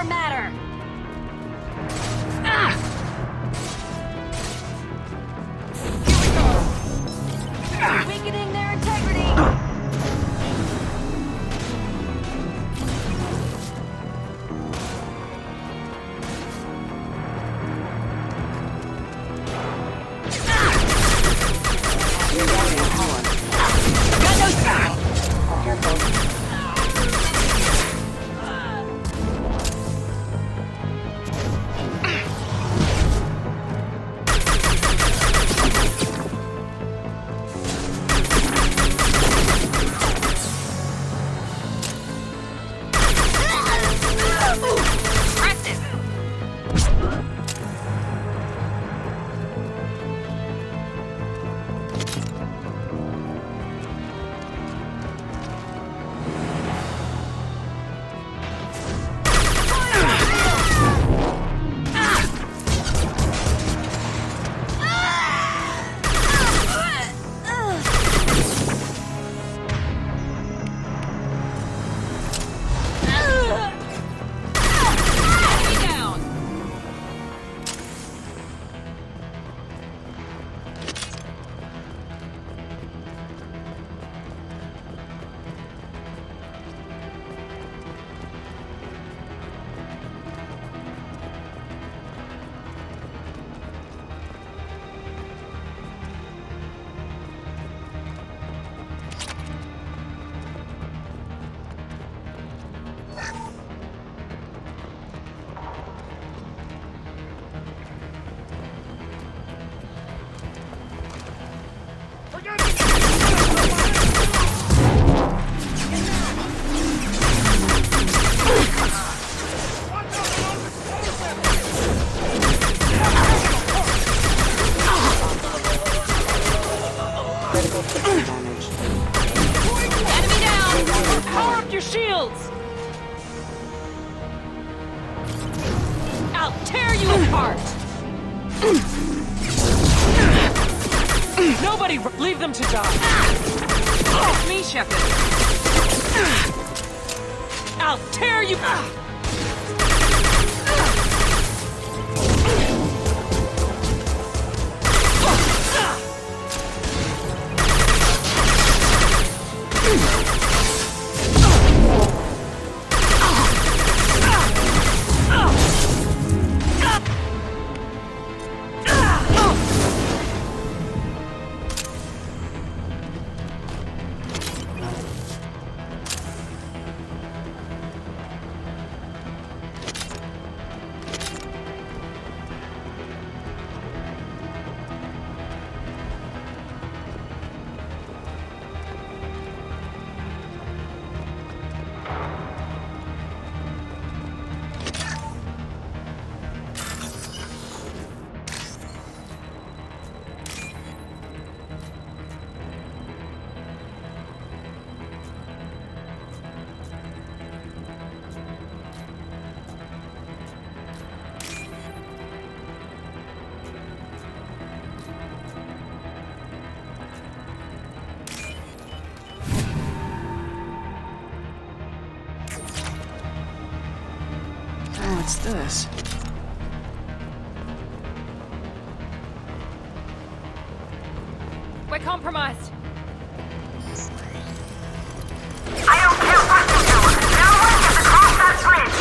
your matter! Ah! Here we go! Weakening their integrity! Got no time! Enemy down! Power up your shields! I'll tear you apart! Nobody leave them to die! It's me, Shepard! I'll tear you... What's this? We're compromised. I don't care what you do. No one gets across that bridge.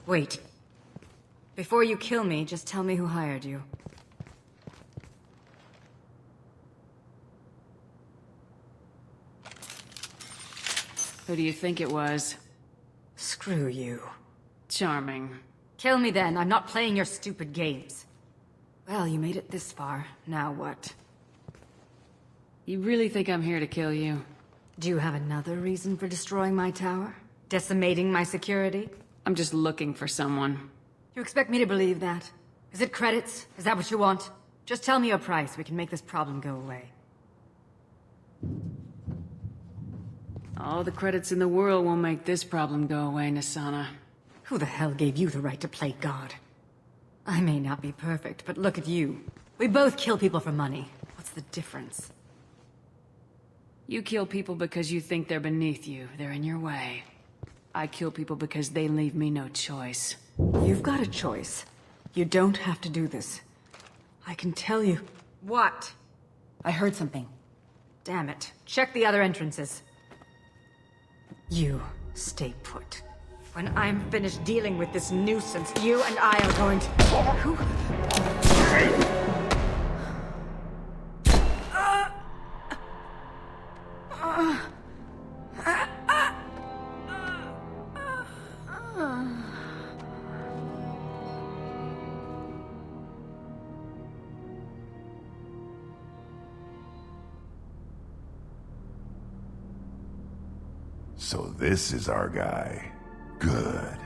Wait. Before you kill me, just tell me who hired you. Who do you think it was? Screw you. Charming. Kill me then, I'm not playing your stupid games. Well, you made it this far, now what? You really think I'm here to kill you? Do you have another reason for destroying my tower? Decimating my security? I'm just looking for someone. You expect me to believe that? Is it credits? Is that what you want? Just tell me your price, we can make this problem go away. All the credits in the world won't make this problem go away, Nasana. Who the hell gave you the right to play God? I may not be perfect, but look at you. We both kill people for money. What's the difference? You kill people because you think they're beneath you. They're in your way. I kill people because they leave me no choice. You've got a choice. You don't have to do this. I can tell you... What? I heard something. Damn it. Check the other entrances. You stay put. When I'm finished dealing with this nuisance, you and I are going to... Who? So this is our guy. Good.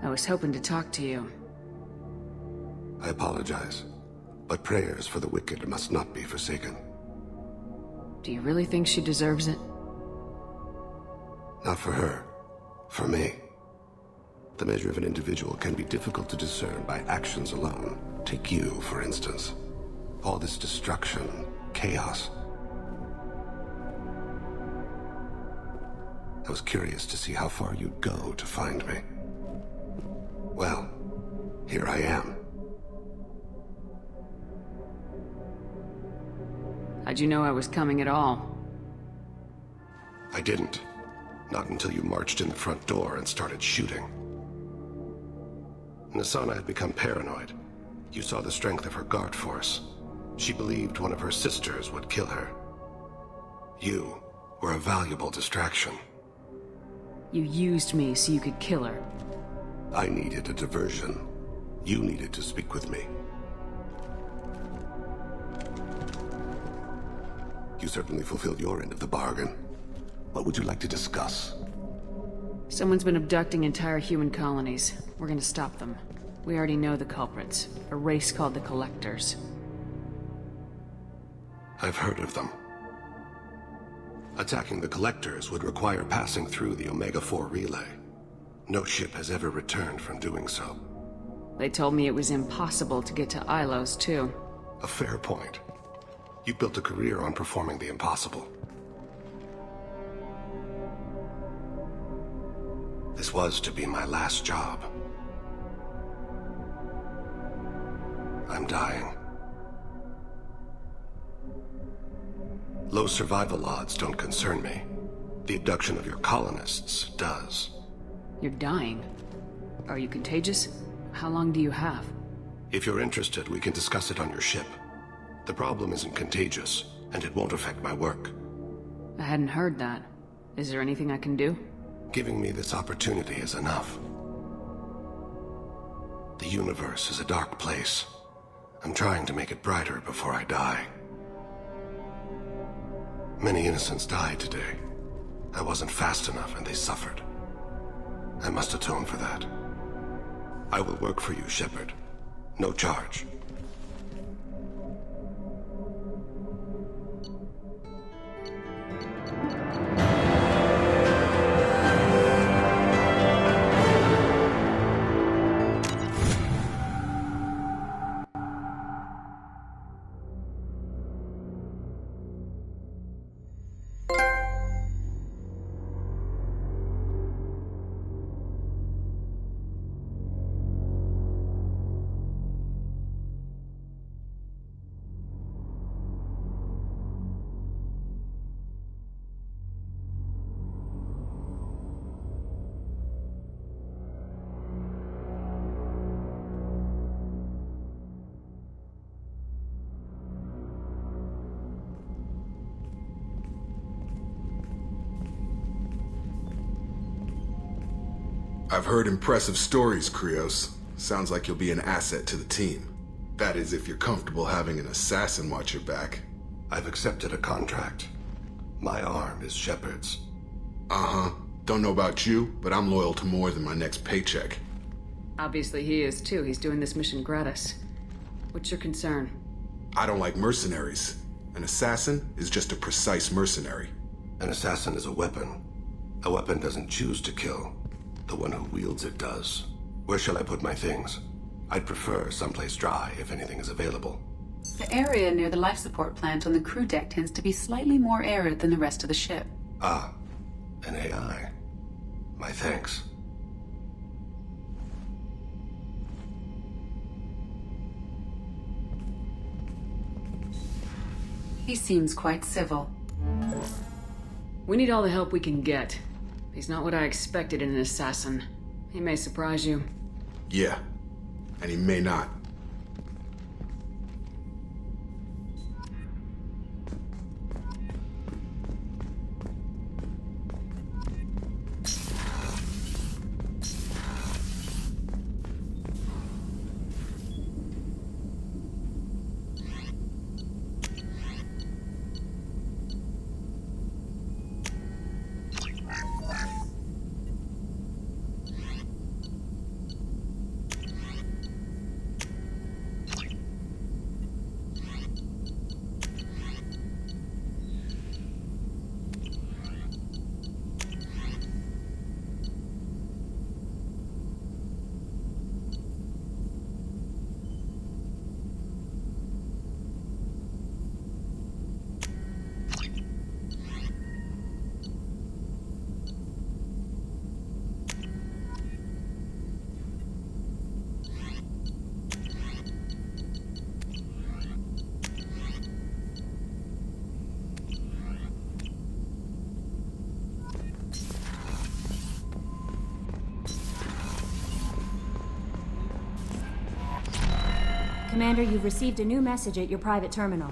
I was hoping to talk to you. I apologize, but prayers for the wicked must not be forsaken. Do you really think she deserves it? Not for her. For me. The measure of an individual can be difficult to discern by actions alone. Take you, for instance. All this destruction, chaos. I was curious to see how far you'd go to find me. Well, here I am. How'd you know I was coming at all? I didn't. Not until you marched in the front door and started shooting. Nasana had become paranoid. You saw the strength of her guard force. She believed one of her sisters would kill her. You were a valuable distraction. You used me so you could kill her. I needed a diversion. You needed to speak with me. You certainly fulfilled your end of the bargain. What would you like to discuss? Someone's been abducting entire human colonies. We're gonna stop them. We already know the culprits. A race called the Collectors. I've heard of them. Attacking the Collectors would require passing through the Omega-4 relay. No ship has ever returned from doing so. They told me it was impossible to get to Ilos, too. A fair point. You built a career on performing the impossible. This was to be my last job. I'm dying. Low survival odds don't concern me. The abduction of your colonists does. You're dying. Are you contagious? How long do you have? If you're interested, we can discuss it on your ship. The problem isn't contagious, and it won't affect my work. I hadn't heard that. Is there anything I can do? Giving me this opportunity is enough. The universe is a dark place. I'm trying to make it brighter before I die. Many innocents died today. I wasn't fast enough and they suffered. I must atone for that. I will work for you, Shepard. No charge. I've heard impressive stories, Krios. Sounds like you'll be an asset to the team. That is, if you're comfortable having an assassin watch your back. I've accepted a contract. My arm is Shepard's. Uh-huh. Don't know about you, but I'm loyal to more than my next paycheck. Obviously he is too. He's doing this mission gratis. What's your concern? I don't like mercenaries. An assassin is just a precise mercenary. An assassin is a weapon. A weapon doesn't choose to kill. The one who wields it does. Where shall I put my things? I'd prefer someplace dry if anything is available. The area near the life support plant on the crew deck tends to be slightly more arid than the rest of the ship. Ah, an AI. My thanks. He seems quite civil. We need all the help we can get. He's not what I expected in an assassin. He may surprise you. Yeah, and he may not. Commander, you've received a new message at your private terminal.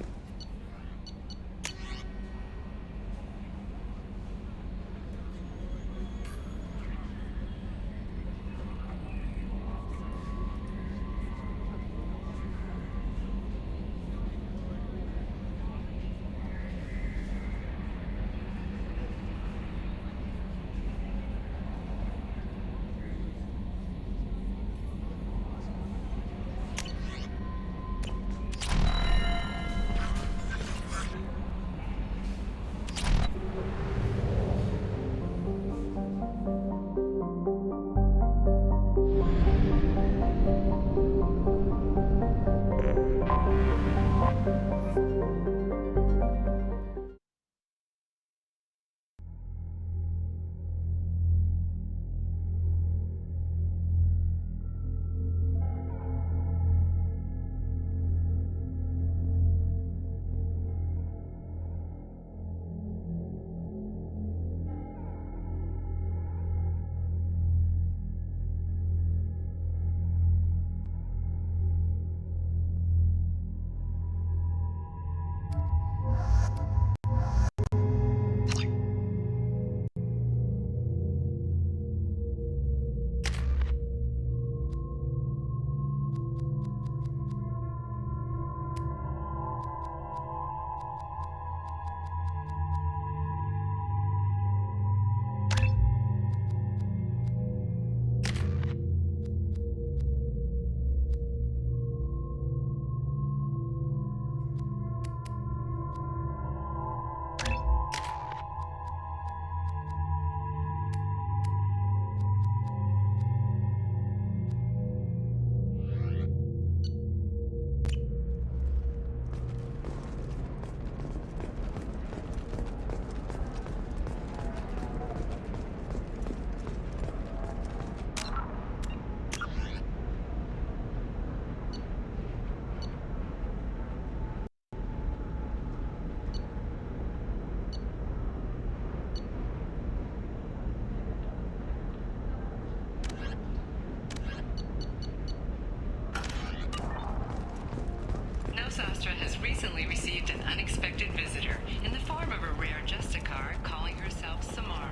Nostra has recently received an unexpected visitor in the form of a rare Justicar calling herself Samara.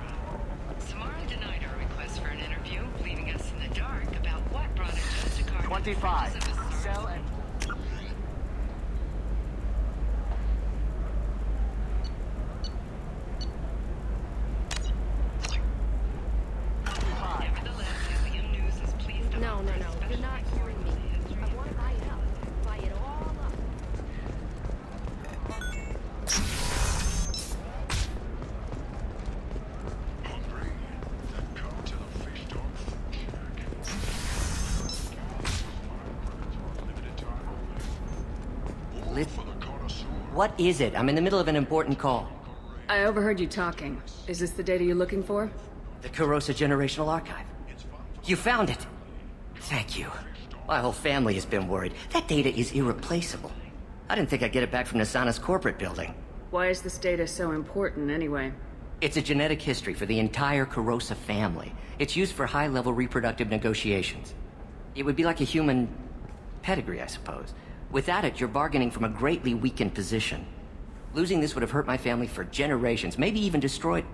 Samara denied our request for an interview, leaving us in the dark about what brought a Judge to 25. Sell and... Nevertheless, Helium News is pleased to No, offer no, a no. special You're not hearing me. I want to buy it up. Buy it all up. What is it? I'm in the middle of an important call. I overheard you talking. Is this the data you're looking for? The Kurosa Generational Archive. You found it! Thank you. My whole family has been worried. That data is irreplaceable. I didn't think I'd get it back from Nasana's corporate building. Why is this data so important, anyway? It's a genetic history for the entire Kurosa family. It's used for high-level reproductive negotiations. It would be like a human pedigree, I suppose. Without it, you're bargaining from a greatly weakened position. Losing this would have hurt my family for generations, maybe even destroyed...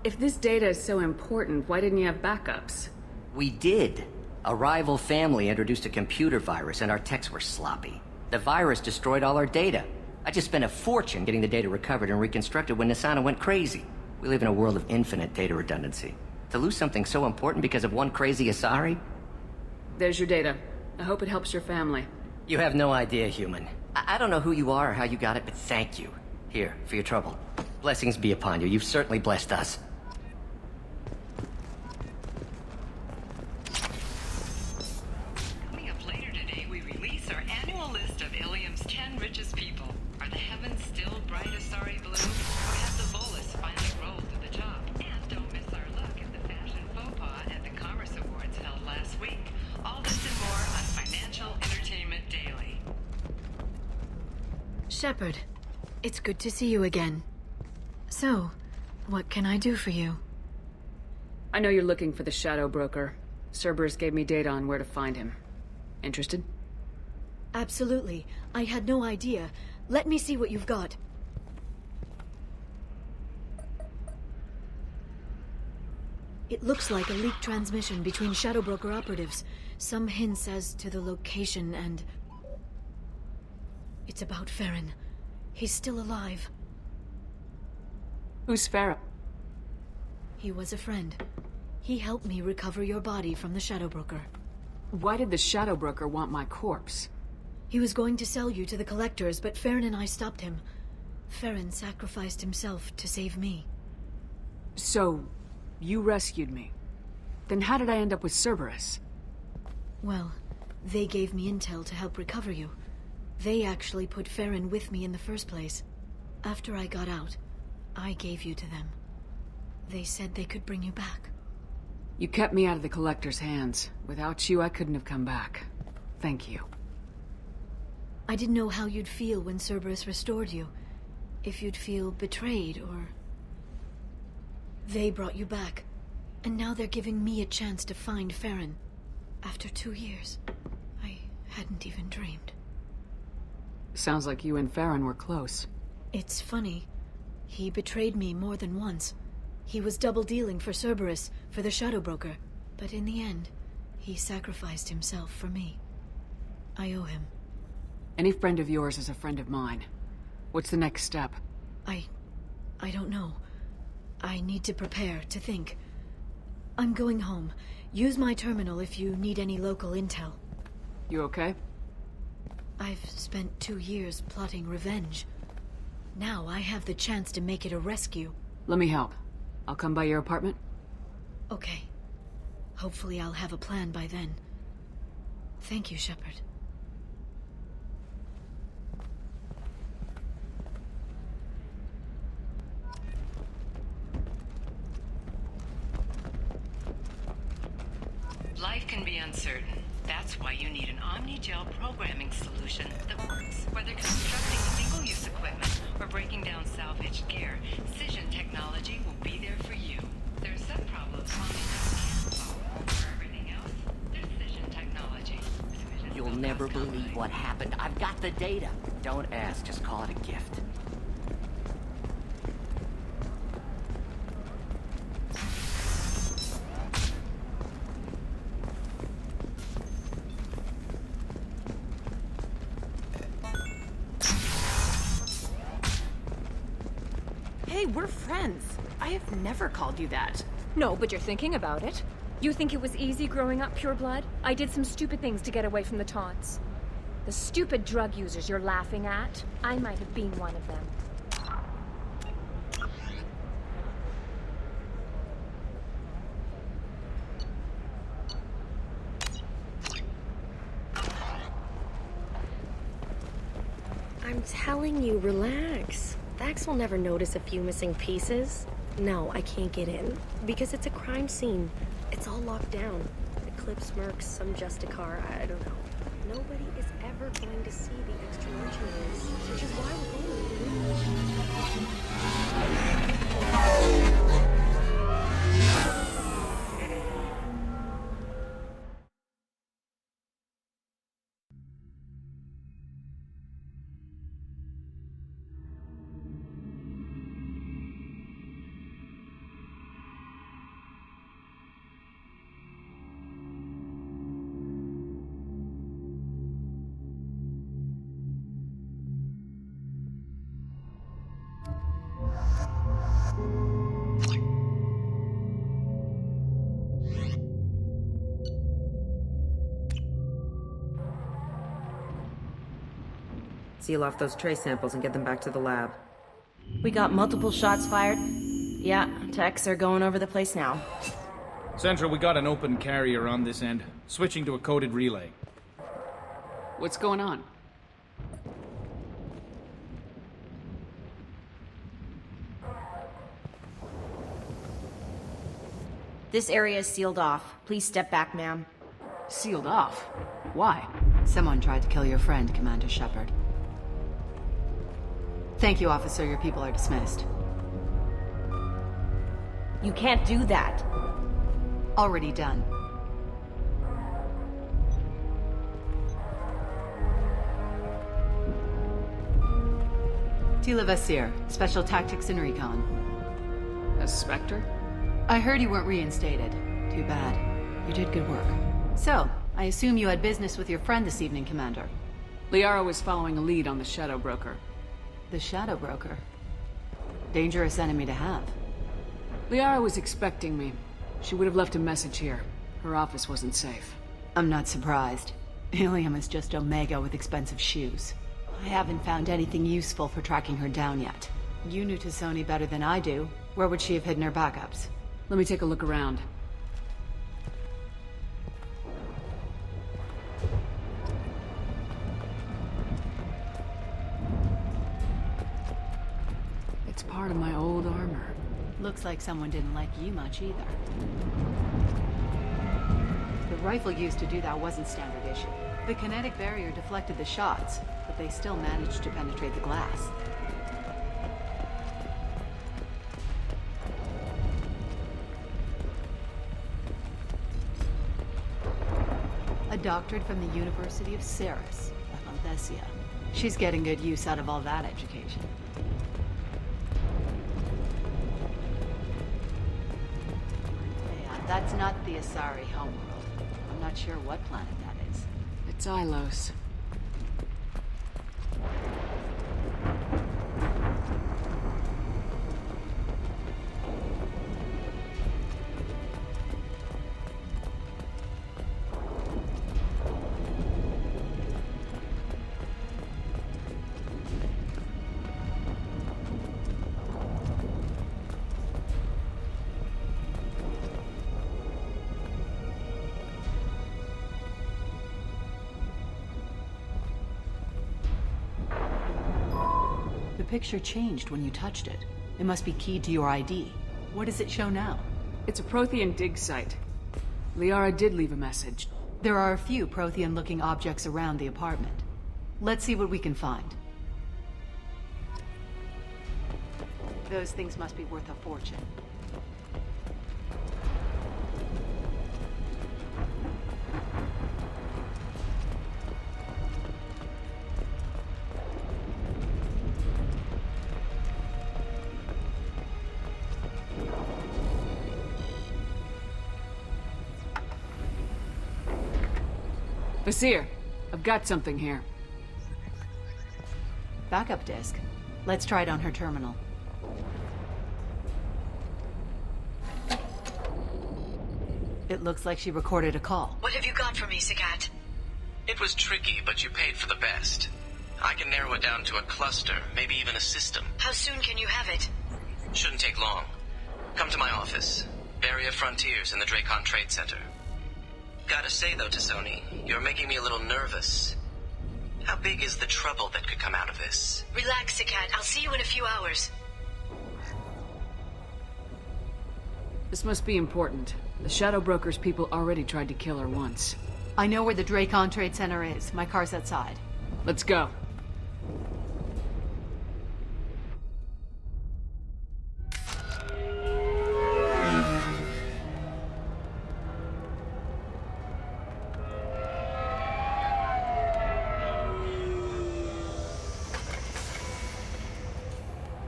If this data is so important, why didn't you have backups? We did. A rival family introduced a computer virus and our techs were sloppy. The virus destroyed all our data. I just spent a fortune getting the data recovered and reconstructed when Nasana went crazy. We live in a world of infinite data redundancy. To lose something so important because of one crazy Asari? There's your data. I hope it helps your family. You have no idea, human. I don't know who you are or how you got it, but thank you. Here, for your trouble. Blessings be upon you. You've certainly blessed us. Coming up later today, we release our annual list of Ilium's 10 richest people. Are the heavens still bright Asari blue? Or has the bolus finally rolled to the top? And don't miss our look at the fashion faux pas at the Commerce Awards held last week. All this and more on Financial Entertainment Daily. Shepard, it's good to see you again. So, what can I do for you? I know you're looking for the Shadow Broker. Cerberus gave me data on where to find him. Interested? Absolutely. I had no idea. Let me see what you've got. It looks like a leaked transmission between Shadow Broker operatives. Some hints as to the location and... It's about Farron. He's still alive. Who's Farron? He was a friend. He helped me recover your body from the Shadow Broker. Why did the Shadow Broker want my corpse? He was going to sell you to the collectors, but Farron and I stopped him. Farron sacrificed himself to save me. So, you rescued me. Then how did I end up with Cerberus? Well, they gave me intel to help recover you. They actually put Farron with me in the first place. After I got out, I gave you to them. They said they could bring you back. You kept me out of the Collector's hands. Without you, I couldn't have come back. Thank you. I didn't know how you'd feel when Cerberus restored you. If you'd feel betrayed, or... They brought you back, and now they're giving me a chance to find Farron. After 2 years, I hadn't even dreamed. Sounds like you and Farron were close. It's funny. He betrayed me more than once. He was double-dealing for Cerberus, for the Shadow Broker. But in the end, he sacrificed himself for me. I owe him. Any friend of yours is a friend of mine. What's the next step? I don't know. I need to prepare, to think. I'm going home. Use my terminal if you need any local intel. You okay? I've spent 2 years plotting revenge. Now I have the chance to make it a rescue. Let me help. I'll come by your apartment. Okay. Hopefully I'll have a plan by then. Thank you, Shepard. Life can be uncertain. That's why you need an Omni-Gel programming solution that works. Whether constructing single-use equipment or breaking down salvaged gear, Cision technology will be there for you. There are some problems Omni-Gel can't solve. For everything else, there's Cision technology. You'll never believe what happened. I've got the data. Don't ask, just call it a gift. Hey, we're friends. I have never called you that. No, but you're thinking about it. You think it was easy growing up pure blood? I did some stupid things to get away from the taunts. The stupid drug users you're laughing at, I might have been one of them. I'm telling you, relax. Vax will never notice a few missing pieces. No, I can't get in. Because it's a crime scene. It's all locked down. Eclipse mercs, some Justicar, I don't know. Nobody is ever going to see the extra merchandise, which is why we're Seal off those trace samples and get them back to the lab. We got multiple shots fired. Yeah, techs are going over the place now. Central, we got an open carrier on this end. Switching to a coded relay. What's going on? This area is sealed off. Please step back, ma'am. Sealed off? Why? Someone tried to kill your friend, Commander Shepard. Thank you, officer. Your people are dismissed. You can't do that. Already done. Tila Vasir, Special Tactics and Recon. A Spectre? I heard you weren't reinstated. Too bad. You did good work. So, I assume you had business with your friend this evening, Commander. Liara was following a lead on the Shadow Broker. The Shadow Broker? Dangerous enemy to have. Liara was expecting me. She would have left a message here. Her office wasn't safe. I'm not surprised. Ilium is just Omega with expensive shoes. I haven't found anything useful for tracking her down yet. You knew Tassoni better than I do. Where would she have hidden her backups? Let me take a look around. It's part of my old armor. Looks like someone didn't like you much either. The rifle used to do that wasn't standard issue. The kinetic barrier deflected the shots, but they still managed to penetrate the glass. A doctorate from the University of Ceres, Avanthesia. She's getting good use out of all that education. Yeah, that's not the Asari homeworld. I'm not sure what planet that is. It's Ilos. The picture changed when you touched it. It must be keyed to your ID. What does it show now? It's a Prothean dig site. Liara did leave a message. There are a few Prothean-looking objects around the apartment. Let's see what we can find. Those things must be worth a fortune. Vasir, I've got something here. Backup disk. Let's try it on her terminal. It looks like she recorded a call. What have you got for me, Sagat? It was tricky, but you paid for the best. I can narrow it down to a cluster, maybe even a system. How soon can you have it? Shouldn't take long. Come to my office. Barrier Frontiers in the Dracon Trade Center. Gotta say though, Tassoni, you're making me a little nervous. How big is the trouble that could come out of this? Relax, Sagat. I'll see you in a few hours. This must be important. The Shadow Broker's people already tried to kill her once. I know where the Dracon Trade Center is. My car's outside. Let's go.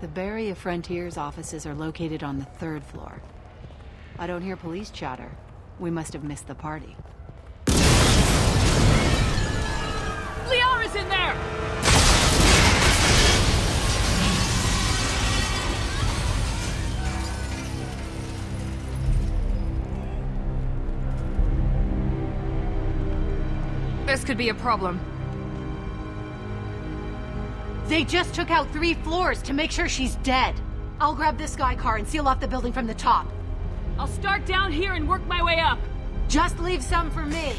The Barrier Frontiers offices are located on the 3rd floor. I don't hear police chatter. We must have missed the party. Liara's in there! This could be a problem. They just took out 3 floors to make sure she's dead. I'll grab this Sky car and seal off the building from the top. I'll start down here and work my way up. Just leave some for me.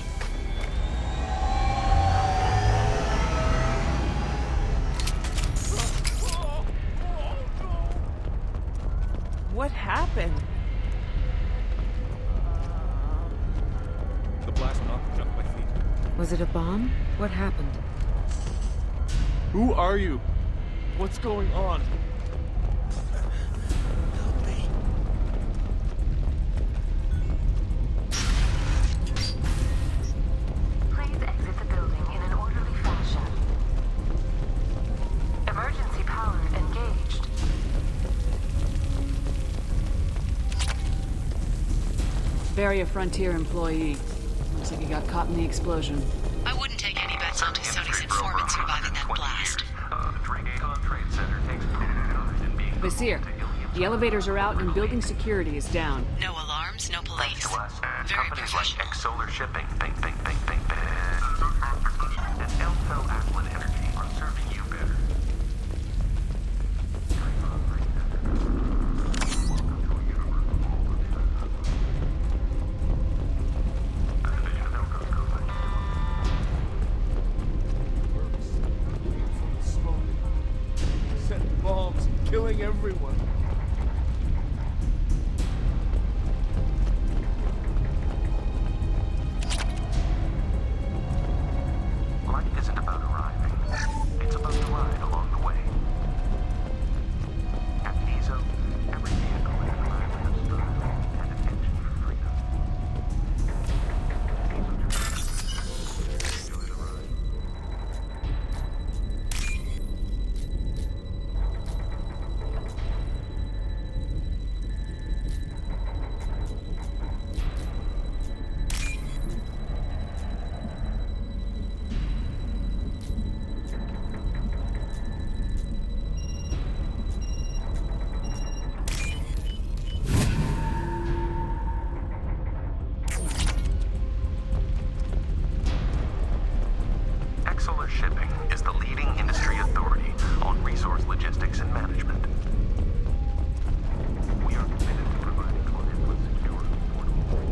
What happened? The blast knocked me off my feet. Was it a bomb? What happened? Who are you? What's going on? Help me. Please exit the building in an orderly fashion. Emergency power engaged. Barrier Frontier employee. Looks like he got caught in the explosion. I wouldn't take any bets on Sony's informant surviving that blast. Vizier, the elevators are out and building security is down. No alarms, no police. Very professional. Like Solar Shipping, and Elso Aquan Energy are serving you better. Sent bombs, killing everyone. Life isn't about arriving. It's about the ride along the way. At Nizo, every vehicle has an island of style and an engine for freedom. Enjoy the ride. Solar Shipping is the leading industry authority on resource logistics and management. We are committed to providing clients with secure, affordable.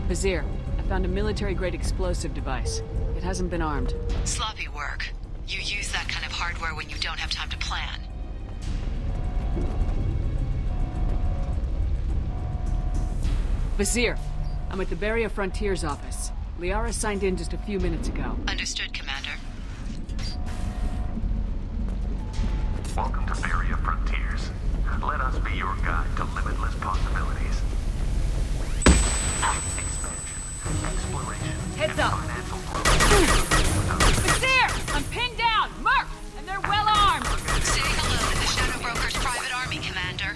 Vizier, I found a military-grade explosive device. It hasn't been armed. Sloppy work. You use that kind of hardware when you don't have time to plan. Vizier, I'm at the Barrier Frontiers office. Liara signed in just a few minutes ago. Understood, Commander. Welcome to Barrier Frontiers. Let us be your guide to limitless possibilities. Expansion, exploration, Heads and up. financial growth. Vizier! I'm pinned down! Mercs! And they're well armed! Say hello to the Shadow Broker's private army, Commander.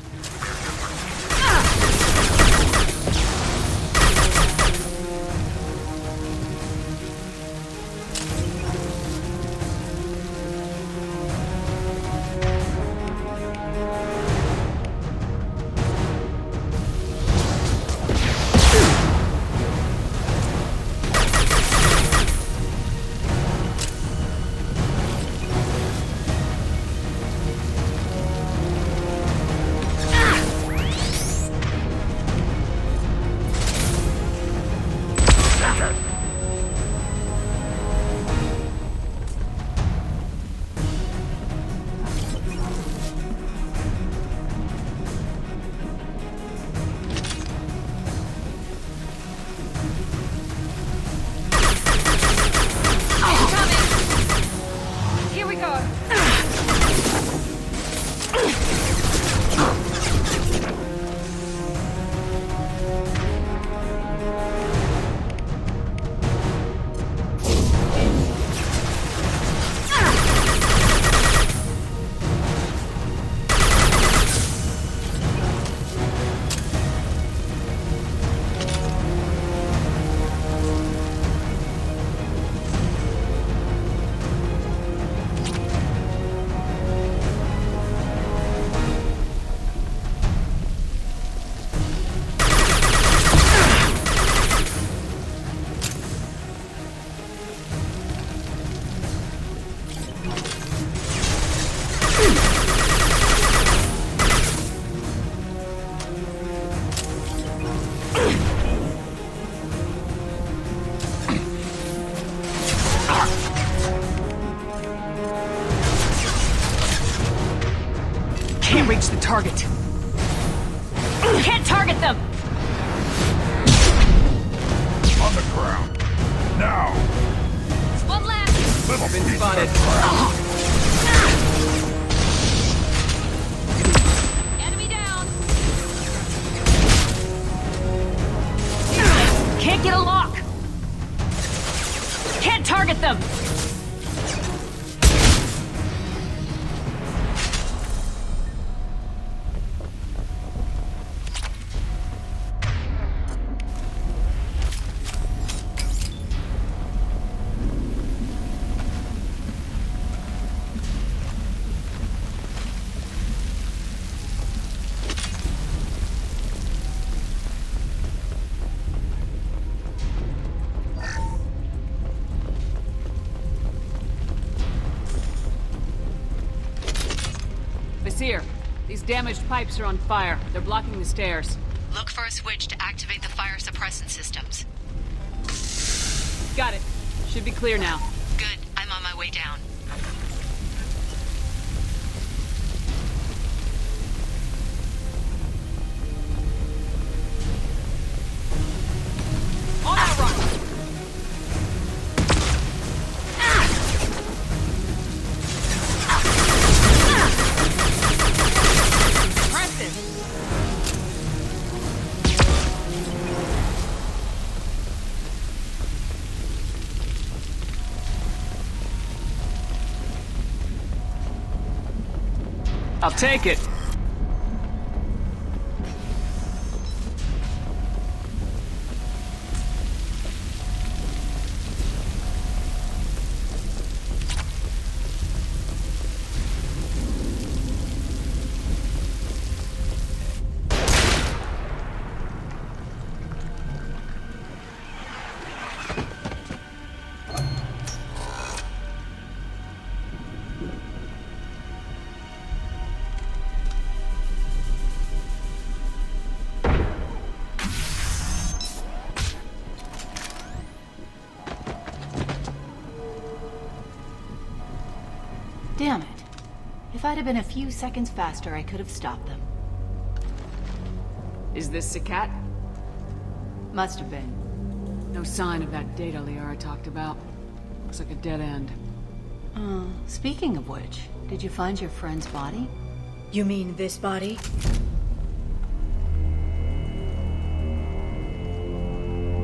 can't reach the target. Can't target them! On the ground. Now! One left! Little Been piece spotted. of crap. Enemy down! Can't get a lock! Can't target them! Vizier, these damaged pipes are on fire. They're blocking the stairs. Look for a switch to activate the fire suppressant systems. Got it. Should be clear now. Good. I'm on my way down. On that run! I'll take it. Damn it. If I'd have been a few seconds faster, I could have stopped them. Is this the cat? Must have been. No sign of that data Liara talked about. Looks like a dead end. Speaking of which, did you find your friend's body? You mean this body?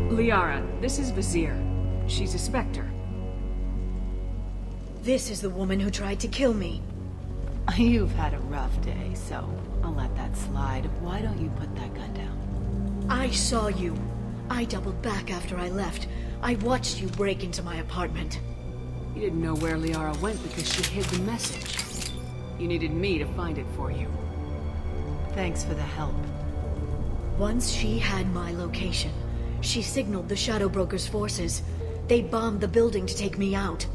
Liara, this is Vizier. She's a Spectre. This is the woman who tried to kill me. You've had a rough day, so I'll let that slide. Why don't you put that gun down? I saw you. I doubled back after I left. I watched you break into my apartment. You didn't know where Liara went because she hid the message. You needed me to find it for you. Thanks for the help. Once she had my location, she signaled the Shadow Broker's forces. They bombed the building to take me out.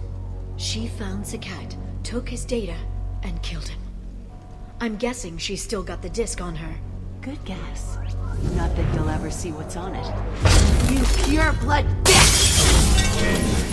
She found Sakat, took his data, and killed him. I'm guessing she's still got the disc on her. Good guess. Not that you'll ever see what's on it. You pure blood bitch!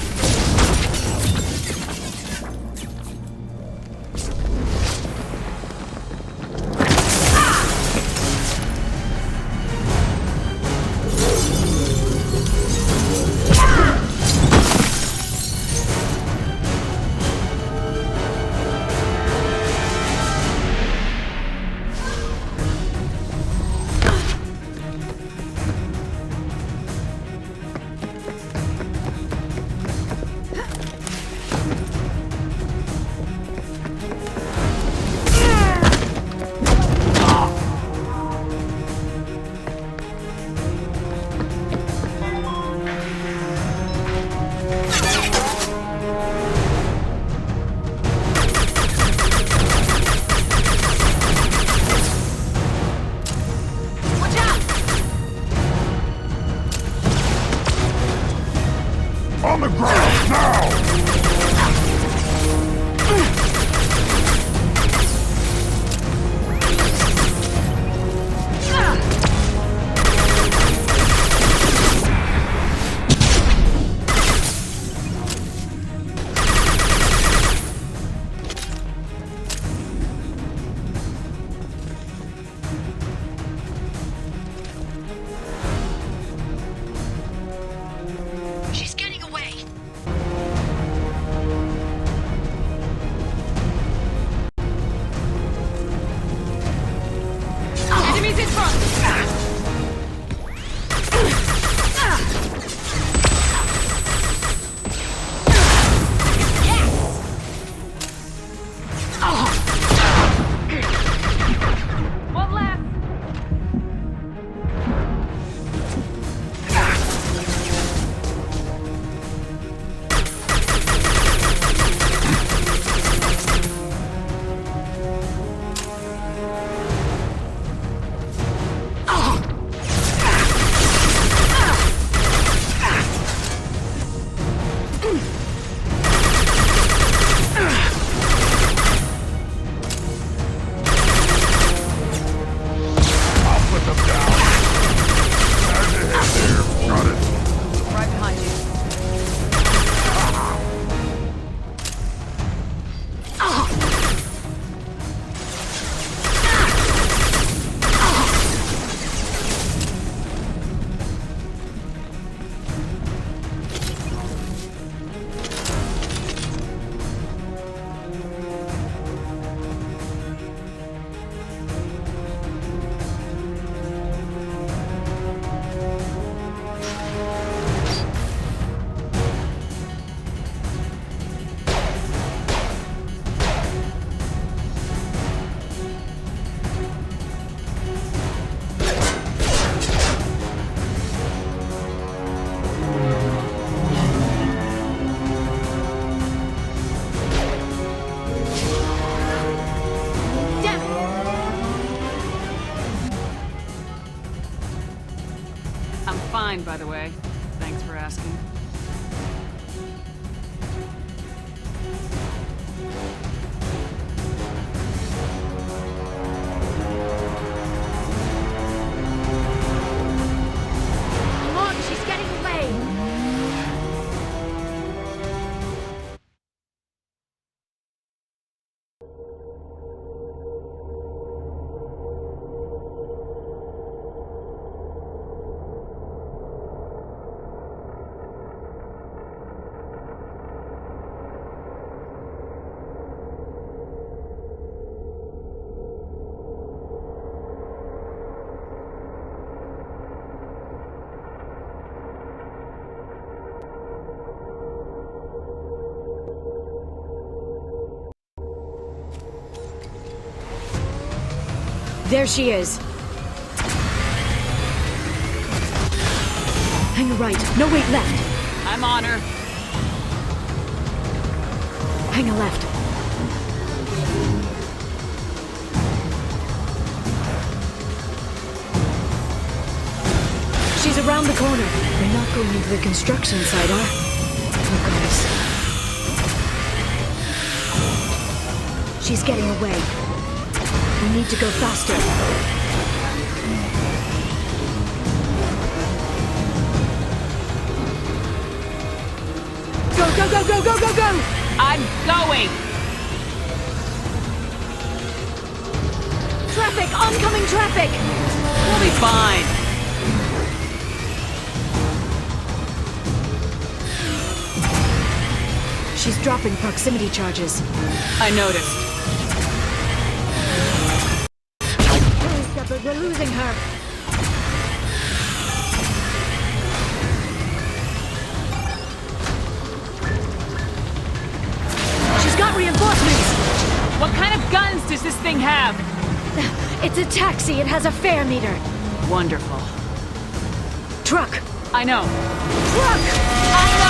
by the way. Thanks for asking. Come on, she's getting away! There she is. Hang a right. No, wait, left. I'm on her. Hang a left. She's around the corner. We're not going into the construction site, are? Oh, goodness. She's getting away. We need to go faster. Go, go, go, go, go, go, go! I'm going! Traffic! Oncoming traffic! We'll be fine. She's dropping proximity charges. I noticed. We're losing her. She's got reinforcements! What kind of guns does this thing have? It's a taxi. It has a fare meter. Wonderful. Truck. I know. Truck! I know!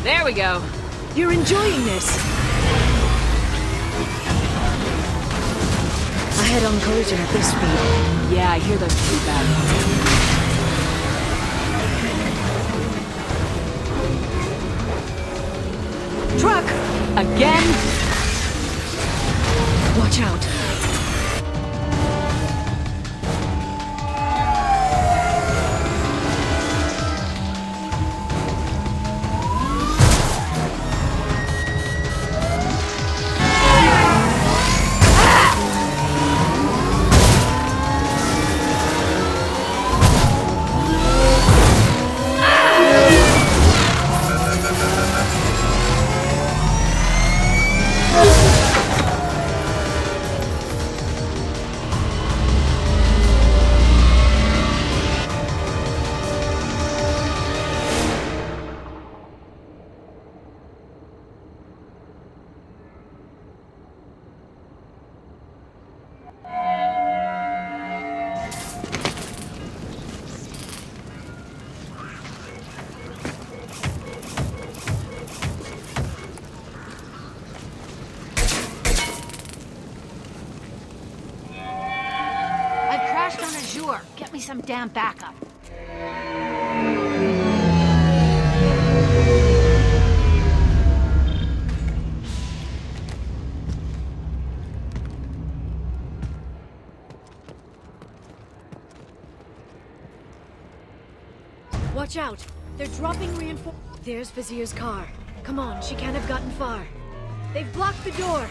There we go. You're enjoying this. A head-on collision at this speed. Yeah, I hear those pretty bad. Truck! Again? Watch out. Get me some damn backup. Watch out! They're dropping reinforcements. There's Vizier's car. Come on, she can't have gotten far. They've blocked the door.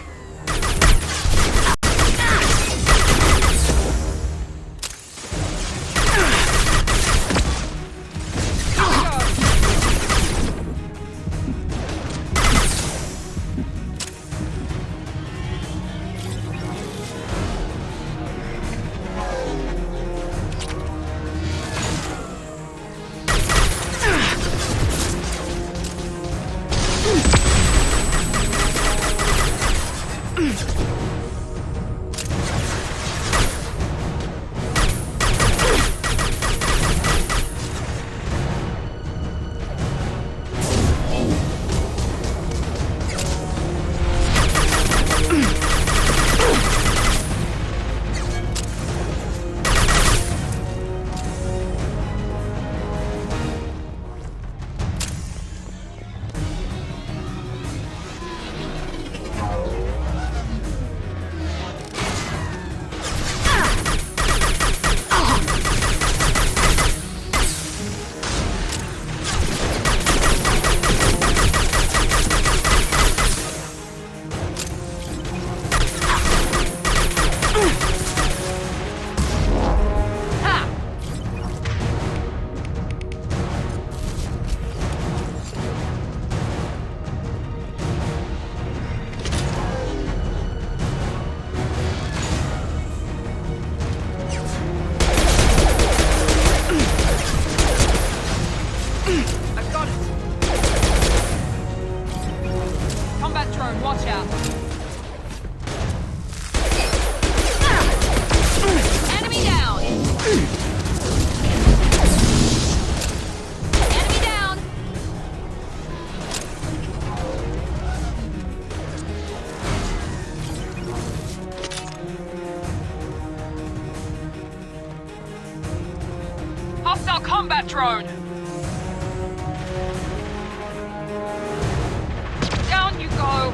hostile combat drone! Down you go!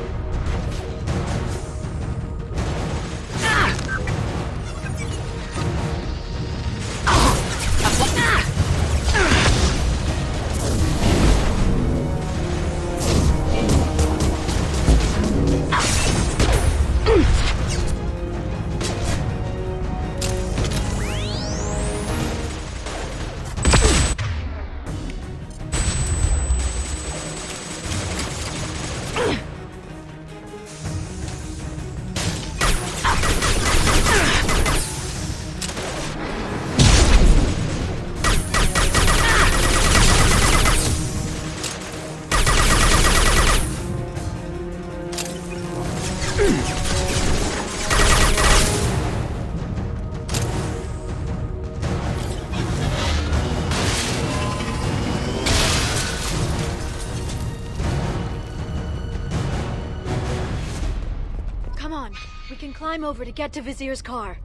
Come on, we can climb over to get to Vizier's car.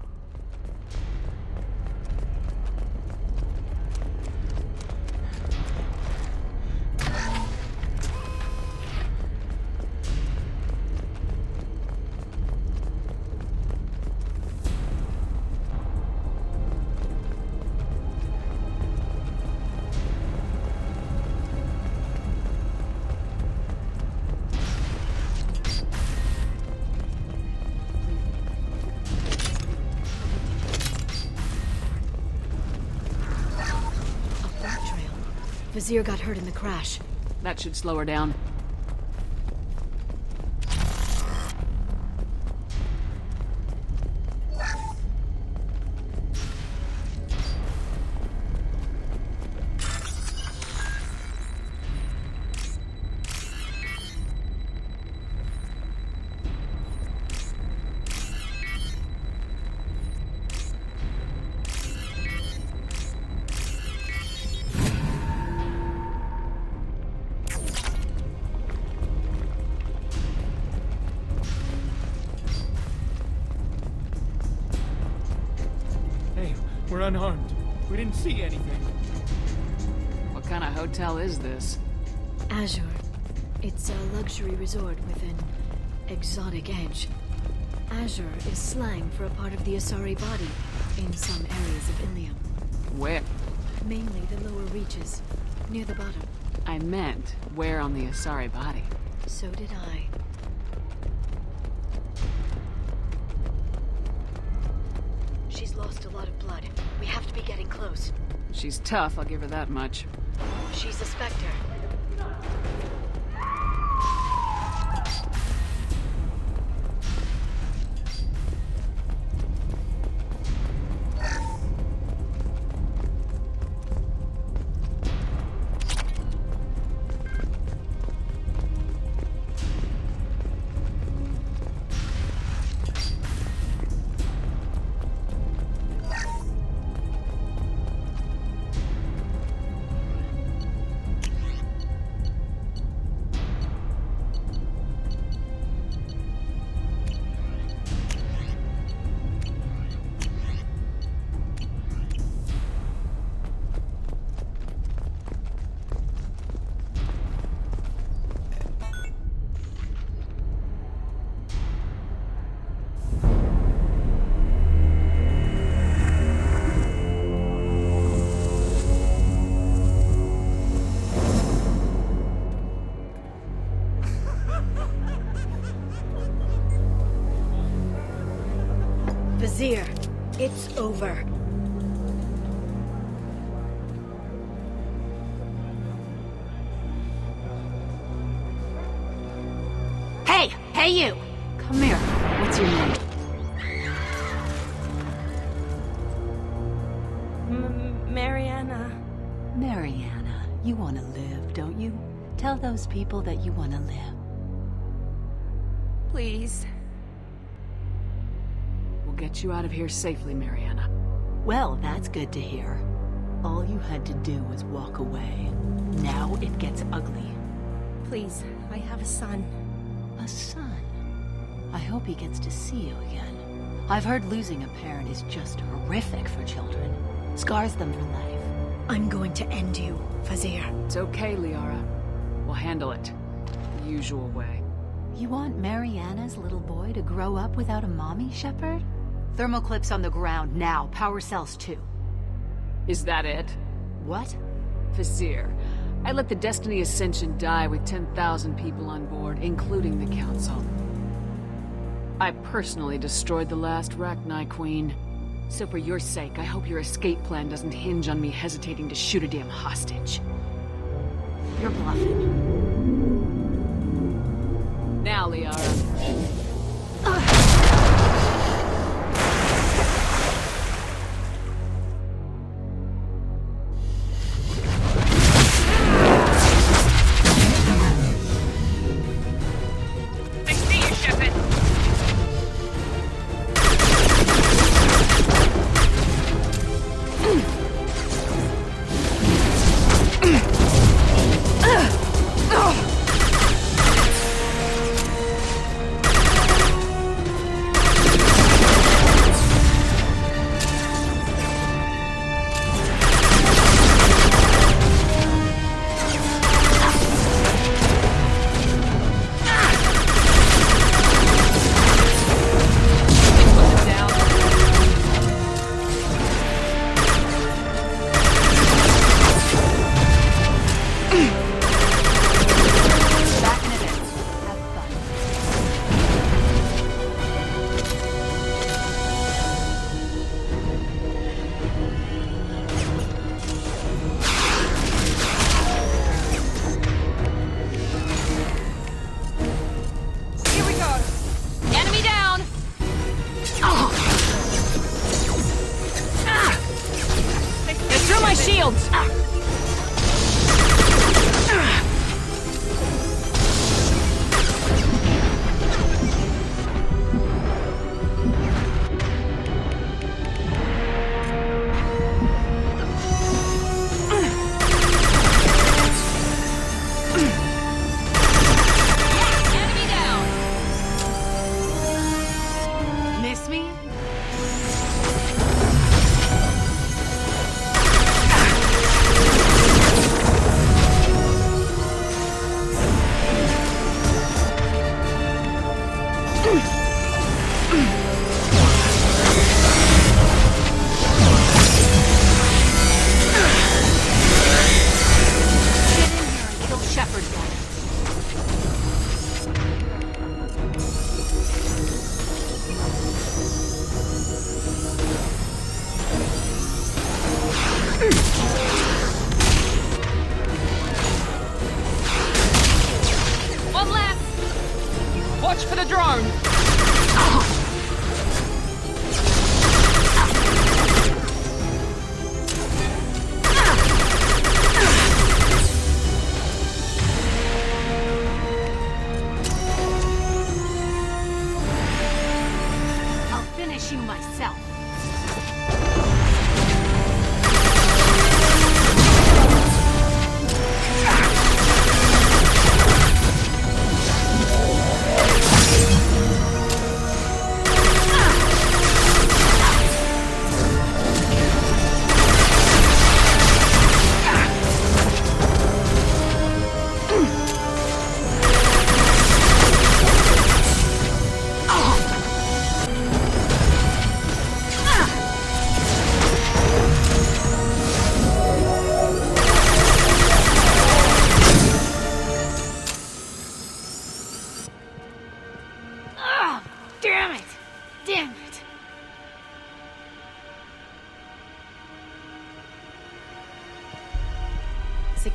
Vizier got hurt in the crash. That should slow her down. We're unharmed. We didn't see anything. What kind of hotel is this? Azure. It's a luxury resort with an exotic edge. Azure is slang for a part of the Asari body in some areas of Ilium. Where? Mainly the lower reaches, near the bottom. I meant, where on the Asari body? So did I. She's lost a lot of blood. We have to be getting close. She's tough, I'll give her that much. She's a Spectre. Vizier, it's over. Hey! Hey you! Come here. What's your name? Mariana. Mariana, you want to live, don't you? Tell those people that you want to live. Please. We'll get you out of here safely, Mariana. Well, that's good to hear. All you had to do was walk away. Now it gets ugly. Please, I have a son. A son? I hope he gets to see you again. I've heard losing a parent is just horrific for children. Scars them for life. I'm going to end you, Fazir. It's okay, Liara. We'll handle it. The usual way. You want Mariana's little boy to grow up without a mommy, Shepard? Thermal clips on the ground now. Power cells too. Is that it? What? Fazir, I let the Destiny Ascension die with 10,000 people on board, including the Council. I personally destroyed the last Rachni Queen. So for your sake, I hope your escape plan doesn't hinge on me hesitating to shoot a damn hostage. You're bluffing. Now, Liara.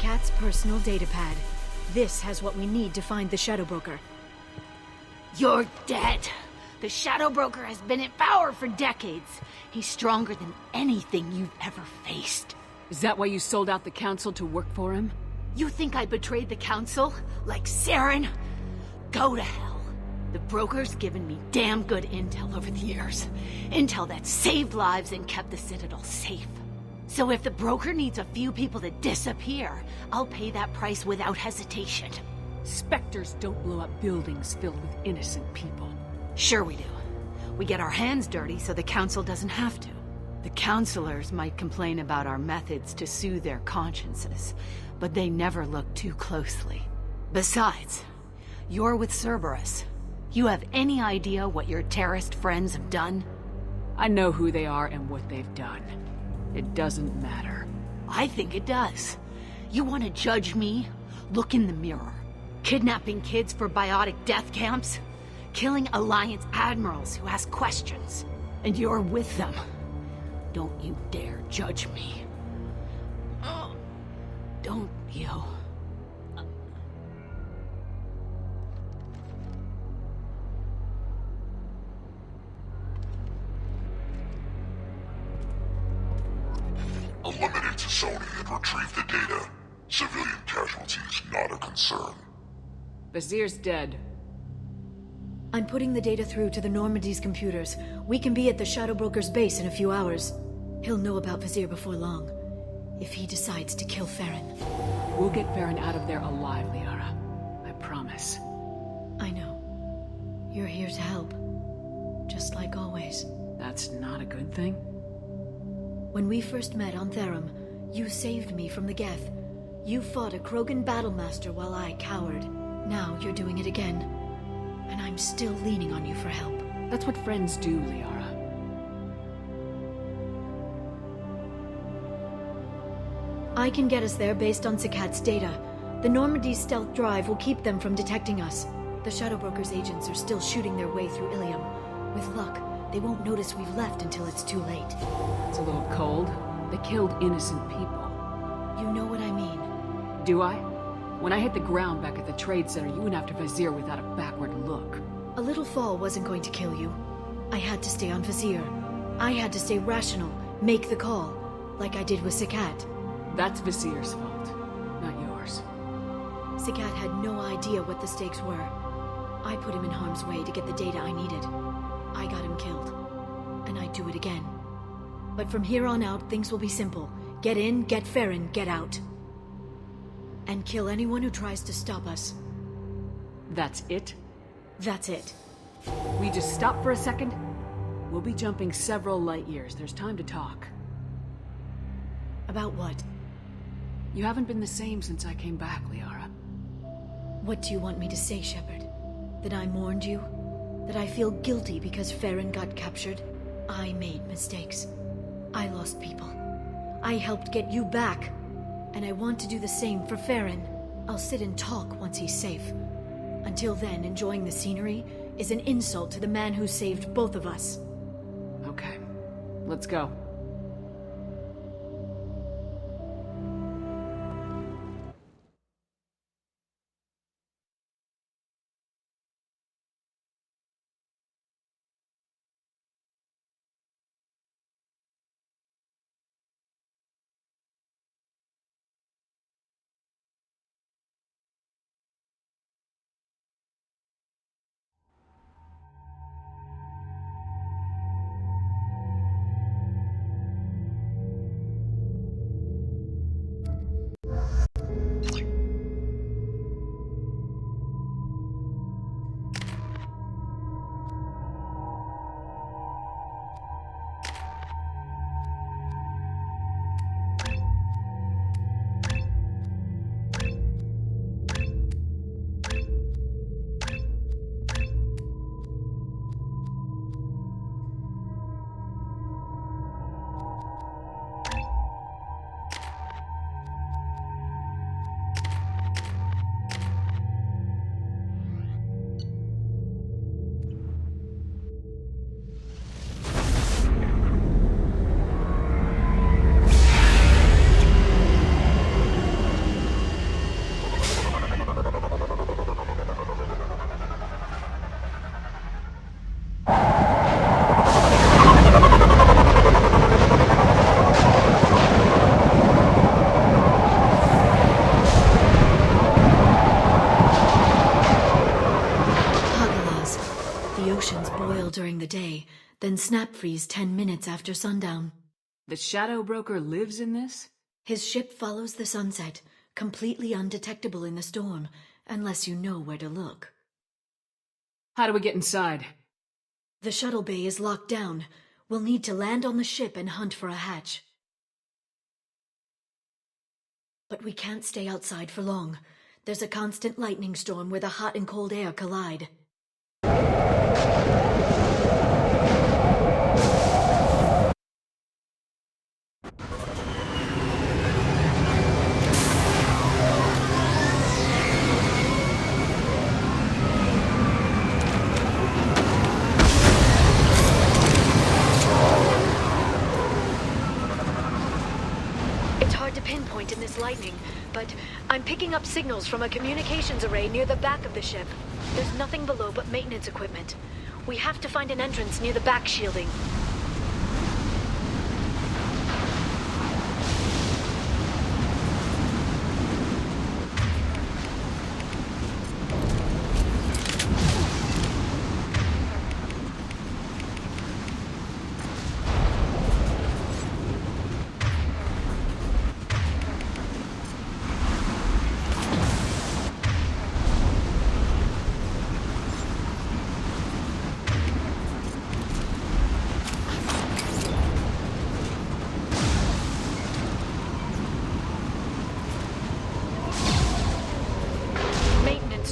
Cat's personal datapad. This has what we need to find the Shadow Broker. You're dead. The Shadow Broker has been in power for decades. He's stronger than anything you've ever faced. Is that why you sold out the Council to work for him? You think I betrayed the Council? Like Saren? Go to hell. The Broker's given me damn good intel over the years. Intel that saved lives and kept the Citadel safe. So if the Broker needs a few people to disappear, I'll pay that price without hesitation. Spectres don't blow up buildings filled with innocent people. Sure we do. We get our hands dirty so the Council doesn't have to. The counselors might complain about our methods to soothe their consciences, but they never look too closely. Besides, you're with Cerberus. You have any idea what your terrorist friends have done? I know who they are and what they've done. It doesn't matter. I think it does. You want to judge me? Look in the mirror. Kidnapping kids for biotic death camps? Killing Alliance admirals who ask questions. And you're with them. Don't you dare judge me. Don't you? Eliminate Sony and retrieve the data. Civilian casualties not a concern. Vizier's dead. I'm putting the data through to the Normandy's computers. We can be at the Shadow Broker's base in a few hours. He'll know about Vizier before long. If he decides to kill Farron. We'll get Farron out of there alive, Liara. I promise. I know. You're here to help. Just like always. That's not a good thing? When we first met on Therum, you saved me from the Geth. You fought a Krogan battlemaster while I cowered. Now you're doing it again. And I'm still leaning on you for help. That's what friends do, Liara. I can get us there based on Sakat's data. The Normandy's stealth drive will keep them from detecting us. The Shadow Broker's agents are still shooting their way through Ilium. With luck, they won't notice we've left until it's too late. It's a little cold. They killed innocent people. You know what I mean. Do I? When I hit the ground back at the trade center, you went after Vizier without a backward look. A little fall wasn't going to kill you. I had to stay on Vizier. I had to stay rational, make the call, like I did with Sakat. That's Vizier's fault, not yours. Sakat had no idea what the stakes were. I put him in harm's way to get the data I needed. I got him killed. And I'd do it again. But from here on out, things will be simple. Get in, get Farron, get out. And kill anyone who tries to stop us. That's it? That's it. We just stop for a second? We'll be jumping several light years. There's time to talk. About what? You haven't been the same since I came back, Liara. What do you want me to say, Shepard? That I mourned you? That I feel guilty because Farron got captured? I made mistakes. I lost people. I helped get you back. And I want to do the same for Farron. I'll sit and talk once he's safe. Until then, enjoying the scenery is an insult to the man who saved both of us. Okay. Let's go. During the day, then snap freeze 10 minutes after sundown. The Shadow Broker lives in this? His ship follows the sunset, completely undetectable in the storm, unless you know where to look. How do we get inside? The shuttle bay is locked down. We'll need to land on the ship and hunt for a hatch. But we can't stay outside for long. There's a constant lightning storm where the hot and cold air collide. In this lightning, but I'm picking up signals from a communications array near the back of the ship. There's nothing below but maintenance equipment. We have to find an entrance near the back shielding.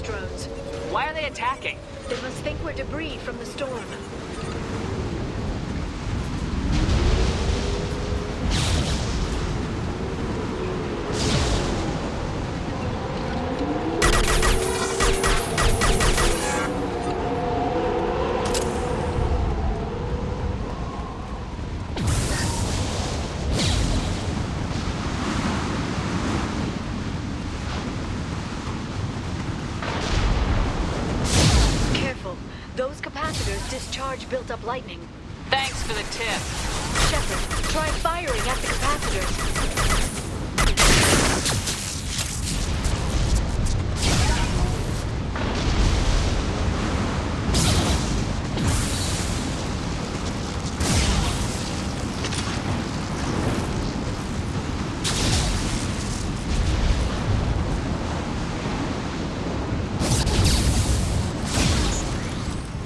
Drones. Why are they attacking? They must think we're debris from the storm. Those capacitors discharge built-up lightning. Thanks for the tip. Shepard, try firing at the capacitors.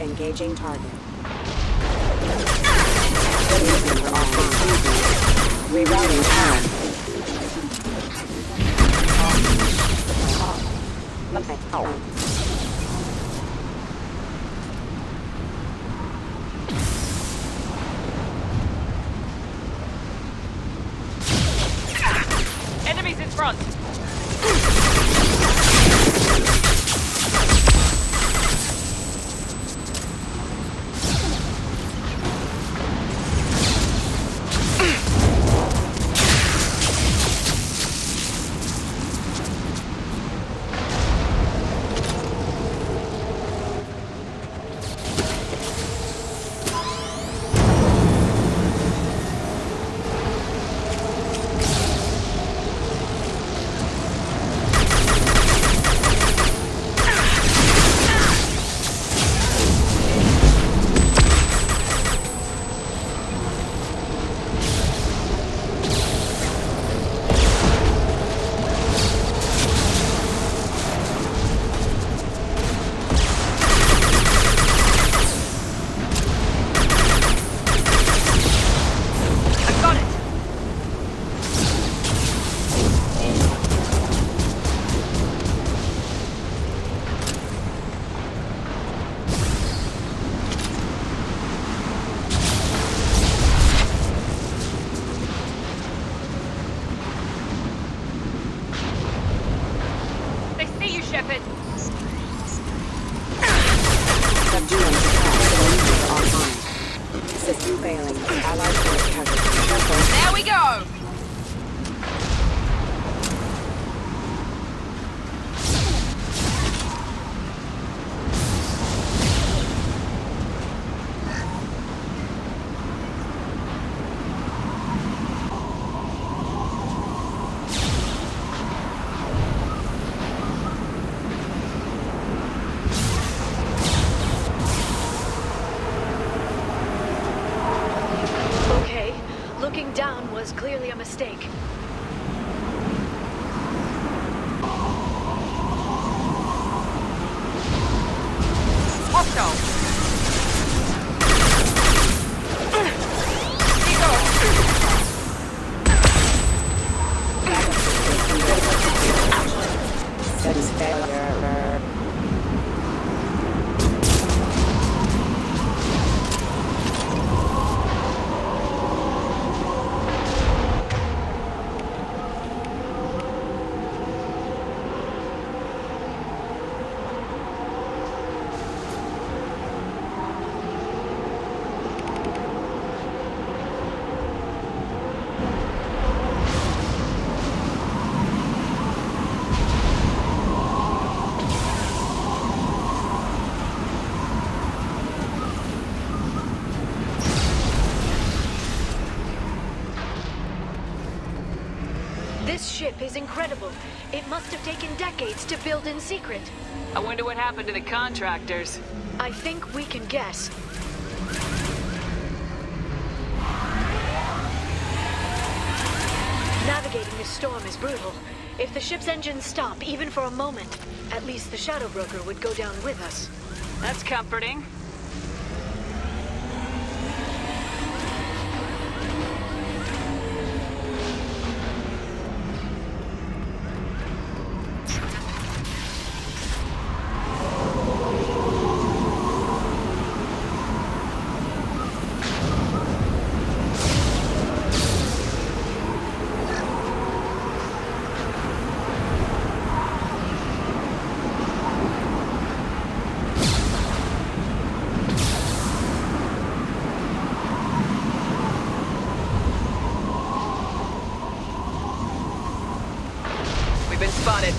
Engaging target. Rerouting time. Okay. Enemies in front! This ship is incredible. It must have taken decades to build in secret. I wonder what happened to the contractors. I think we can guess. Navigating this storm is brutal. If the ship's engines stop, even for a moment, at least the Shadow Broker would go down with us. That's comforting. Spotted.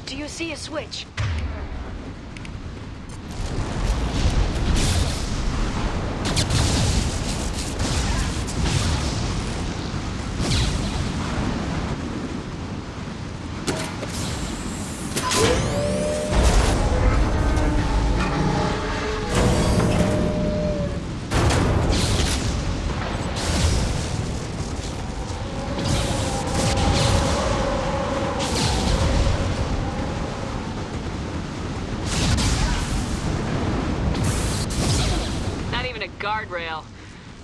Do you see a switch? Guardrail.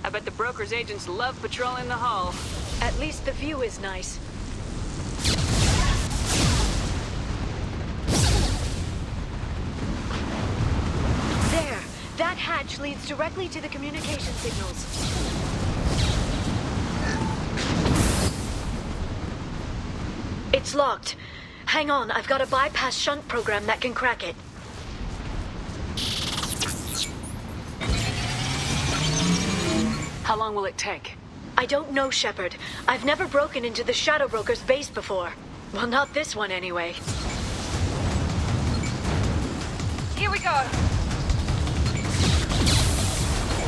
I bet the broker's agents love patrolling the hull. At least the view is nice. There! That hatch leads directly to the communication signals. It's locked. Hang on, I've got a bypass shunt program that can crack it. How long will it take? I don't know, Shepard. I've never broken into the Shadow Broker's base before. Well, not this one anyway. Here we go.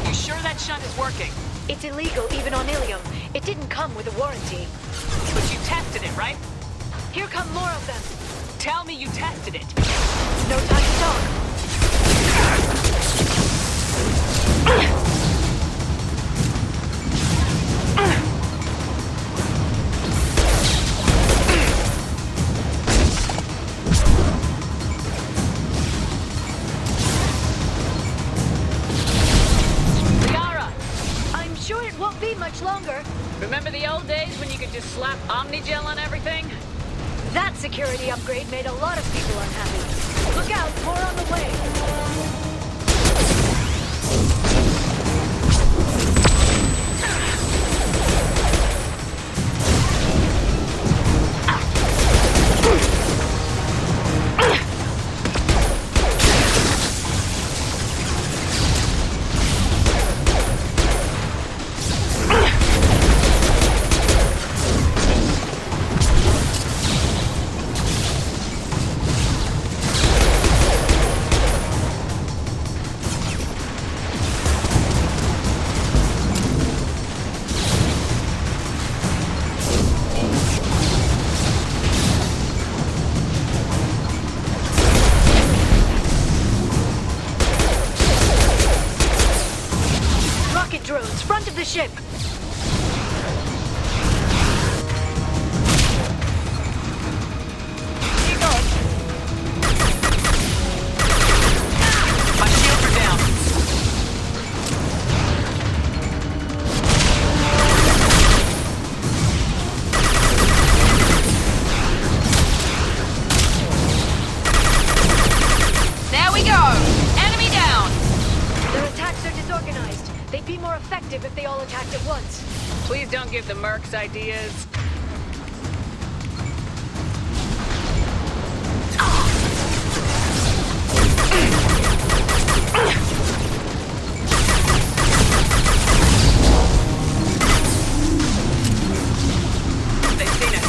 You sure that shunt is working? It's illegal even on Ilium. It didn't come with a warranty. But you tested it, right? Here come more of them. Tell me you tested it. No time to talk. Longer. Remember the old days when you could just slap Omnigel on everything? That security upgrade made a lot of people unhappy. Look out, more on the way. Drones, front of the ship! Here goes! My shields are down! There we go! Enemy down! Their attacks are disorganized. They'd be more effective if they all attacked at once. Please don't give the mercs ideas. They've seen us.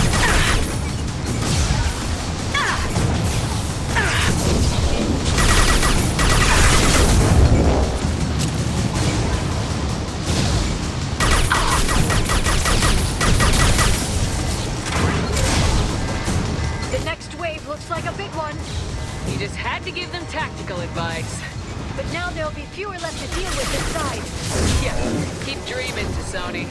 Looks like a big one. You just had to give them tactical advice. But now there'll be fewer left to deal with inside. Yeah, keep dreaming, Sony.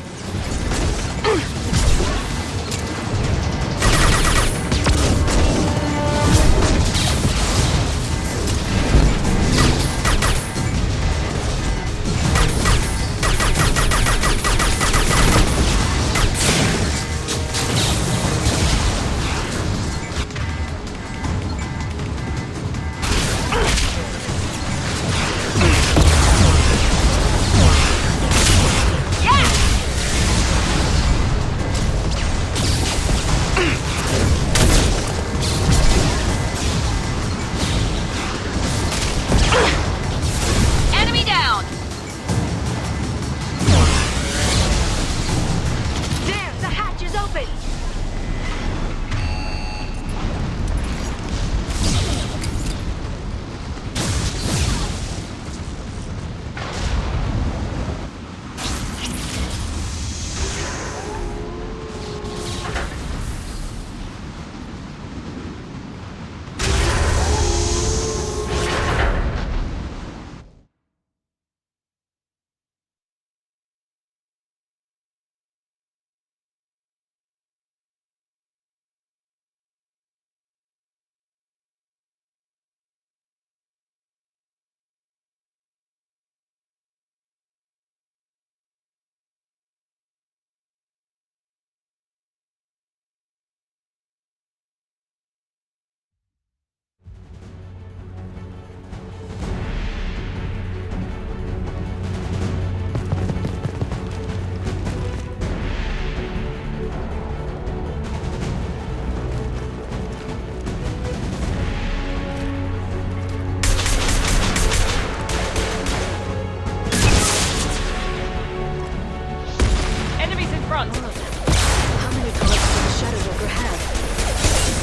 front. How many cards does the Shadow Broker have?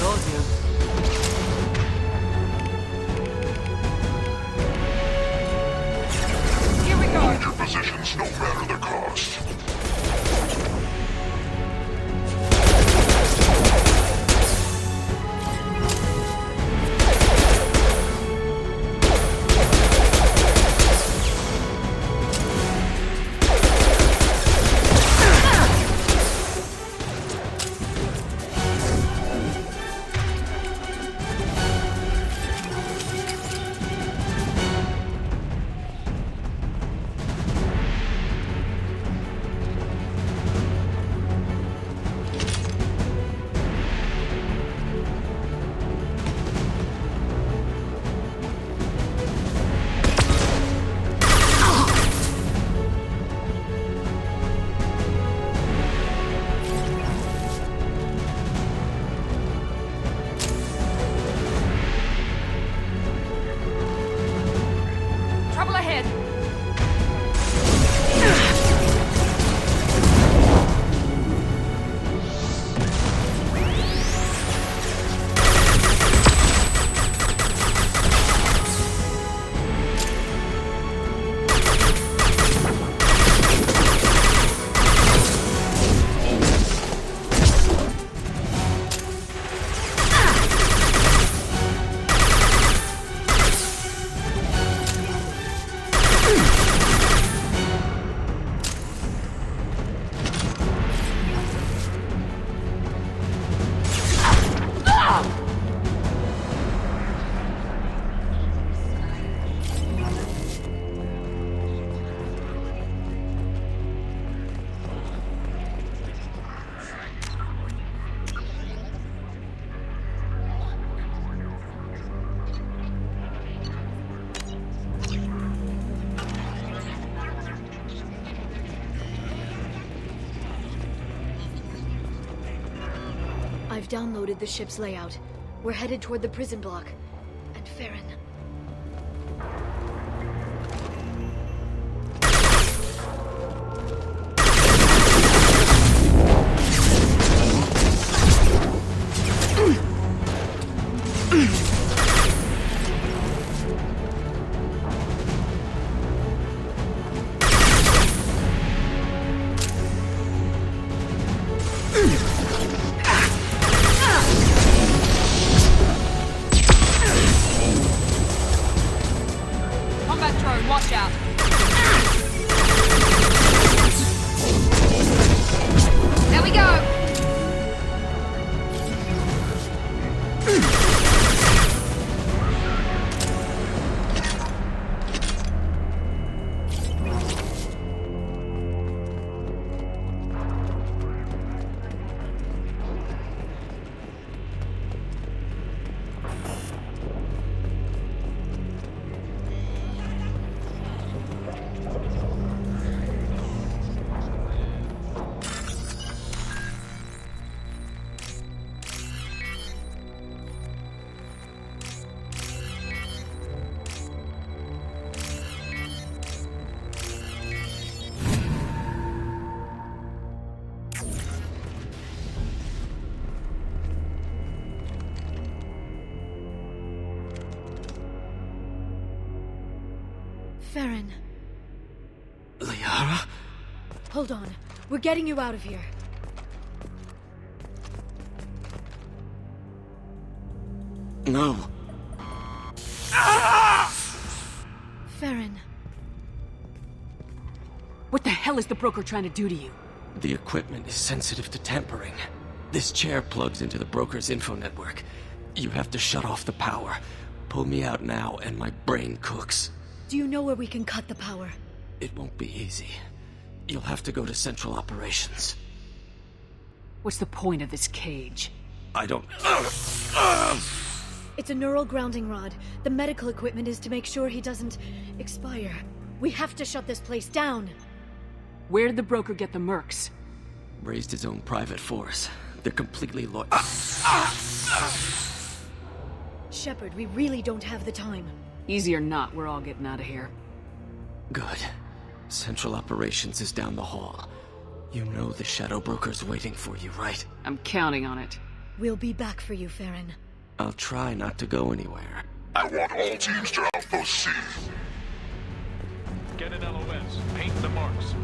Told you. Here we go. Hold your positions no matter the cost. Trouble ahead. I've downloaded the ship's layout. We're headed toward the prison block. And Farron. Combat drone, watch out. There we go. Farron. Liara? Hold on. We're getting you out of here. No. Farron. What the hell is the broker trying to do to you? The equipment is sensitive to tampering. This chair plugs into the broker's info network. You have to shut off the power. Pull me out now and my brain cooks. Do you know where we can cut the power? It won't be easy. You'll have to go to Central Operations. What's the point of this cage? I don't... It's a neural grounding rod. The medical equipment is to make sure he doesn't expire. We have to shut this place down. Where did the broker get the mercs? Raised his own private force. They're completely loyal. Shepard, we really don't have the time. Easy or not, we're all getting out of here. Good. Central Operations is down the hall. You know the Shadow Broker's waiting for you, right? I'm counting on it. We'll be back for you, Farron. I'll try not to go anywhere. I want all teams to Outpost C. Get an LOS. Paint the marks.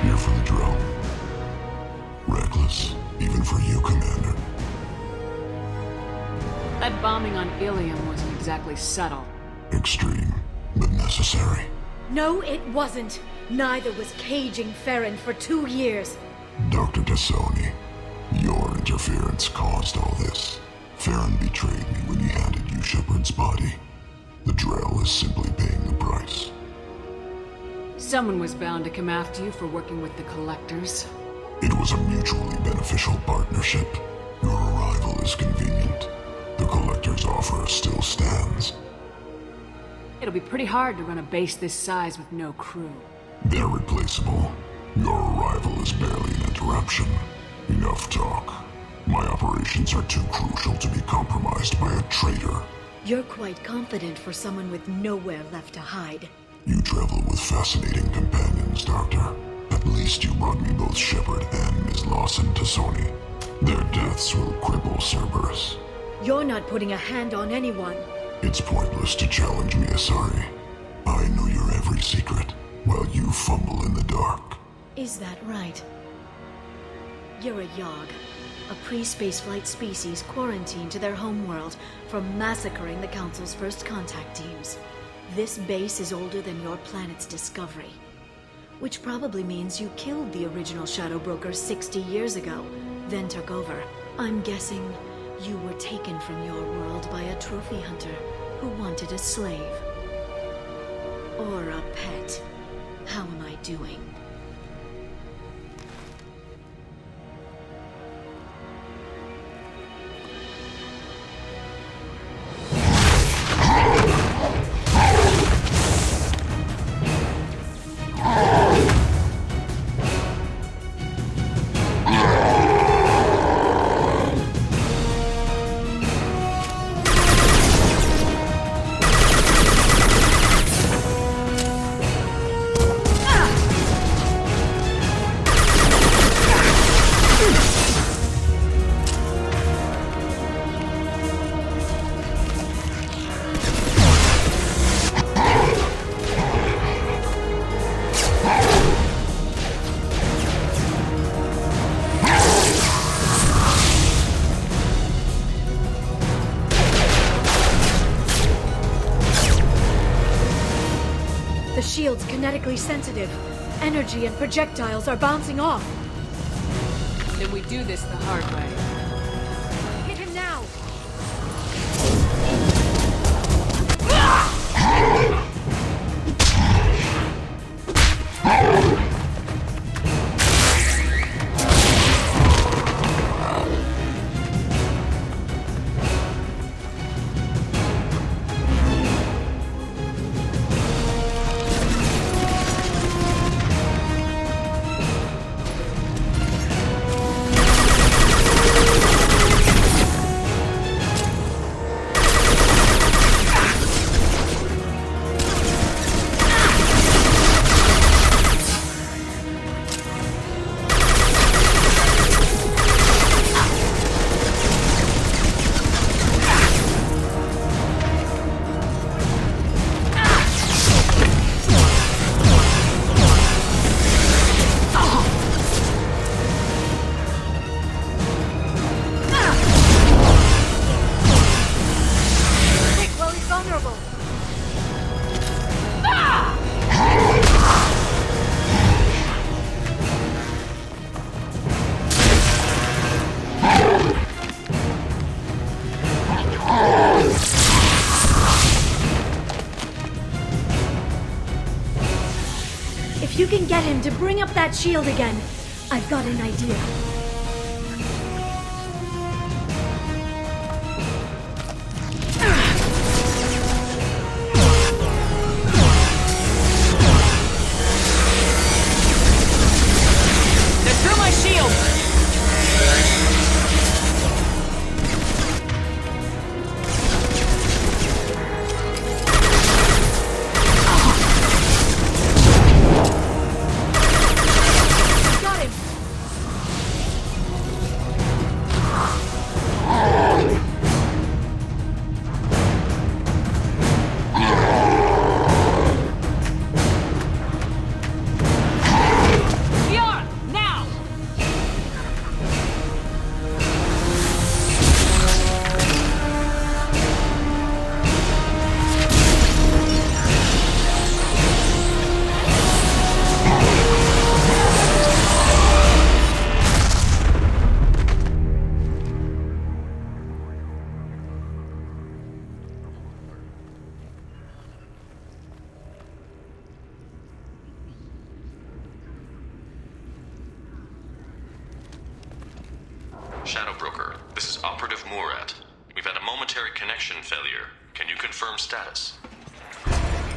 Here for the drill. Reckless, even for you, Commander. That bombing on Ilium wasn't exactly subtle. Extreme, but necessary. No, it wasn't. Neither was caging Farron for 2 years. Dr. Tassoni, your interference caused all this. Farron betrayed me when he handed you Shepard's body. The Drell is simply paying the price. Someone was bound to come after you for working with the Collectors. It was a mutually beneficial partnership. Your arrival is convenient. The Collector's offer still stands. It'll be pretty hard to run a base this size with no crew. They're replaceable. Your arrival is barely an interruption. Enough talk. My operations are too crucial to be compromised by a traitor. You're quite confident for someone with nowhere left to hide. You travel with fascinating companions, Doctor. At least you brought me both Shepard and Ms. Lawson Tassoni. Their deaths will cripple Cerberus. You're not putting a hand on anyone. It's pointless to challenge me, Asari. I know your every secret, while you fumble in the dark. Is that right? You're a Yogg, a pre-spaceflight species quarantined to their homeworld from massacring the Council's first contact teams. This base is older than your planet's discovery. Which probably means you killed the original Shadow Broker 60 years ago, then took over. I'm guessing you were taken from your world by a trophy hunter who wanted a slave. Or a pet. How am I doing? The shield's kinetically sensitive. Energy and projectiles are bouncing off. Then we do this the hard way. Hit him now! can get him to bring up that shield again, I've got an idea. They're through my shield! Shadow Broker, this is Operative Murat. We've had a momentary connection failure. Can you confirm status?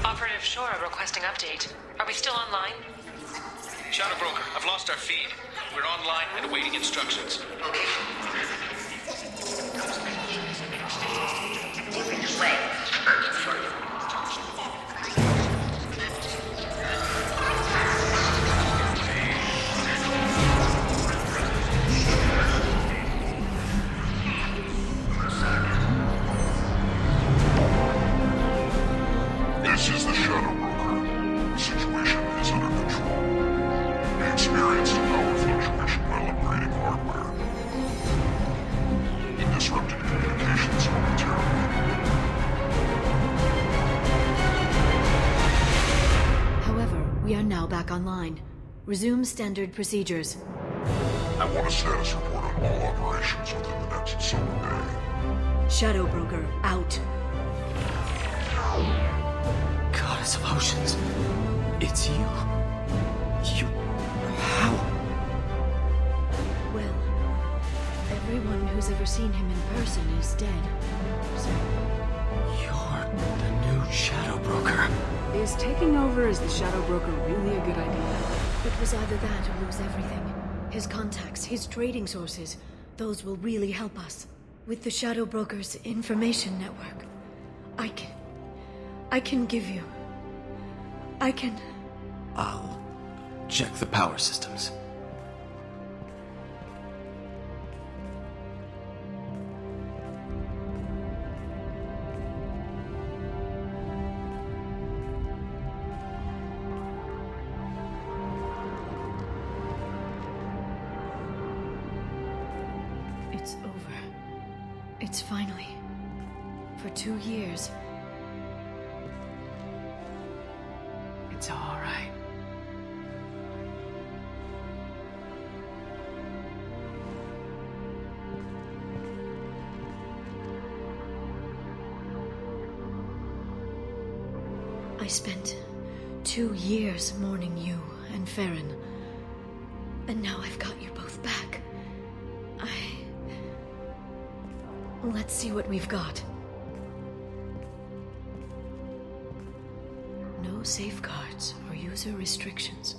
Operative Shora requesting update. Are we still online? Shadow Broker, I've lost our feed. We're online and awaiting instructions. This is the Shadow Broker. The situation is under control. We experienced a power fluctuation while upgrading hardware. It disrupted communications momentarily. However, we are now back online. Resume standard procedures. I want a status report on all operations within the next solar day. Shadow Broker, out. Goddess of Oceans, it's you. How? Well, everyone who's ever seen him in person is dead. So... You're the new Shadow Broker. Is taking over as the Shadow Broker really a good idea? It was either that or lose everything. His contacts, his trading sources, those will really help us. With the Shadow Broker's information network, I can give you... I'll check the power systems. It's over. It's finally... For 2 years... It's all right. I spent 2 years mourning you and Farron. And now I've got you both back. Let's see what we've got. No safeguards or user restrictions.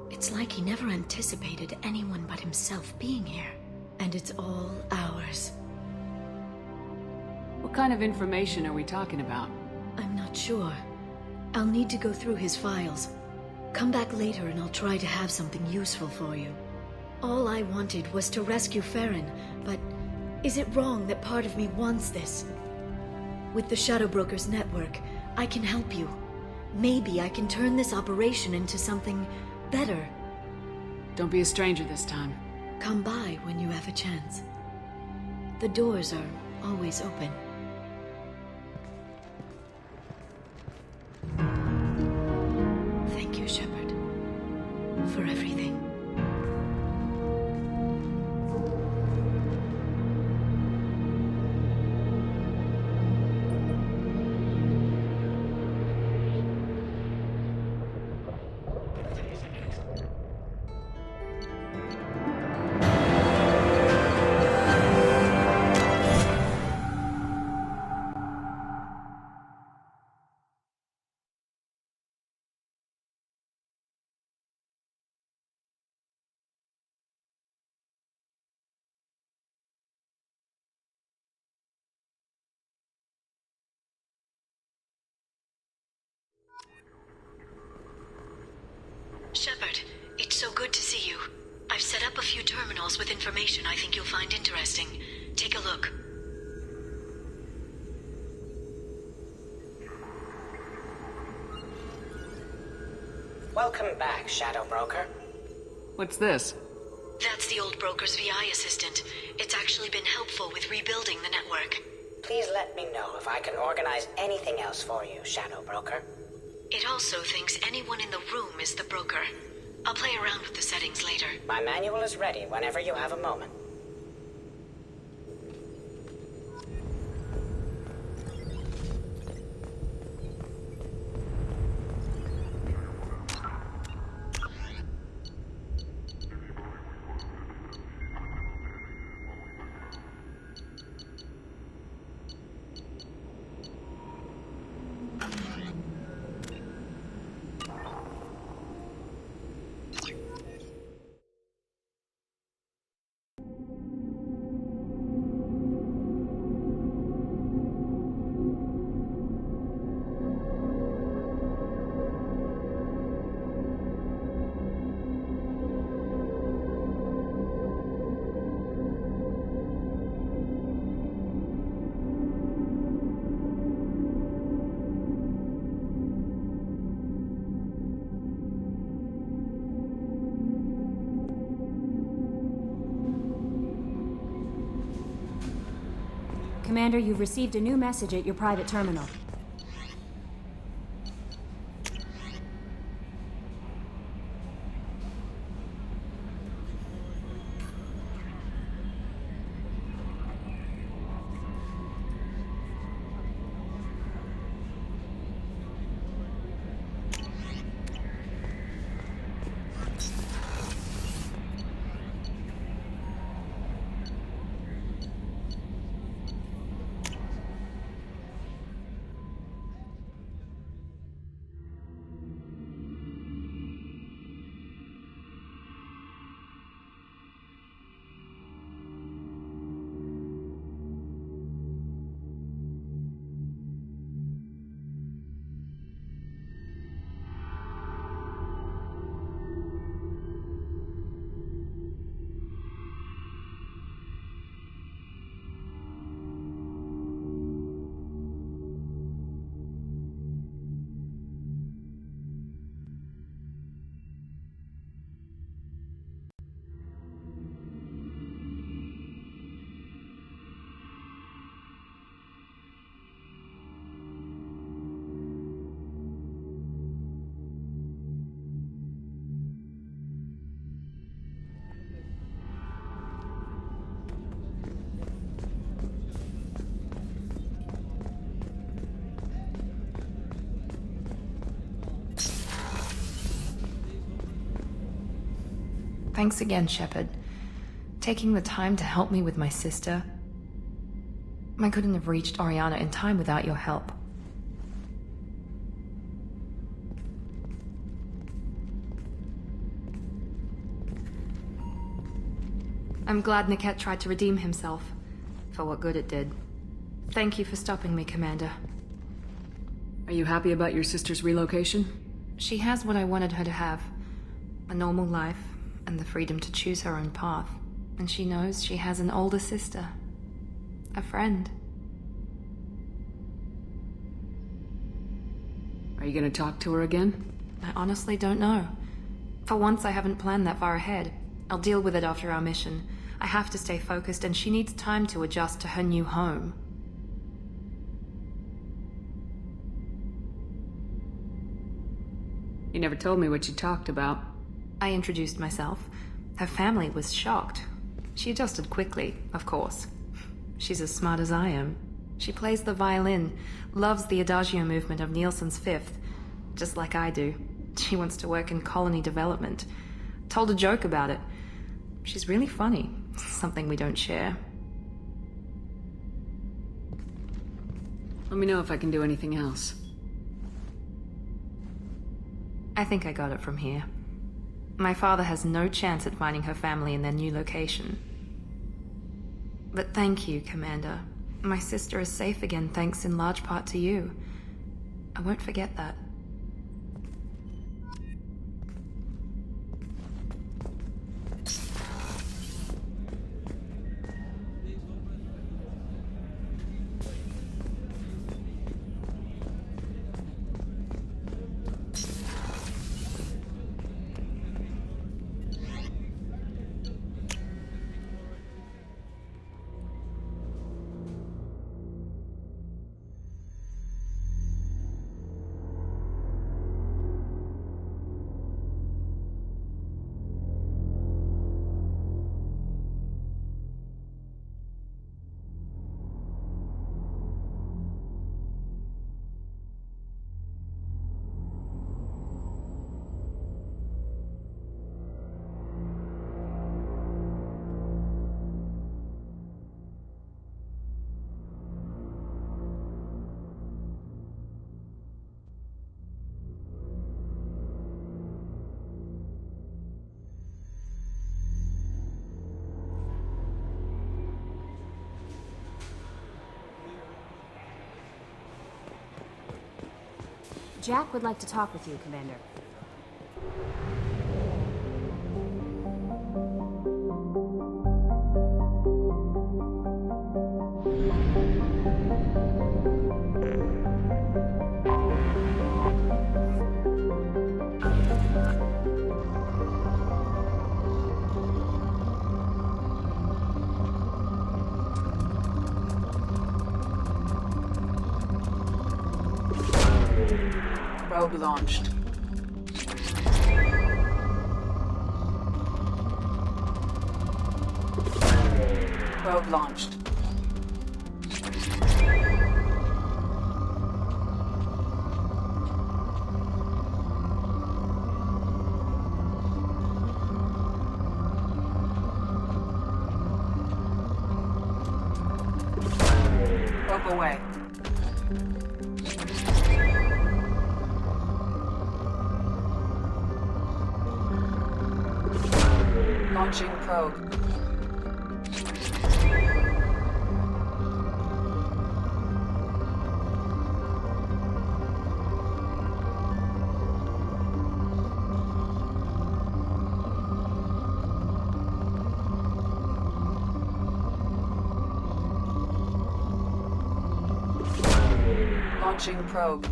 It's like he never anticipated anyone but himself being here. And it's all ours. What kind of information are we talking about? I'm not sure. I'll need to go through his files. Come back later and I'll try to have something useful for you. All I wanted was to rescue Farron, but is it wrong that part of me wants this? With the Shadow Broker's network, I can help you. Maybe I can turn this operation into something better. Don't be a stranger this time. Come by when you have a chance. The doors are always open. Thank you, Shepard, for everything. Good to see you. I've set up a few terminals with information I think you'll find interesting. Take a look. Welcome back, Shadow Broker. What's this? That's the old broker's VI assistant. It's actually been helpful with rebuilding the network. Please let me know if I can organize anything else for you, Shadow Broker. It also thinks anyone in the room is the broker. I'll play around with the settings later. My manual is ready whenever you have a moment. Commander, you've received a new message at your private terminal. Thanks again, Shepard. Taking the time to help me with my sister. I couldn't have reached Oriana in time without your help. I'm glad Niket tried to redeem himself, for what good it did. Thank you for stopping me, Commander. Are you happy about your sister's relocation? She has what I wanted her to have. A normal life, and the freedom to choose her own path. And she knows she has an older sister. A friend. Are you gonna talk to her again? I honestly don't know. For once, I haven't planned that far ahead. I'll deal with it after our mission. I have to stay focused, and she needs time to adjust to her new home. You never told me what you talked about. I introduced myself. Her family was shocked. She adjusted quickly, of course. She's as smart as I am. She plays the violin, loves the adagio movement of Nielsen's Fifth, just like I do. She wants to work in colony development. Told a joke about it. She's really funny, something we don't share. Let me know if I can do anything else. I think I got it from here. My father has no chance at finding her family in their new location. But thank you, Commander. My sister is safe again thanks in large part to you. I won't forget that. Jack would like to talk with you, Commander. Probe launched. Probe launched. Probe away. Launching probe. Launching probe.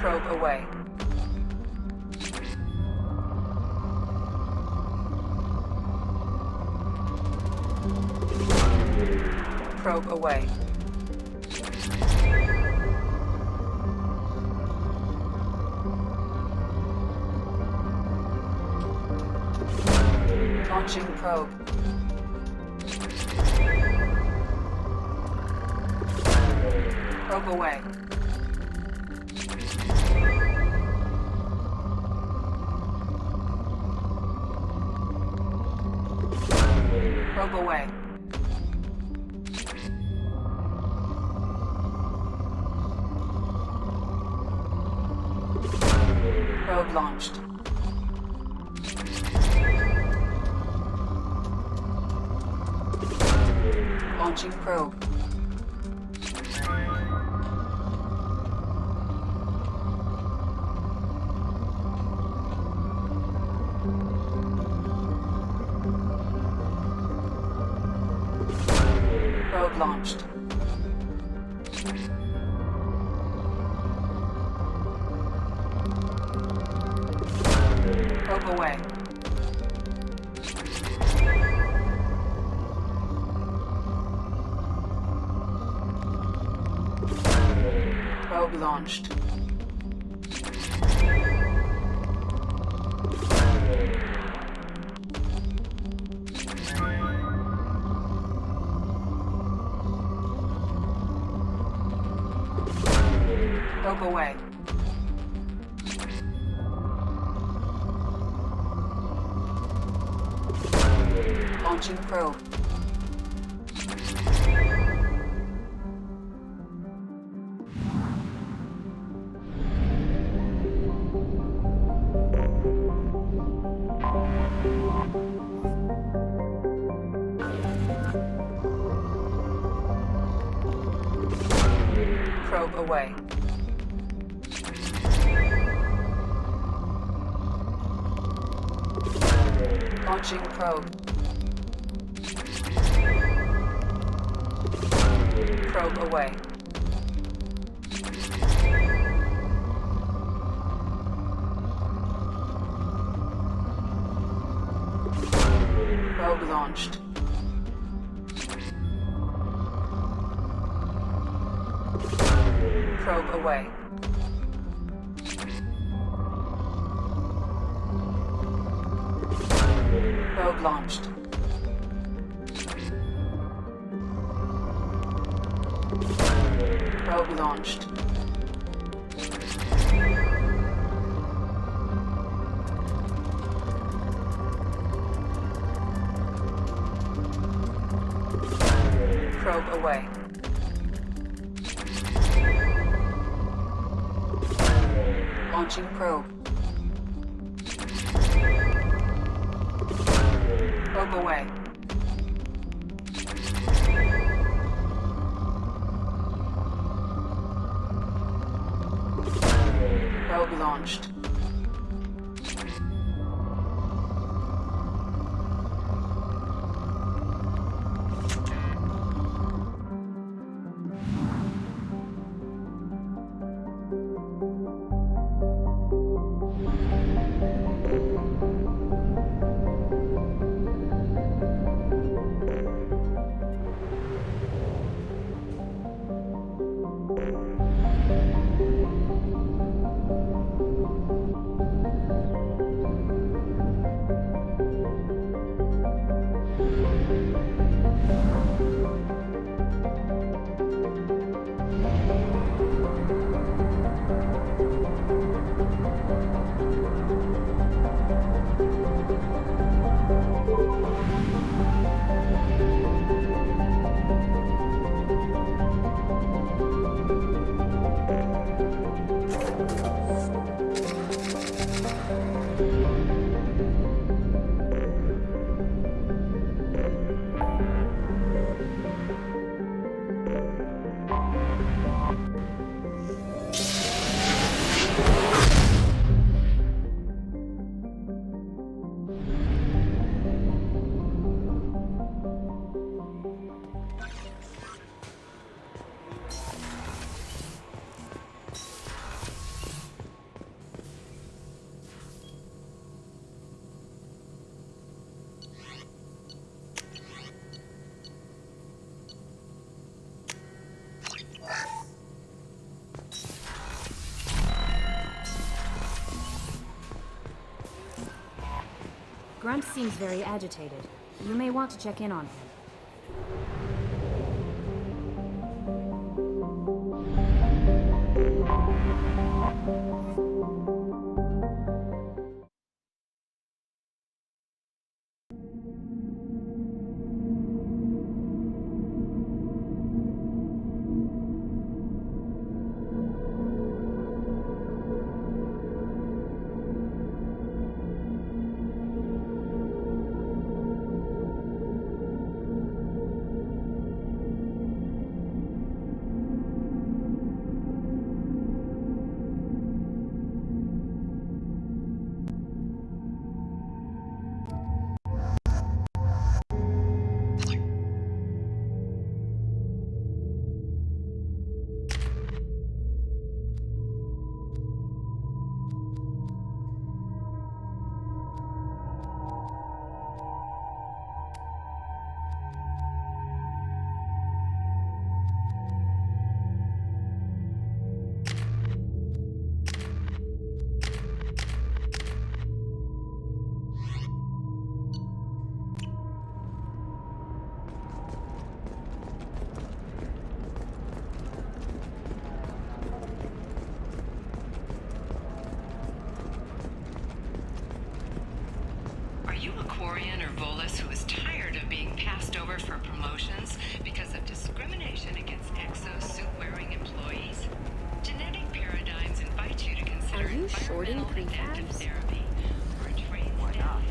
Probe away. Probe away. Launching probe. Probe away. Probe away. Probe launched. Launching probe. Probe launched. Probe away. Probe launched. Probe away. Launching probe. Probe away. Launching probe. Probe away. Probe launched. Probe away. Probe launched. Probe launched. Probe away. Launching probe. Probe away. Probe launched. Grunt seems very agitated. You may want to check in on him. Because of discrimination against exo-suit-wearing employees? Genetic paradigms invite you to consider Are you shorting environmental adaptive prefabs? therapy, where trained staff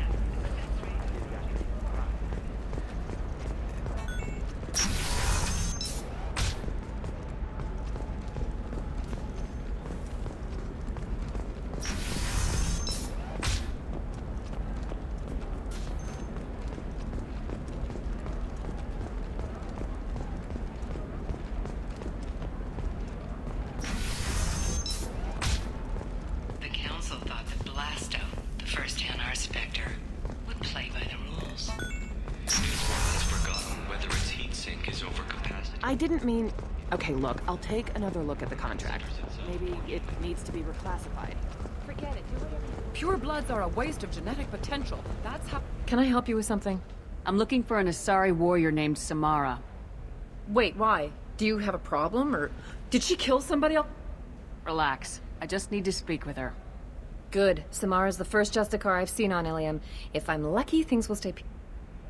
has I didn't mean... Okay, look, I'll take another look at the contract. Maybe it needs to be reclassified. Forget it. Do whatever. Pure bloods are a waste of genetic potential. That's how... Can I help you with something? I'm looking for an Asari warrior named Samara. Wait, why? Do you have a problem, or... Did she kill somebody else? Relax. I just need to speak with her. Good. Samara's the first Justicar I've seen on Ilium. If I'm lucky, things will stay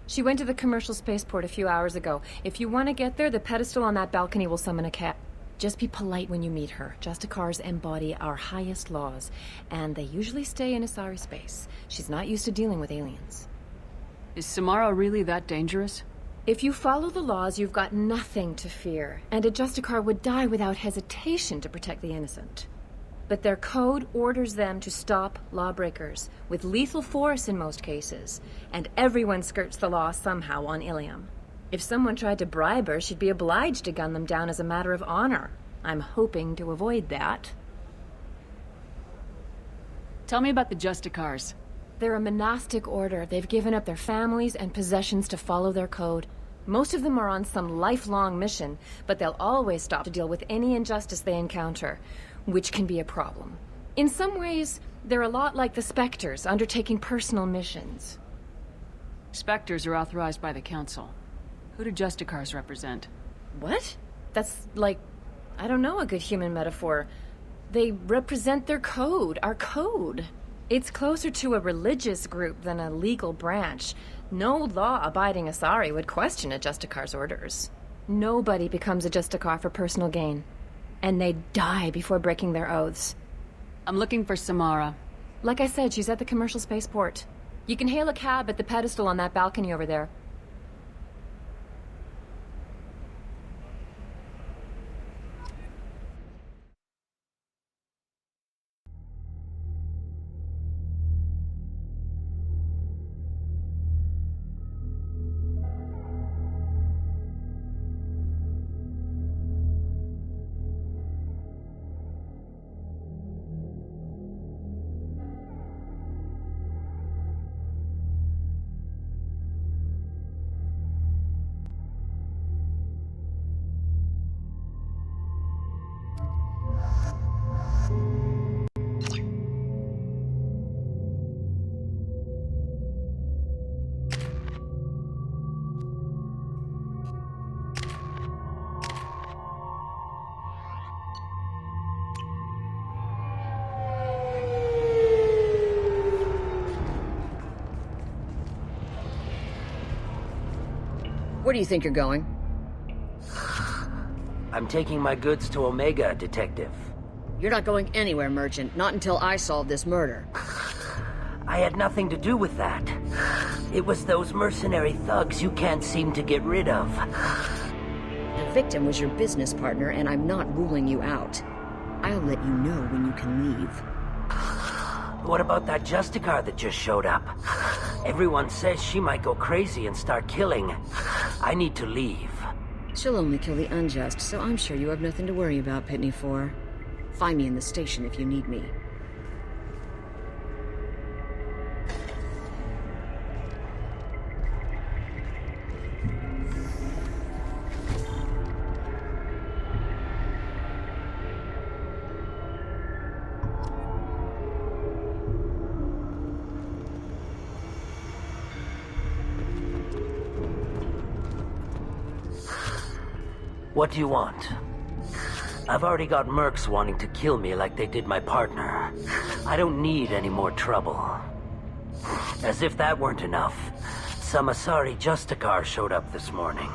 She went to the commercial spaceport a few hours ago. If you want to get there, the pedestal on that balcony will summon a cat. Just be polite when you meet her. Justicars embody our highest laws, and they usually stay in Asari space. She's not used to dealing with aliens. Is Samara really that dangerous? If you follow the laws, you've got nothing to fear, and a Justicar would die without hesitation to protect the innocent. But their code orders them to stop lawbreakers, with lethal force in most cases, and everyone skirts the law somehow on Ilium. If someone tried to bribe her, she'd be obliged to gun them down as a matter of honor. I'm hoping to avoid that. Tell me about the Justicars. They're a monastic order. They've given up their families and possessions to follow their code. Most of them are on some lifelong mission, but they'll always stop to deal with any injustice they encounter, which can be a problem. In some ways, they're a lot like the Spectres, undertaking personal missions. Spectres are authorized by the Council. Who do Justicars represent? What? That's like, I don't know, a good human metaphor. They represent their code, our code. It's closer to a religious group than a legal branch. No law-abiding Asari would question a Justicar's orders. Nobody becomes a Justicar for personal gain. And they die before breaking their oaths. I'm looking for Samara. Like I said, she's at the commercial spaceport. You can hail a cab at the pedestal on that balcony over there. Where do you think you're going? I'm taking my goods to Omega, Detective. You're not going anywhere, Merchant. Not until I solve this murder. I had nothing to do with that. It was those mercenary thugs you can't seem to get rid of. The victim was your business partner, and I'm not ruling you out. I'll let you know when you can leave. What about that Justicar that just showed up? Everyone says she might go crazy and start killing. I need to leave. She'll only kill the unjust, so I'm sure you have nothing to worry about, Pitney 4. Find me in the station if you need me. What do you want? I've already got mercs wanting to kill me like they did my partner. I don't need any more trouble. As if that weren't enough, some Asari Justicar showed up this morning.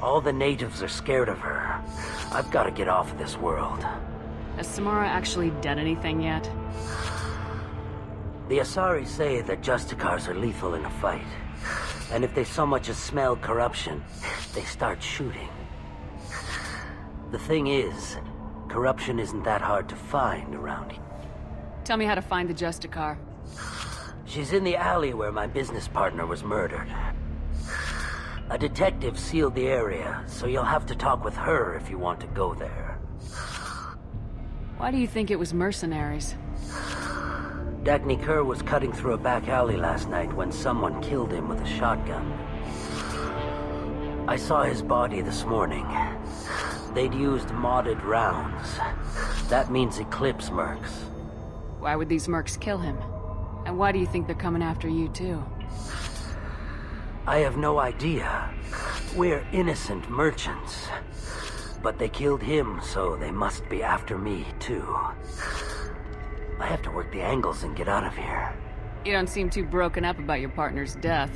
All the natives are scared of her. I've got to get off of this world. Has Samara actually done anything yet? The Asari say that Justicars are lethal in a fight. And if they so much as smell corruption, they start shooting. The thing is, corruption isn't that hard to find around here. Tell me how to find the Justicar. She's in the alley where my business partner was murdered. A detective sealed the area, so you'll have to talk with her if you want to go there. Why do you think it was mercenaries? Dagny Kerr was cutting through a back alley last night when someone killed him with a shotgun. I saw his body this morning. They'd used modded rounds. That means Eclipse mercs. Why would these mercs kill him? And why do you think they're coming after you, too? I have no idea. We're innocent merchants. But they killed him, so they must be after me, too. I have to work the angles and get out of here. You don't seem too broken up about your partner's death.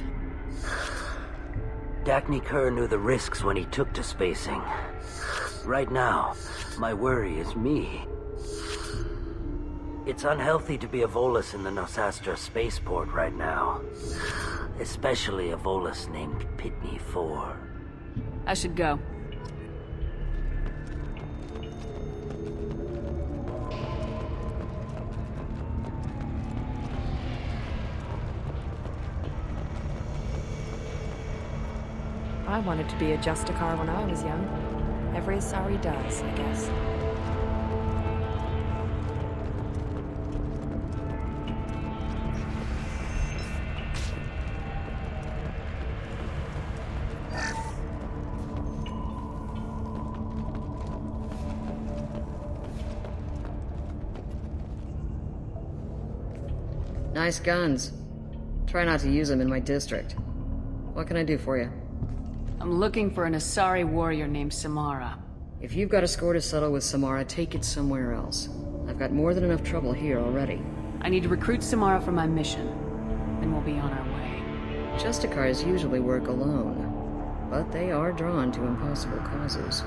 Dagny Kerr knew the risks when he took to spacing. Right now, my worry is me. It's unhealthy to be a Volus in the Nosastra spaceport right now. Especially a Volus named Pitney 4. I should go. I wanted to be a Justicar when I was young. Every Asari does, I guess. Nice guns. Try not to use them in my district. What can I do for you? I'm looking for an Asari warrior named Samara. If you've got a score to settle with Samara, take it somewhere else. I've got more than enough trouble here already. I need to recruit Samara for my mission. Then we'll be on our way. Justicars usually work alone, but they are drawn to impossible causes.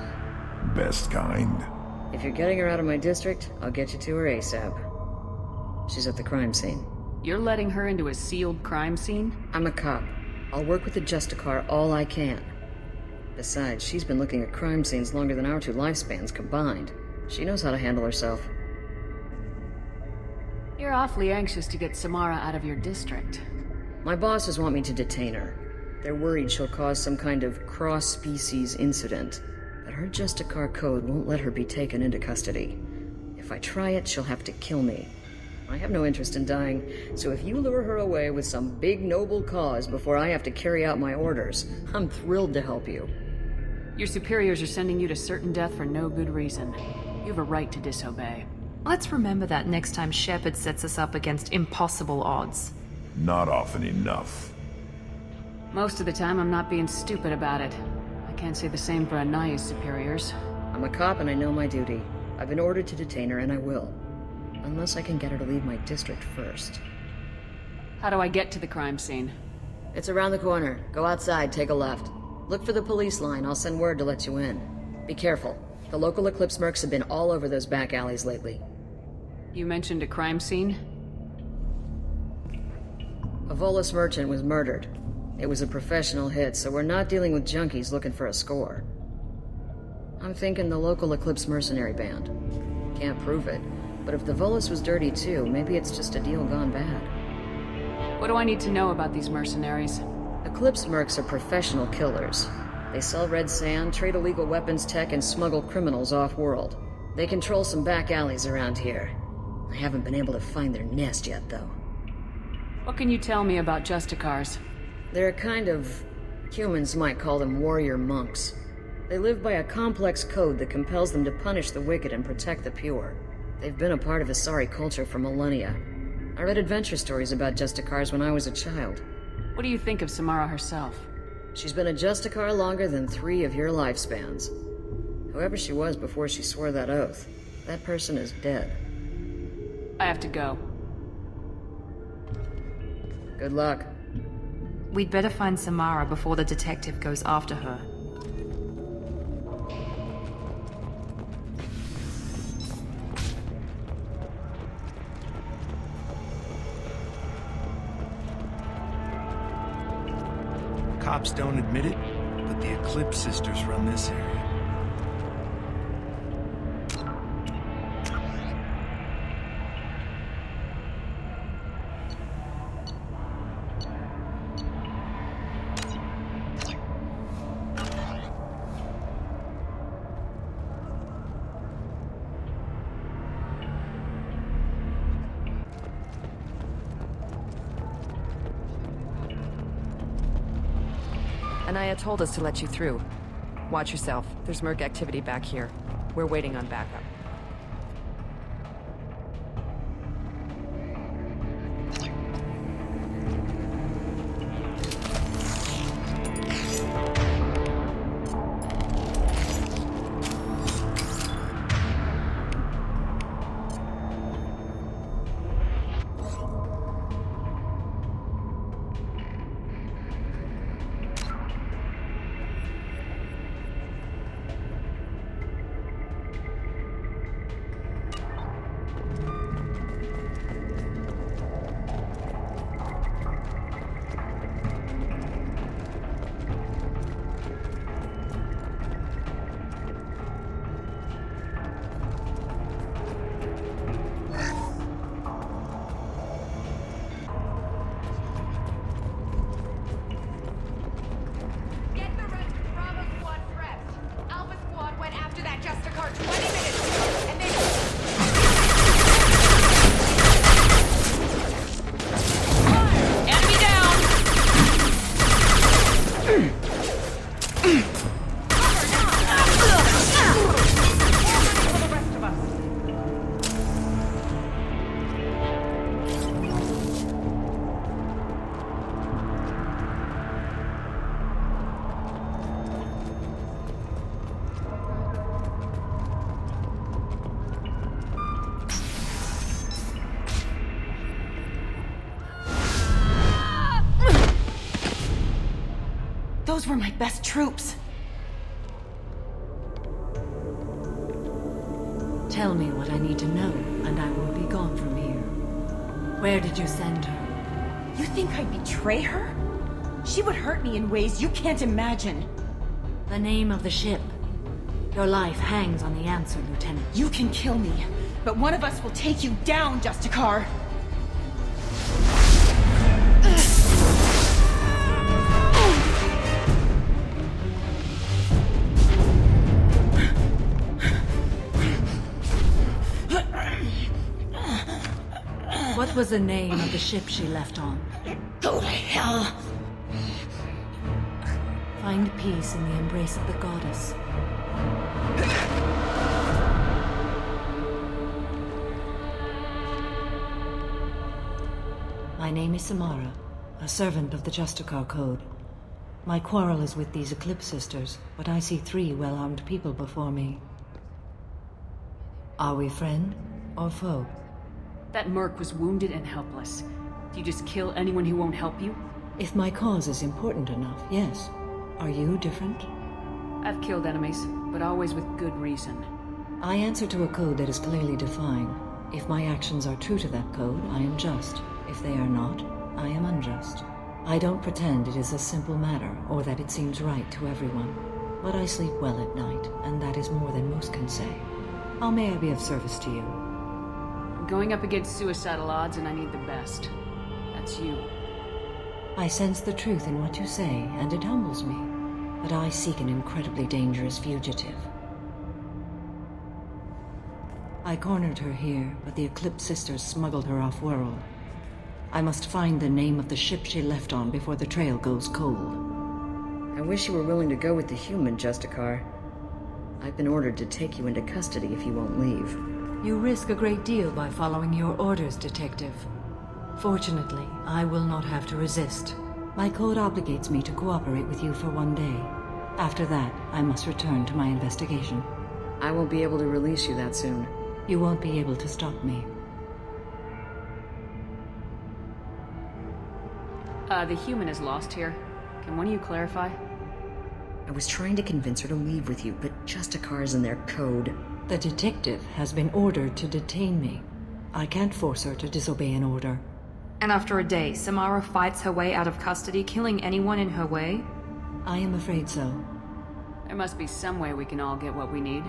Best kind. If you're getting her out of my district, I'll get you to her ASAP. She's at the crime scene. You're letting her into a sealed crime scene? I'm a cop. I'll work with the Justicar all I can. Besides, she's been looking at crime scenes longer than our 2 lifespans combined. She knows how to handle herself. You're awfully anxious to get Samara out of your district. My bosses want me to detain her. They're worried she'll cause some kind of cross-species incident. But her Justicar code won't let her be taken into custody. If I try it, she'll have to kill me. I have no interest in dying, so if you lure her away with some big noble cause before I have to carry out my orders, I'm thrilled to help you. Your superiors are sending you to certain death for no good reason. You have a right to disobey. Let's remember that next time Shepard sets us up against impossible odds. Not often enough. Most of the time, I'm not being stupid about it. I can't say the same for Anaya's superiors. I'm a cop and I know my duty. I've been ordered to detain her and I will. Unless I can get her to leave my district first. How do I get to the crime scene? It's around the corner. Go outside, take a left. Look for the police line. I'll send word to let you in. Be careful. The local Eclipse mercs have been all over those back alleys lately. You mentioned a crime scene? A Volus merchant was murdered. It was a professional hit, so we're not dealing with junkies looking for a score. I'm thinking the local Eclipse mercenary band. Can't prove it. But if the Volus was dirty too, maybe it's just a deal gone bad. What do I need to know about these mercenaries? Eclipse mercs are professional killers. They sell red sand, trade illegal weapons tech, and smuggle criminals off-world. They control some back alleys around here. I haven't been able to find their nest yet, though. What can you tell me about Justicars? They're a kind of... humans might call them warrior monks. They live by a complex code that compels them to punish the wicked and protect the pure. They've been a part of Asari culture for millennia. I read adventure stories about Justicars when I was a child. What do you think of Samara herself? She's been a Justicar longer than 3 of your lifespans. Whoever she was before she swore that oath, that person is dead. I have to go. Good luck. We'd better find Samara before the detective goes after her. Cops don't admit it, but the Eclipse sisters run this area. Anaya told us to let you through. Watch yourself. There's merc activity back here. We're waiting on backup. car 20 minutes ago, and they... Enemy down! Those were my best troops. Tell me what I need to know, and I will be gone from here. Where did you send her? You think I'd betray her? She would hurt me in ways you can't imagine. The name of the ship. Your life hangs on the answer, Lieutenant. You can kill me, but one of us will take you down, Justicar. What was the name of the ship she left on? Go to hell! Find peace in the embrace of the goddess. My name is Samara, a servant of the Justicar Code. My quarrel is with these Eclipse Sisters, but I see 3 well-armed people before me. Are we friend or foe? That merc was wounded and helpless. Do you just kill anyone who won't help you? If my cause is important enough, yes. Are you different? I've killed enemies, but always with good reason. I answer to a code that is clearly defined. If my actions are true to that code, I am just. If they are not, I am unjust. I don't pretend it is a simple matter, or that it seems right to everyone. But I sleep well at night, and that is more than most can say. How may I be of service to you? I'm going up against suicidal odds, and I need the best. That's you. I sense the truth in what you say, and it humbles me. But I seek an incredibly dangerous fugitive. I cornered her here, but the Eclipse Sisters smuggled her off-world. I must find the name of the ship she left on before the trail goes cold. I wish you were willing to go with the human, Justicar. I've been ordered to take you into custody if you won't leave. You risk a great deal by following your orders, Detective. Fortunately, I will not have to resist. My code obligates me to cooperate with you for 1 day. After that, I must return to my investigation. I won't be able to release you that soon. You won't be able to stop me. The human is lost here. Can one of you clarify? I was trying to convince her to leave with you, but Justicar's in their code. The detective has been ordered to detain me. I can't force her to disobey an order. And after a day, Samara fights her way out of custody, killing anyone in her way? I am afraid so. There must be some way we can all get what we need.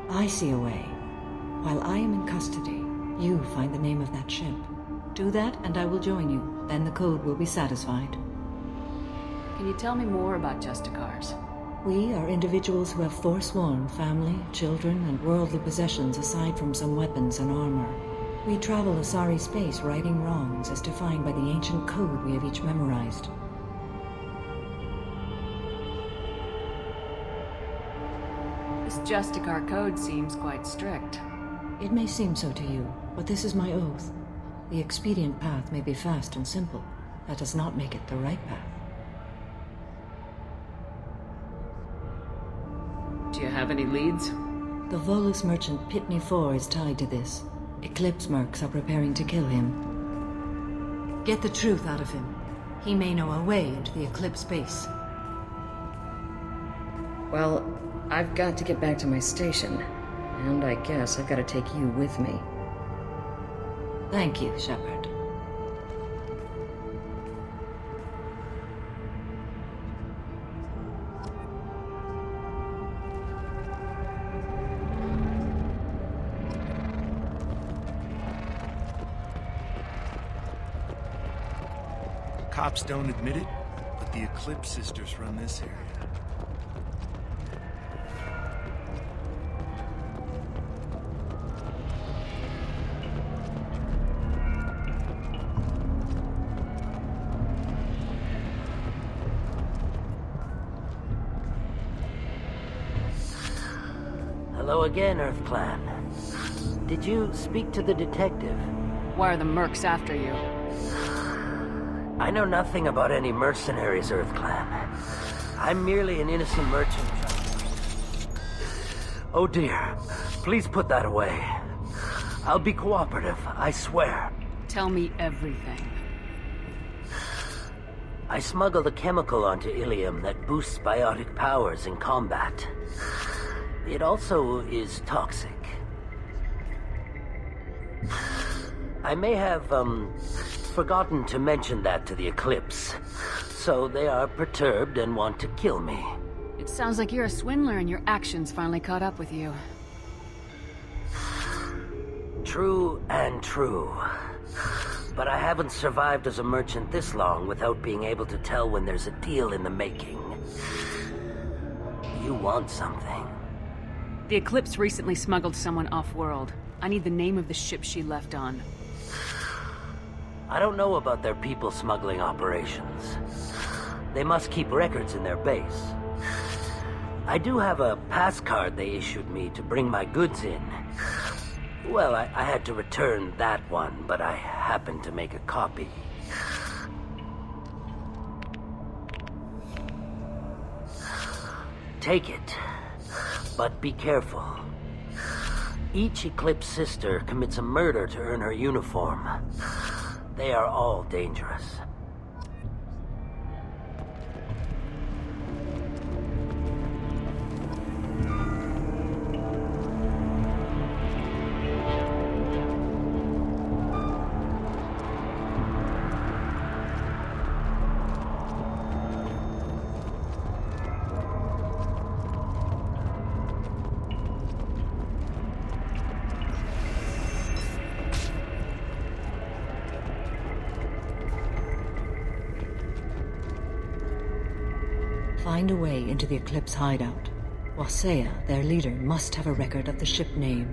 I see a way. While I am in custody, you find the name of that ship. Do that, and I will join you. Then the code will be satisfied. Can you tell me more about Justicars? We are individuals who have forsworn family, children, and worldly possessions aside from some weapons and armor. We travel Asari space righting wrongs as defined by the ancient code we have each memorized. This Justicar code seems quite strict. It may seem so to you, but this is my oath. The expedient path may be fast and simple. That does not make it the right path. Do you have any leads? The Volus merchant Pitney 4 is tied to this. Eclipse mercs are preparing to kill him. Get the truth out of him. He may know a way into the Eclipse base. Well, I've got to get back to my station. And I guess I've got to take you with me. Thank you, Shepard. Cops don't admit it, but the Eclipse Sisters run this area. Hello again, Earth Clan. Did you speak to the detective? Why are the mercs after you? I know nothing about any mercenaries, Earth Clan. I'm merely an innocent merchant. Oh dear. Please put that away. I'll be cooperative, I swear. Tell me everything. I smuggled a chemical onto Ilium that boosts biotic powers in combat. It also is toxic. I may have, forgotten to mention that to the Eclipse. So they are perturbed and want to kill me. It sounds like you're a swindler and your actions finally caught up with you. True and true. But I haven't survived as a merchant this long without being able to tell when there's a deal in the making. You want something? The Eclipse recently smuggled someone off-world. I need the name of the ship she left on. I don't know about their people smuggling operations. They must keep records in their base. I do have a pass card they issued me to bring my goods in. Well, I had to return that one, but I happened to make a copy. Take it, but be careful. Each Eclipse sister commits a murder to earn her uniform. They are all dangerous. Find a way into the Eclipse hideout. Wasea, their leader, must have a record of the ship name.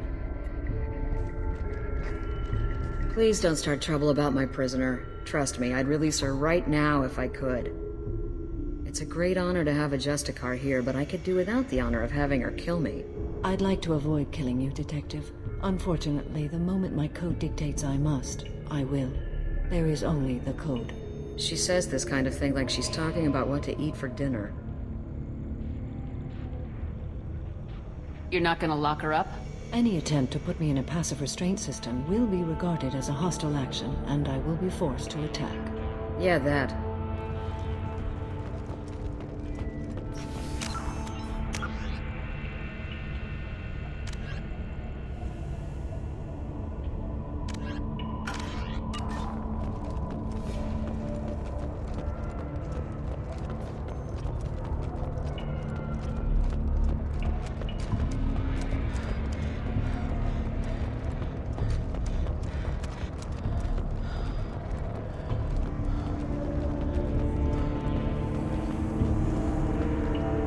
Please don't start trouble about my prisoner. Trust me, I'd release her right now if I could. It's a great honor to have a Justicar here, but I could do without the honor of having her kill me. I'd like to avoid killing you, Detective. Unfortunately, the moment my code dictates I must, I will. There is only the code. She says this kind of thing like she's talking about what to eat for dinner. You're not gonna lock her up? Any attempt to put me in a passive restraint system will be regarded as a hostile action, and I will be forced to attack. Yeah, that.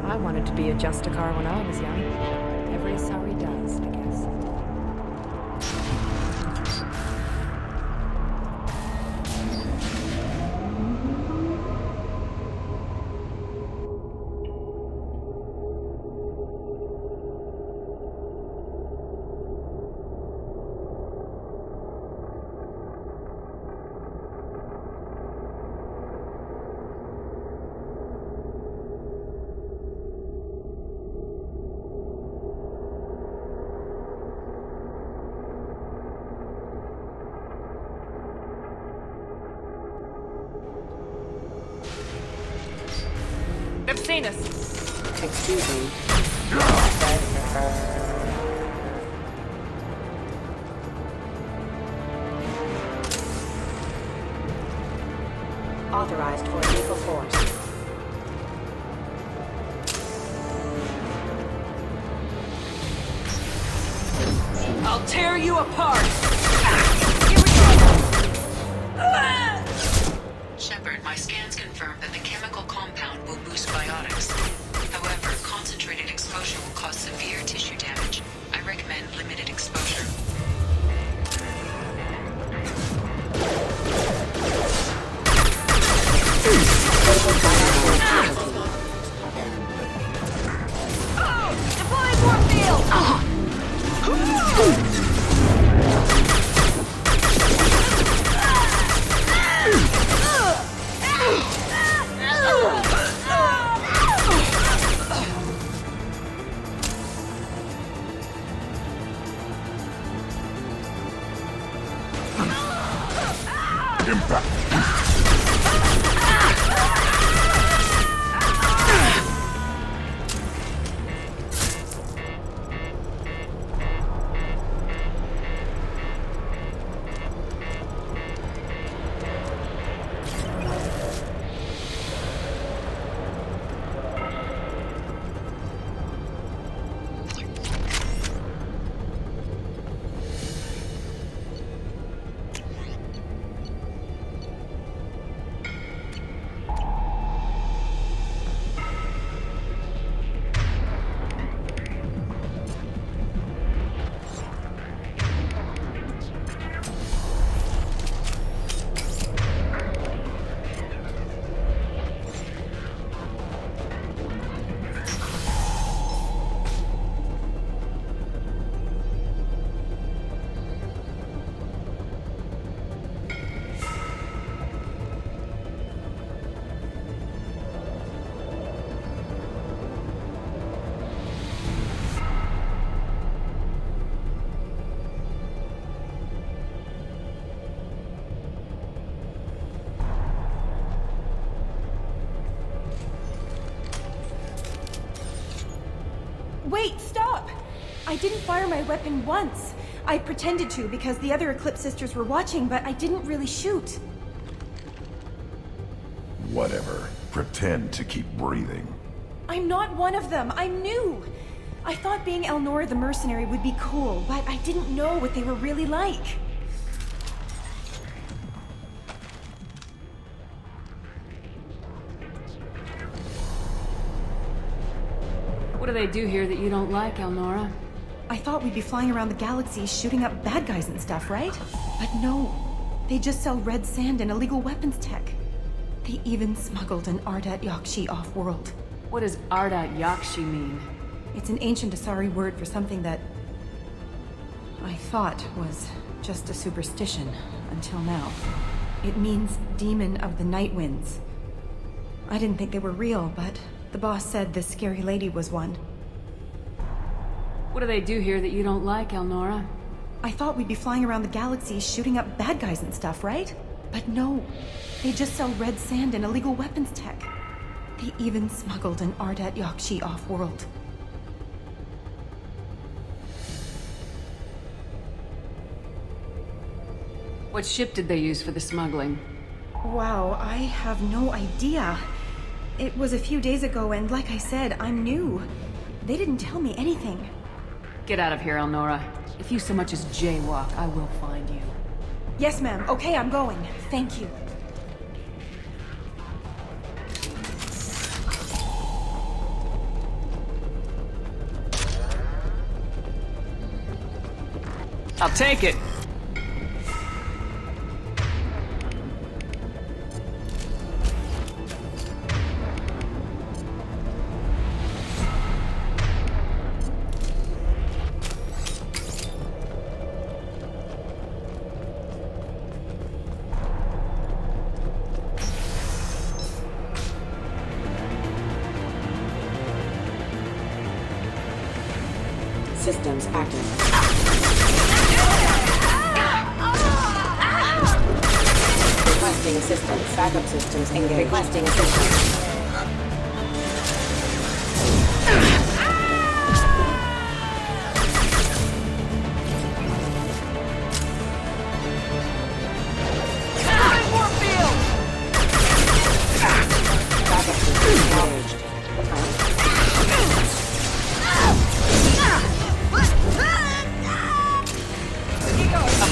I wanted to be a Justicar when I was young. Every sorry does, I guess. They've seen us. Excuse me. Authorized for lethal force. I'll tear you apart. Shepard, my scans confirm that the chemical compound will boost biotics. However, concentrated exposure will cause severe tissue damage. I recommend limited exposure. Deploying warp field! him back. Wait, stop! I didn't fire my weapon once. I pretended to because the other Eclipse sisters were watching, but I didn't really shoot. Whatever. Pretend to keep breathing. I'm not one of them. I'm new. I thought being Elnora the mercenary would be cool, but I didn't know what they were really like. What do they do here that you don't like, Elnora? I thought we'd be flying around the galaxy shooting up bad guys and stuff, right? But no. They just sell red sand and illegal weapons tech. They even smuggled an Ardat Yakshi off-world. What does Ardat Yakshi mean? It's an ancient Asari word for something that I thought was just a superstition until now. It means demon of the night winds. I didn't think they were real, but the boss said this scary lady was one. What do they do here that you don't like, Elnora? I thought we'd be flying around the galaxy shooting up bad guys and stuff, right? But no. They just sell red sand and illegal weapons tech. They even smuggled an Ardat Yakshi off-world. What ship did they use for the smuggling? Wow, I have no idea. It was a few days ago, and like I said, I'm new. They didn't tell me anything. Get out of here, Elnora. If you so much as jaywalk, I will find you. Yes, ma'am. Okay, I'm going. Thank you. I'll take it. Systems active. Requesting assistance. Backup systems engaged. Requesting assistance.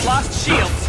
Lost shields!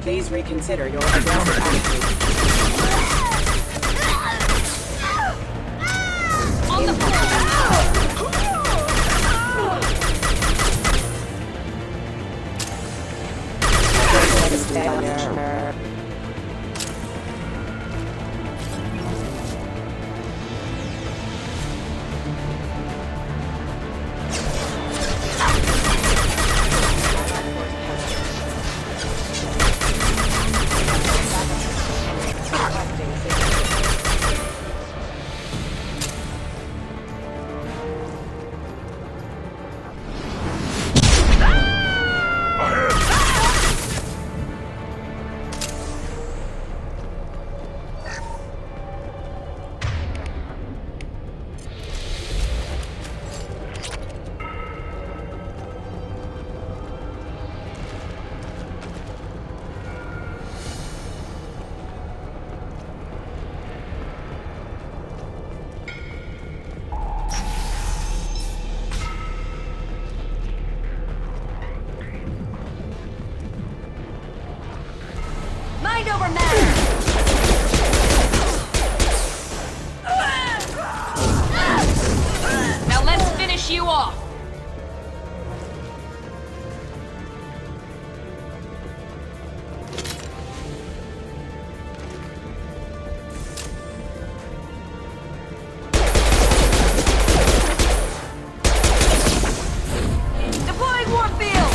Please reconsider your aggressive attitude. On the floor! Mind over matter! Now let's finish you off! Deploying warfield!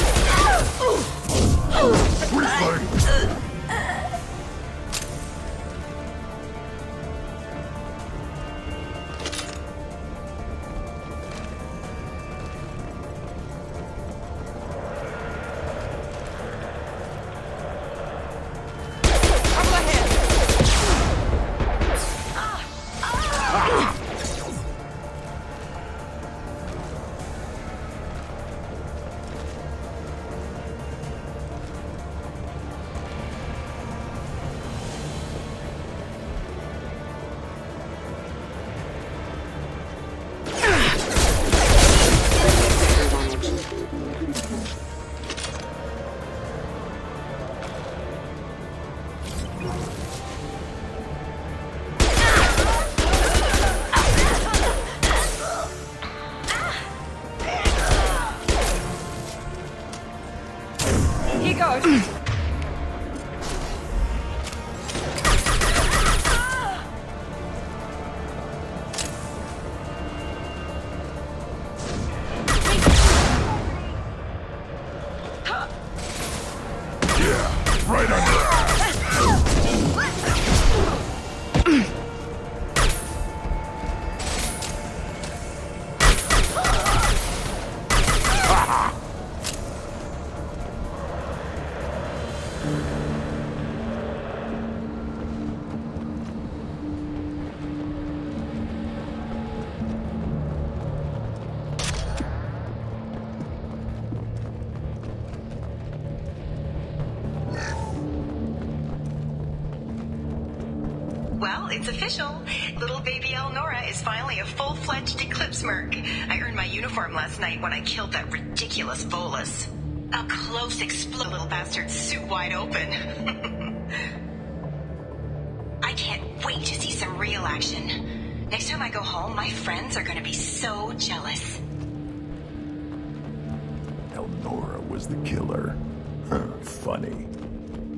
Here goes. Right under. Well, it's official. Little baby Elnora is finally a full-fledged Eclipse merc. I earned my uniform last night when I killed that ridiculous Volus. A close explode, little bastard, suit wide open. I can't wait to see some real action. Next time I go home, my friends are gonna be so jealous. Elnora was the killer. Funny.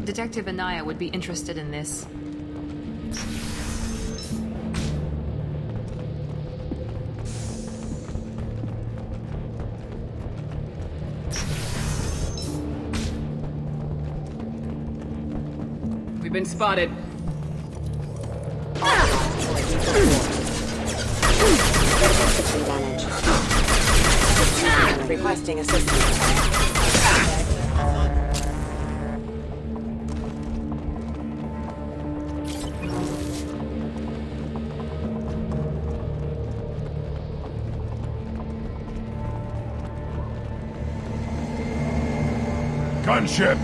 Detective Anaya would be interested in this. We've been spotted. Requesting assistance. Gunship!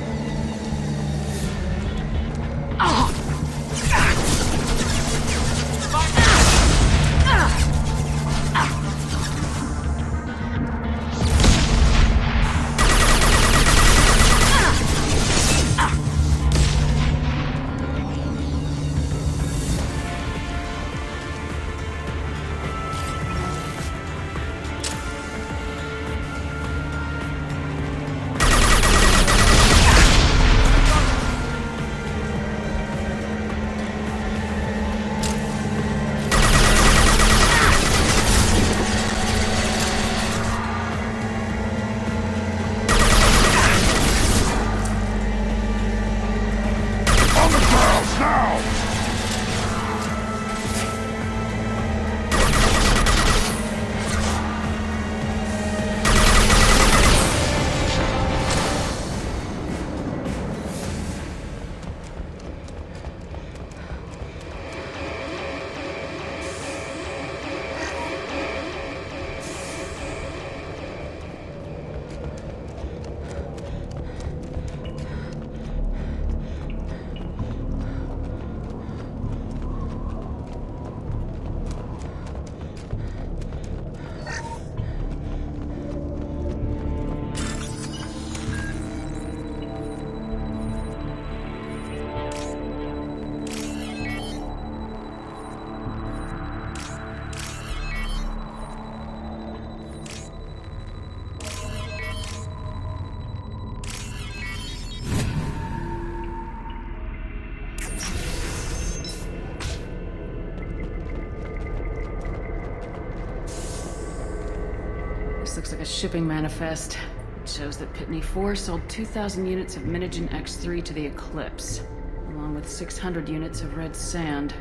This looks like a shipping manifest. It shows that Pitney 4 sold 2,000 units of Minigen X3 to the Eclipse, along with 600 units of red sand.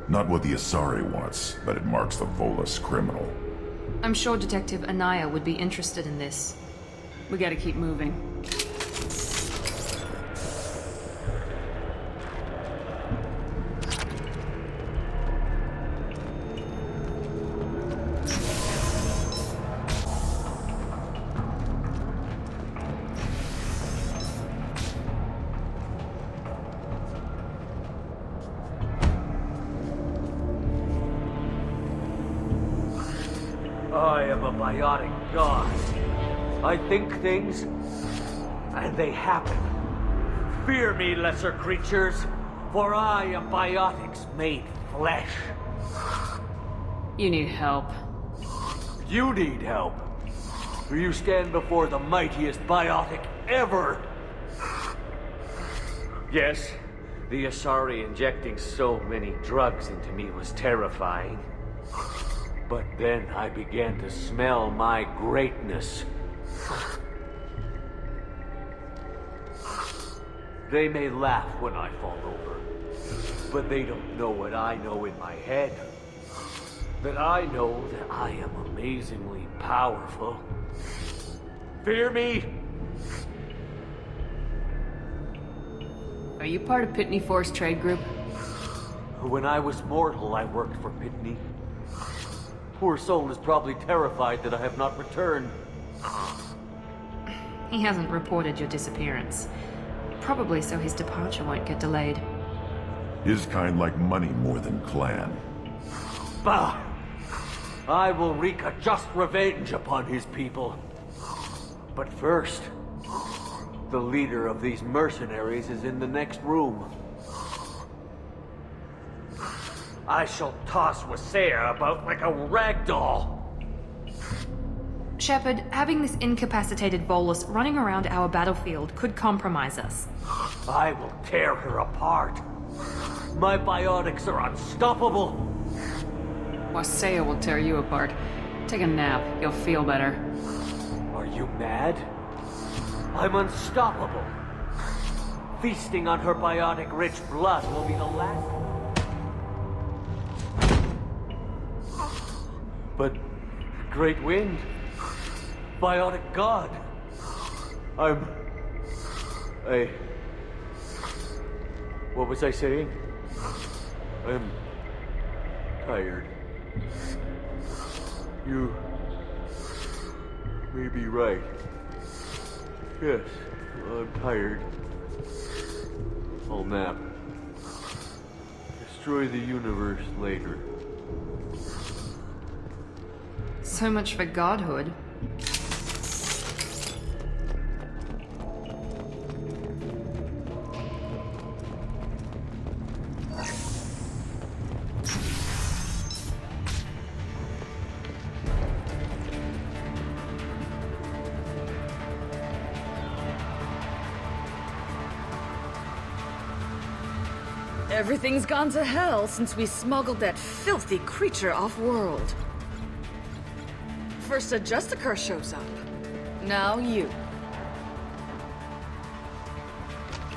Not what the Asari wants, but it marks the Volus criminal. I'm sure Detective Anaya would be interested in this. We gotta keep moving. I am a biotic god. I think things, and they happen. Fear me, lesser creatures, for I am biotics made flesh. You need help. You need help. For you stand before the mightiest biotic ever. Yes, the Asari injecting so many drugs into me was terrifying. But then I began to smell my greatness. They may laugh when I fall over, but they don't know what I know in my head. That I know that I am amazingly powerful. Fear me? Are you part of Pitney 4's trade group? When I was mortal, I worked for Pitney. Poor soul is probably terrified that I have not returned. He hasn't reported your disappearance. Probably so his departure won't get delayed. His kind like money more than clan. Bah! I will wreak a just revenge upon his people. But first, the leader of these mercenaries is in the next room. I shall toss Wasea about like a rag doll. Shepard, having this incapacitated Volus running around our battlefield could compromise us. I will tear her apart. My biotics are unstoppable. Wasea will tear you apart. Take a nap. You'll feel better. Are you mad? I'm unstoppable. Feasting on her biotic-rich blood will be the last... But... Great Wind... Biotic God... What was I saying? I'm... tired. You... may be right. Yes, I'm tired. I'll nap. Destroy the universe later. So much for godhood. Everything's gone to hell since we smuggled that filthy creature off-world. First a Justicar shows up. Now you.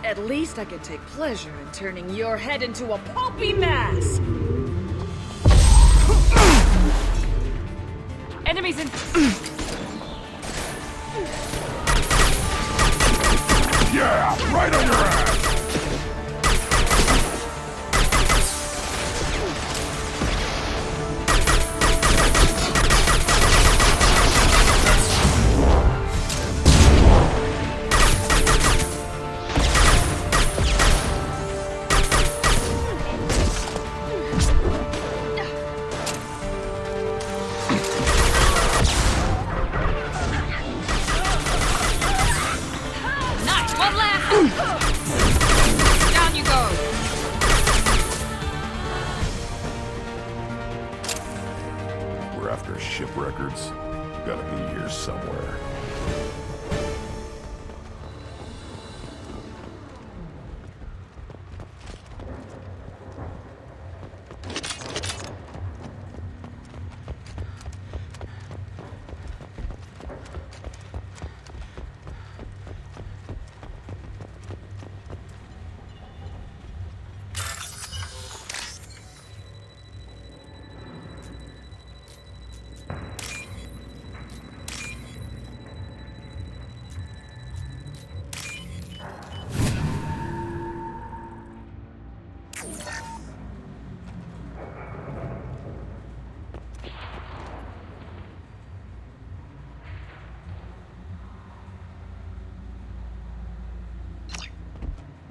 At least I can take pleasure in turning your head into a pulpy mass! Enemies in... Yeah, right on your ass!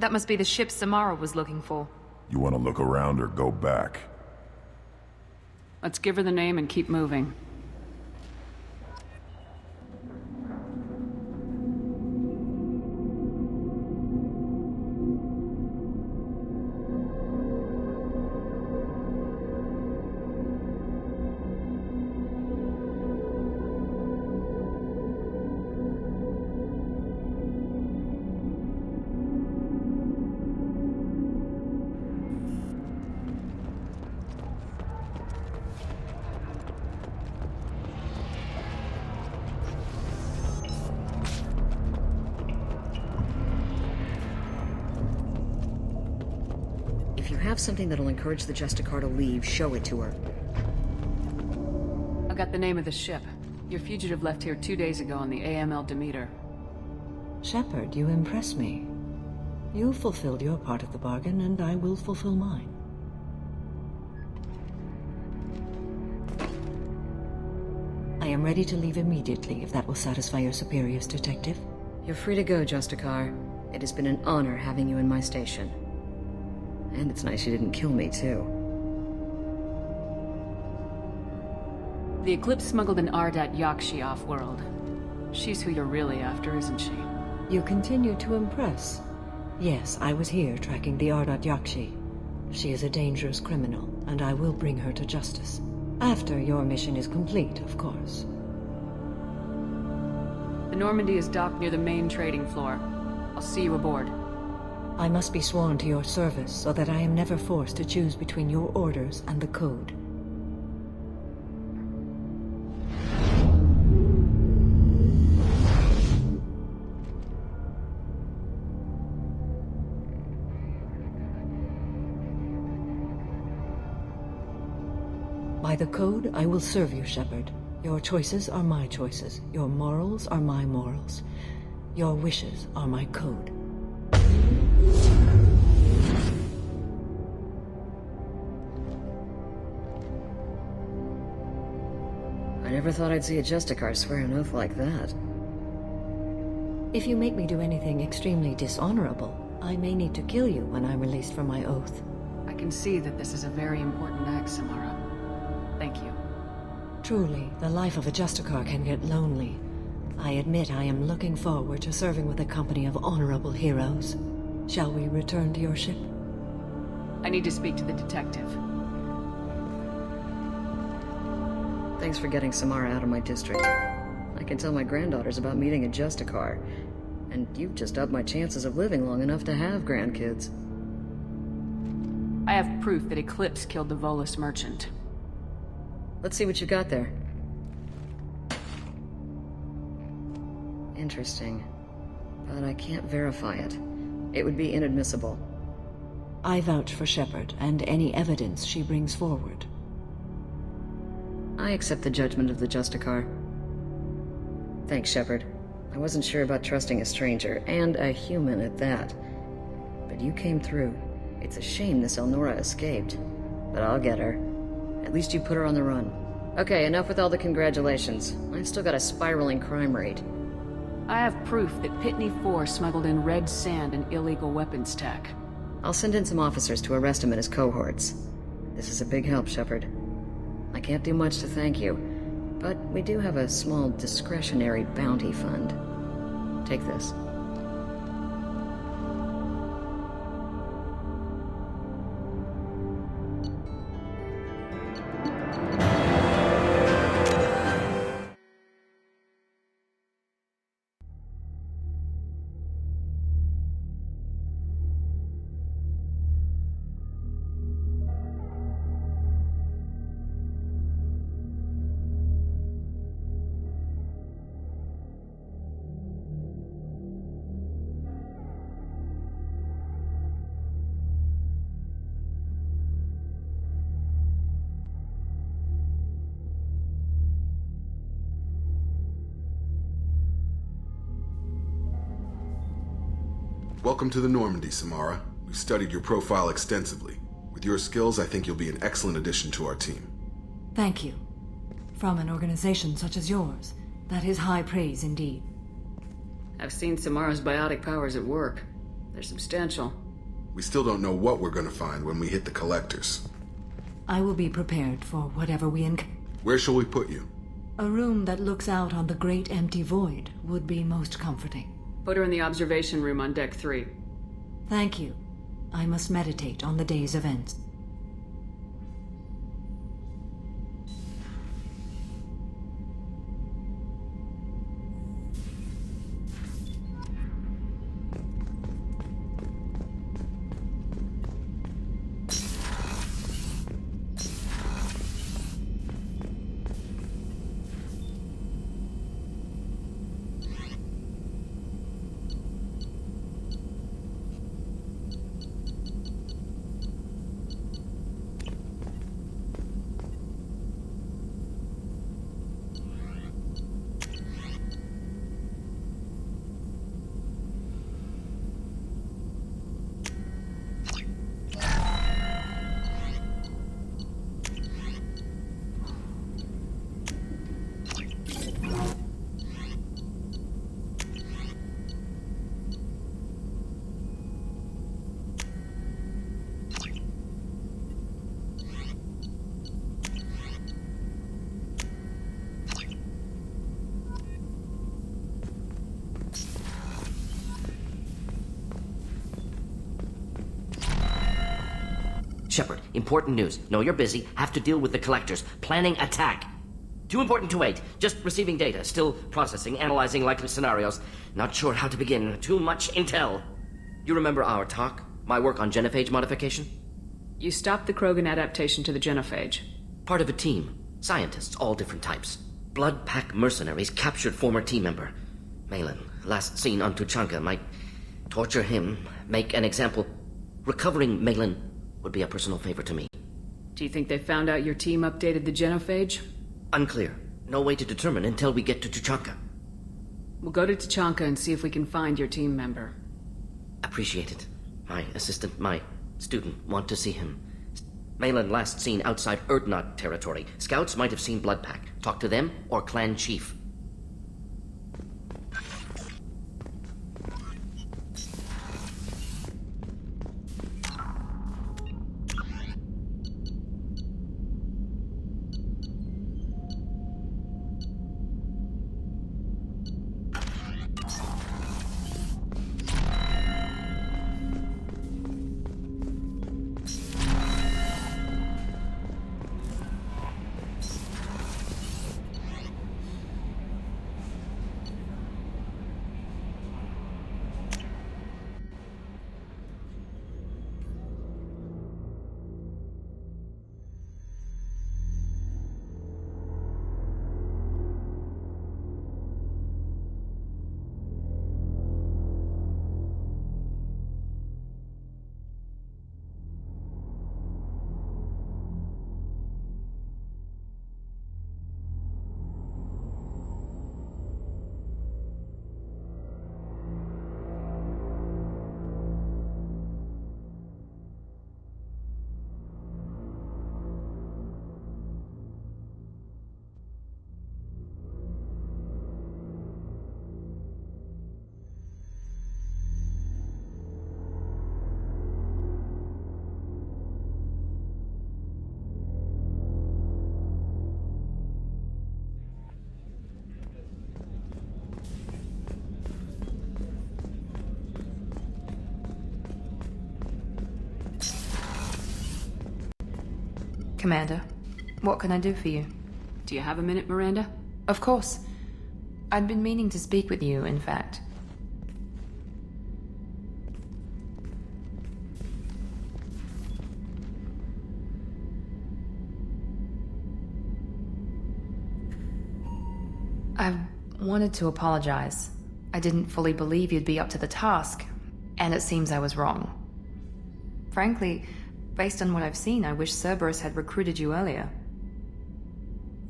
That must be the ship Samara was looking for. You want to look around or go back? Let's give her the name and keep moving. If you have something that'll encourage the Justicar to leave, show it to her. I got the name of the ship. Your fugitive left here 2 days ago on the AML Demeter. Shepard, you impress me. You fulfilled your part of the bargain, and I will fulfill mine. I am ready to leave immediately, if that will satisfy your superiors, Detective. You're free to go, Justicar. It has been an honor having you in my station. And it's nice you didn't kill me, too. The Eclipse smuggled an Ardat Yakshi off-world. She's who you're really after, isn't she? You continue to impress. Yes, I was here tracking the Ardat Yakshi. She is a dangerous criminal, and I will bring her to justice. After your mission is complete, of course. The Normandy is docked near the main trading floor. I'll see you aboard. I must be sworn to your service so that I am never forced to choose between your orders and the Code. By the Code, I will serve you, Shepard. Your choices are my choices. Your morals are my morals. Your wishes are my code. I never thought I'd see a Justicar swear an oath like that. If you make me do anything extremely dishonorable, I may need to kill you when I'm released from my oath. I can see that this is a very important act, Samara. Thank you. Truly, the life of a Justicar can get lonely. I admit I am looking forward to serving with a company of honorable heroes. Shall we return to your ship? I need to speak to the detective. Thanks for getting Samara out of my district. I can tell my granddaughters about meeting a Justicar, and you've just upped my chances of living long enough to have grandkids. I have proof that Eclipse killed the Volus merchant. Let's see what you got there. Interesting. But I can't verify it. It would be inadmissible. I vouch for Shepard and any evidence she brings forward. I accept the judgment of the Justicar. Thanks, Shepard. I wasn't sure about trusting a stranger, and a human at that. But you came through. It's a shame this Elnora escaped. But I'll get her. At least you put her on the run. Okay, enough with all the congratulations. I've still got a spiraling crime rate. I have proof that Pitney 4 smuggled in red sand and illegal weapons tech. I'll send in some officers to arrest him and his cohorts. This is a big help, Shepard. I can't do much to thank you, but we do have a small discretionary bounty fund. Take this. Welcome to the Normandy, Samara. We've studied your profile extensively. With your skills, I think you'll be an excellent addition to our team. Thank you. From an organization such as yours, that is high praise indeed. I've seen Samara's biotic powers at work. They're substantial. We still don't know what we're gonna find when we hit the collectors. I will be prepared for whatever we encounter. Where shall we put you? A room that looks out on the great empty void would be most comforting. Put her in the observation room on deck 3. Thank you. I must meditate on the day's events. Shepard, important news. Know you're busy. Have to deal with the collectors. Planning attack. Too important to wait. Just receiving data. Still processing, analyzing likely scenarios. Not sure how to begin. Too much intel. You remember our talk? My work on genophage modification? You stopped the Krogan adaptation to the genophage. Part of a team. Scientists, all different types. Blood Pack mercenaries captured former team member. Malin, last seen on Tuchanka, might torture him, make an example. Recovering Malin would be a personal favor to me. Do you think they found out your team updated the genophage? Unclear. No way to determine until we get to Tuchanka. We'll go to Tuchanka and see if we can find your team member. Appreciate it. My assistant, my student, want to see him. Malin last seen outside Erdnot territory. Scouts might have seen Bloodpack. Talk to them or clan chief. Commander, what can I do for you? Do you have a minute, Miranda? Of course. I'd been meaning to speak with you, in fact. I wanted to apologize. I didn't fully believe you'd be up to the task, and it seems I was wrong. Frankly, based on what I've seen, I wish Cerberus had recruited you earlier.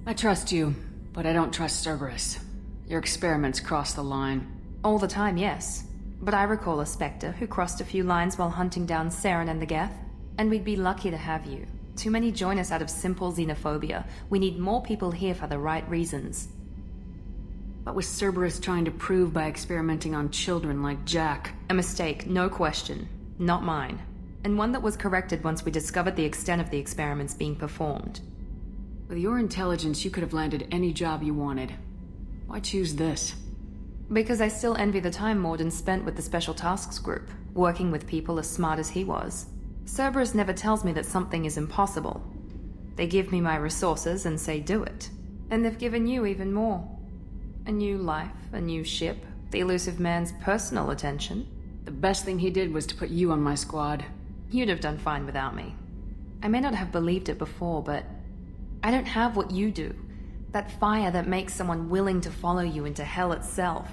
I trust you, but I don't trust Cerberus. Your experiments cross the line. All the time, yes. But I recall a Spectre who crossed a few lines while hunting down Saren and the Geth, and we'd be lucky to have you. Too many join us out of simple xenophobia. We need more people here for the right reasons. What was Cerberus trying to prove by experimenting on children like Jack? A mistake, no question. Not mine. And one that was corrected once we discovered the extent of the experiments being performed. With your intelligence, you could have landed any job you wanted. Why choose this? Because I still envy the time Morden spent with the Special Tasks Group, working with people as smart as he was. Cerberus never tells me that something is impossible. They give me my resources and say do it. And they've given you even more. A new life, a new ship, the elusive man's personal attention. The best thing he did was to put you on my squad. You'd have done fine without me. I may not have believed it before, but I don't have what you do. That fire that makes someone willing to follow you into hell itself.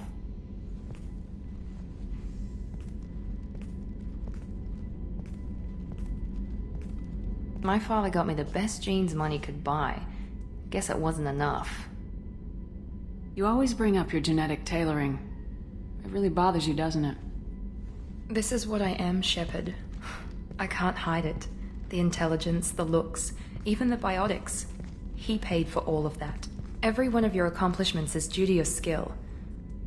My father got me the best jeans money could buy. Guess it wasn't enough. You always bring up your genetic tailoring. It really bothers you, doesn't it? This is what I am, Shepard. I can't hide it. The intelligence, the looks, even the biotics. He paid for all of that. Every one of your accomplishments is due to your skill.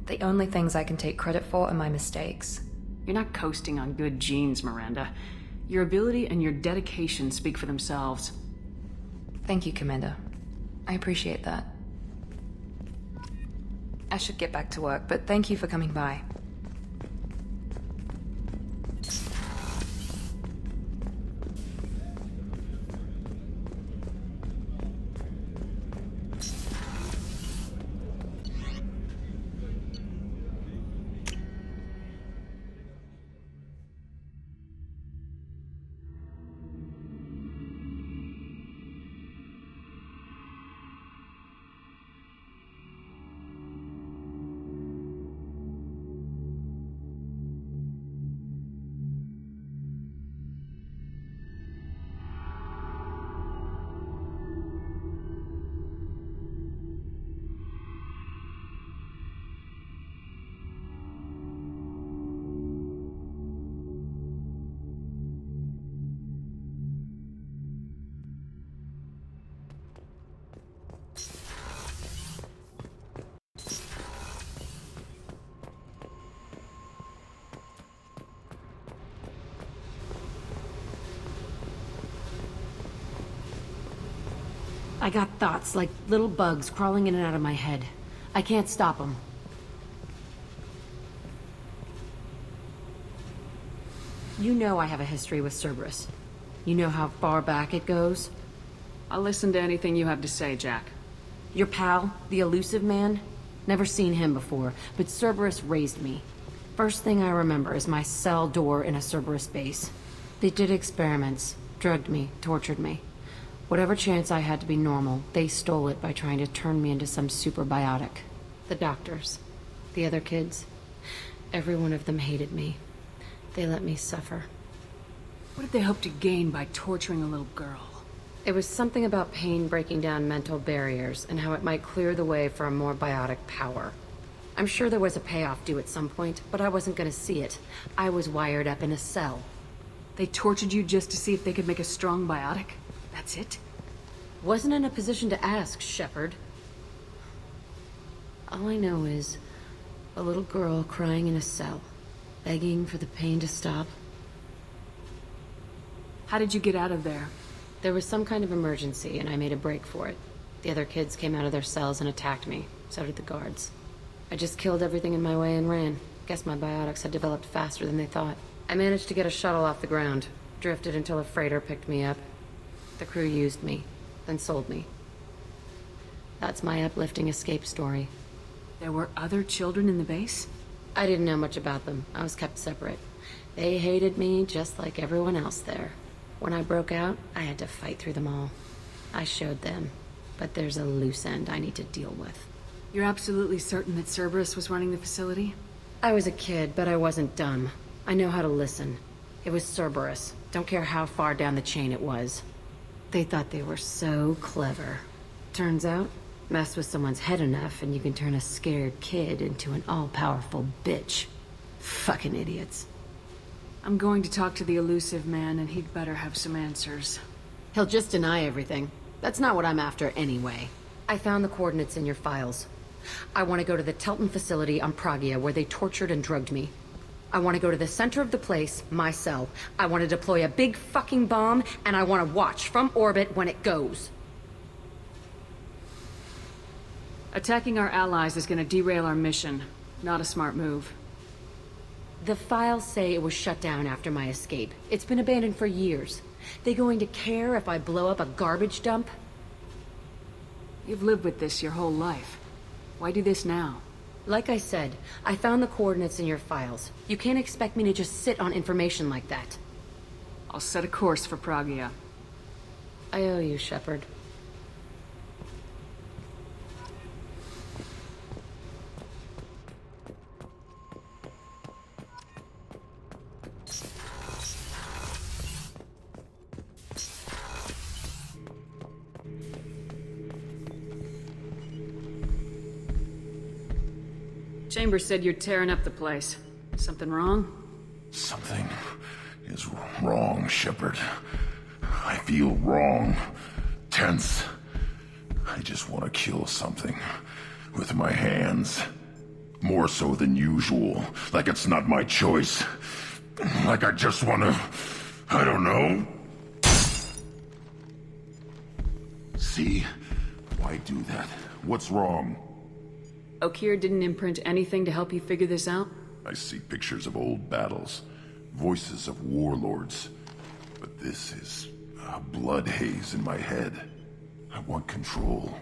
The only things I can take credit for are my mistakes. You're not coasting on good genes, Miranda. Your ability and your dedication speak for themselves. Thank you, Commander. I appreciate that. I should get back to work, but thank you for coming by. I got thoughts like little bugs crawling in and out of my head. I can't stop them. You know I have a history with Cerberus. You know how far back it goes? I'll listen to anything you have to say, Jack. Your pal, the elusive man? Never seen him before, but Cerberus raised me. First thing I remember is my cell door in a Cerberus base. They did experiments, drugged me, tortured me. Whatever chance I had to be normal, they stole it by trying to turn me into some super biotic. The doctors, the other kids, every one of them hated me. They let me suffer. What did they hope to gain by torturing a little girl? It was something about pain breaking down mental barriers and how it might clear the way for a more biotic power. I'm sure there was a payoff due at some point, but I wasn't gonna see it. I was wired up in a cell. They tortured you just to see if they could make a strong biotic? That's it? Wasn't in a position to ask, Shepard. All I know is a little girl crying in a cell, begging for the pain to stop. How did you get out of there? There was some kind of emergency, and I made a break for it. The other kids came out of their cells and attacked me. So did the guards. I just killed everything in my way and ran. Guess my biotics had developed faster than they thought. I managed to get a shuttle off the ground. Drifted until a freighter picked me up. The crew used me, then sold me. That's my uplifting escape story. There were other children in the base? I didn't know much about them. I was kept separate. They hated me just like everyone else there. When I broke out, I had to fight through them all. I showed them, but there's a loose end I need to deal with. You're absolutely certain that Cerberus was running the facility? I was a kid, but I wasn't dumb. I know how to listen. It was Cerberus. Don't care how far down the chain it was. They thought they were so clever. Turns out, mess with someone's head enough and you can turn a scared kid into an all-powerful bitch. Fucking idiots. I'm going to talk to the elusive man, and he'd better have some answers. He'll just deny everything. That's not what I'm after anyway. I found the coordinates in your files. I want to go to the Telton facility on Pragia where they tortured and drugged me. I want to go to the center of the place, my cell. I want to deploy a big fucking bomb, and I want to watch from orbit when it goes. Attacking our allies is gonna derail our mission. Not a smart move. The files say it was shut down after my escape. It's been abandoned for years. They going to care if I blow up a garbage dump? You've lived with this your whole life. Why do this now? Like I said, I found the coordinates in your files. You can't expect me to just sit on information like that. I'll set a course for Pragia. I owe you, Shepard. Chambers said you're tearing up the place. Something wrong? Something is wrong, Shepard. I feel wrong. Tense. I just want to kill something. With my hands. More so than usual. Like it's not my choice. Like I just want to... I don't know. See? Why do that? What's wrong? Okeer didn't imprint anything to help you figure this out? I see pictures of old battles, voices of warlords, but this is a blood haze in my head. I want control.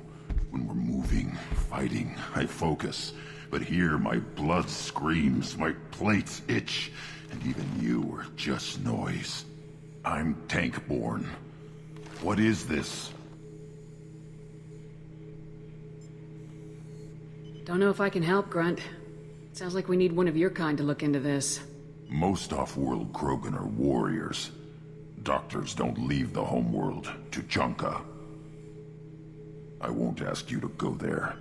When we're moving, fighting, I focus. But here my blood screams, my plates itch, and even you are just noise. I'm tank-born. What is this? Don't know if I can help, Grunt. Sounds like we need one of your kind to look into this. Most off-world Krogan are warriors. Doctors don't leave the homeworld to Junka. I won't ask you to go there.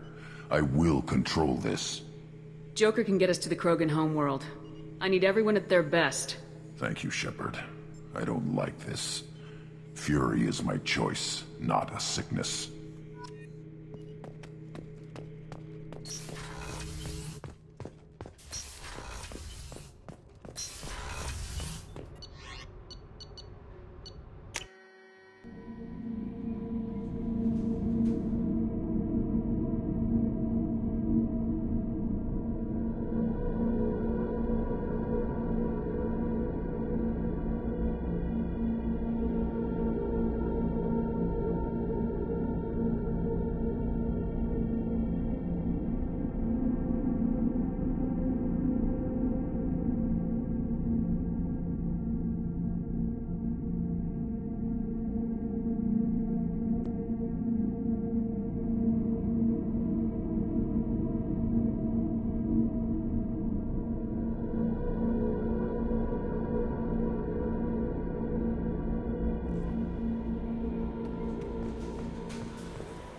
I will control this. Joker can get us to the Krogan homeworld. I need everyone at their best. Thank you, Shepard. I don't like this. Fury is my choice, not a sickness.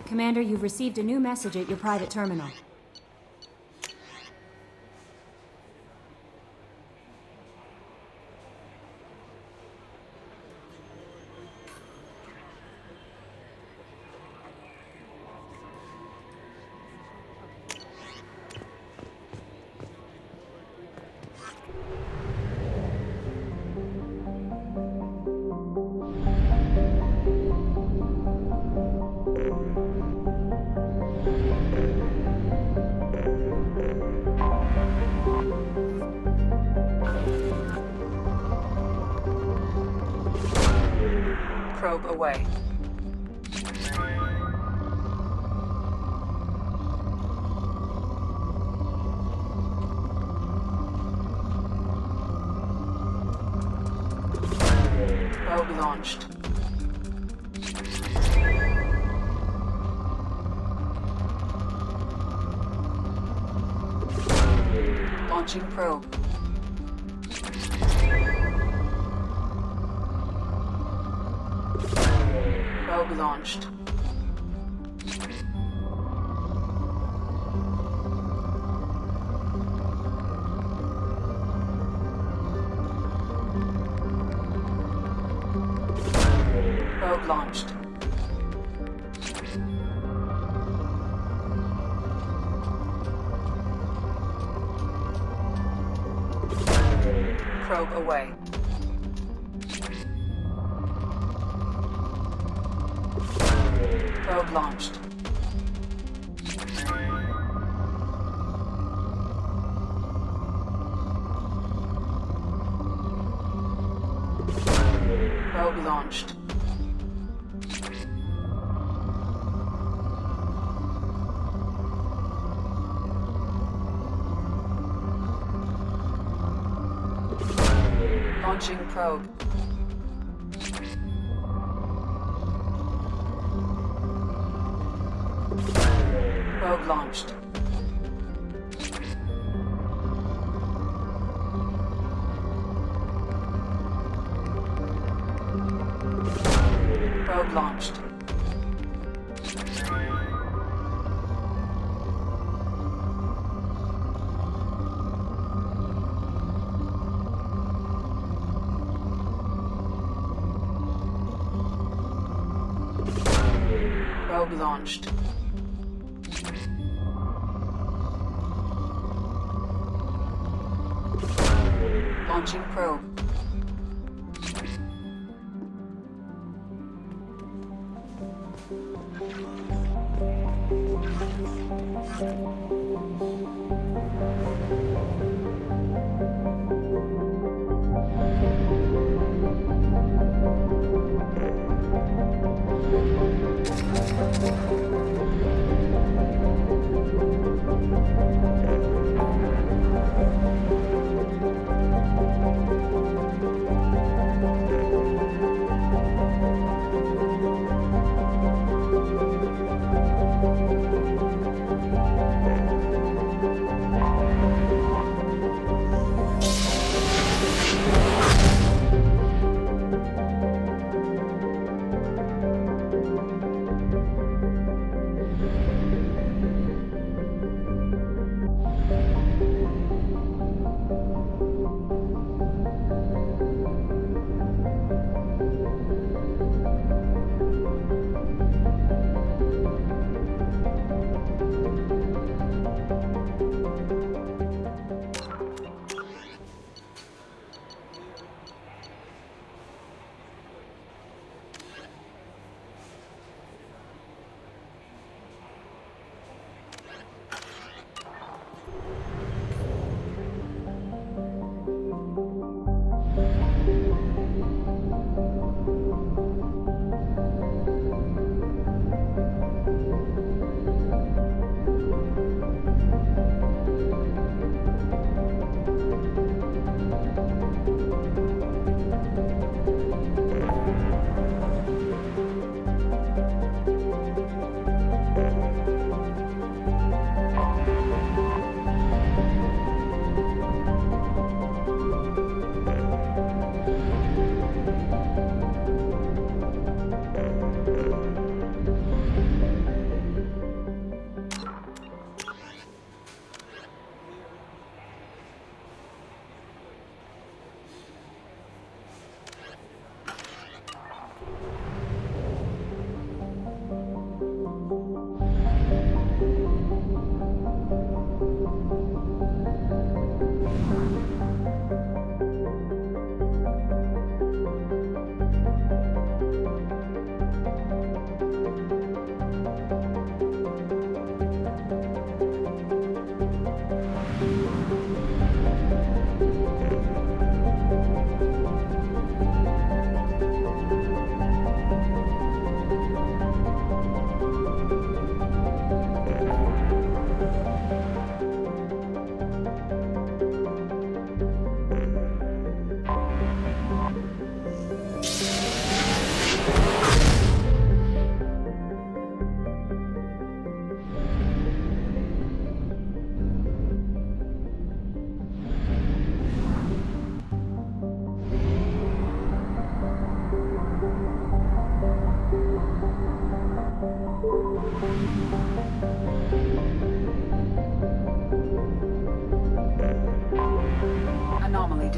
Commander, you've received a new message at your private terminal. Probe away. Probe launched. Launching probe. Probe launched. Probe launched. probe away. Probe launched. Probe launched. Launching probe. Probe launched. Probe launched. Probe launched. Launching probe.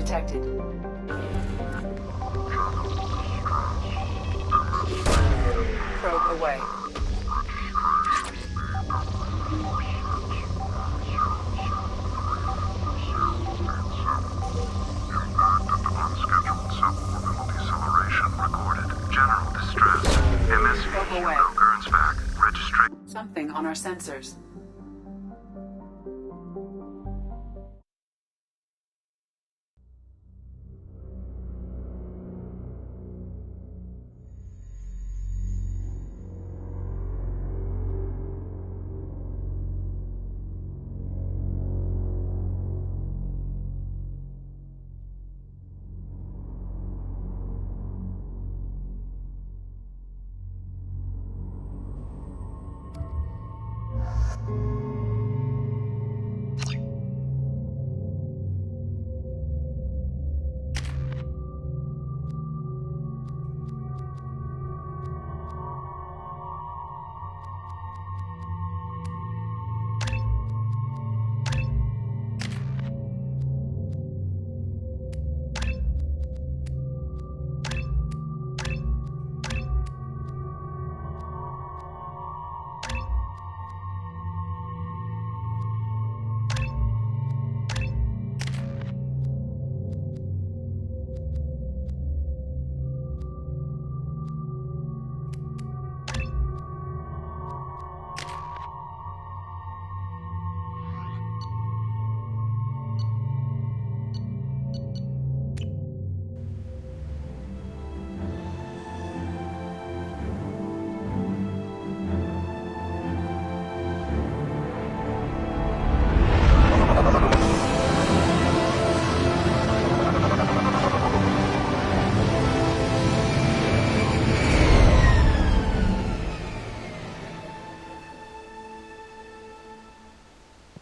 detected. Probe away. sensors.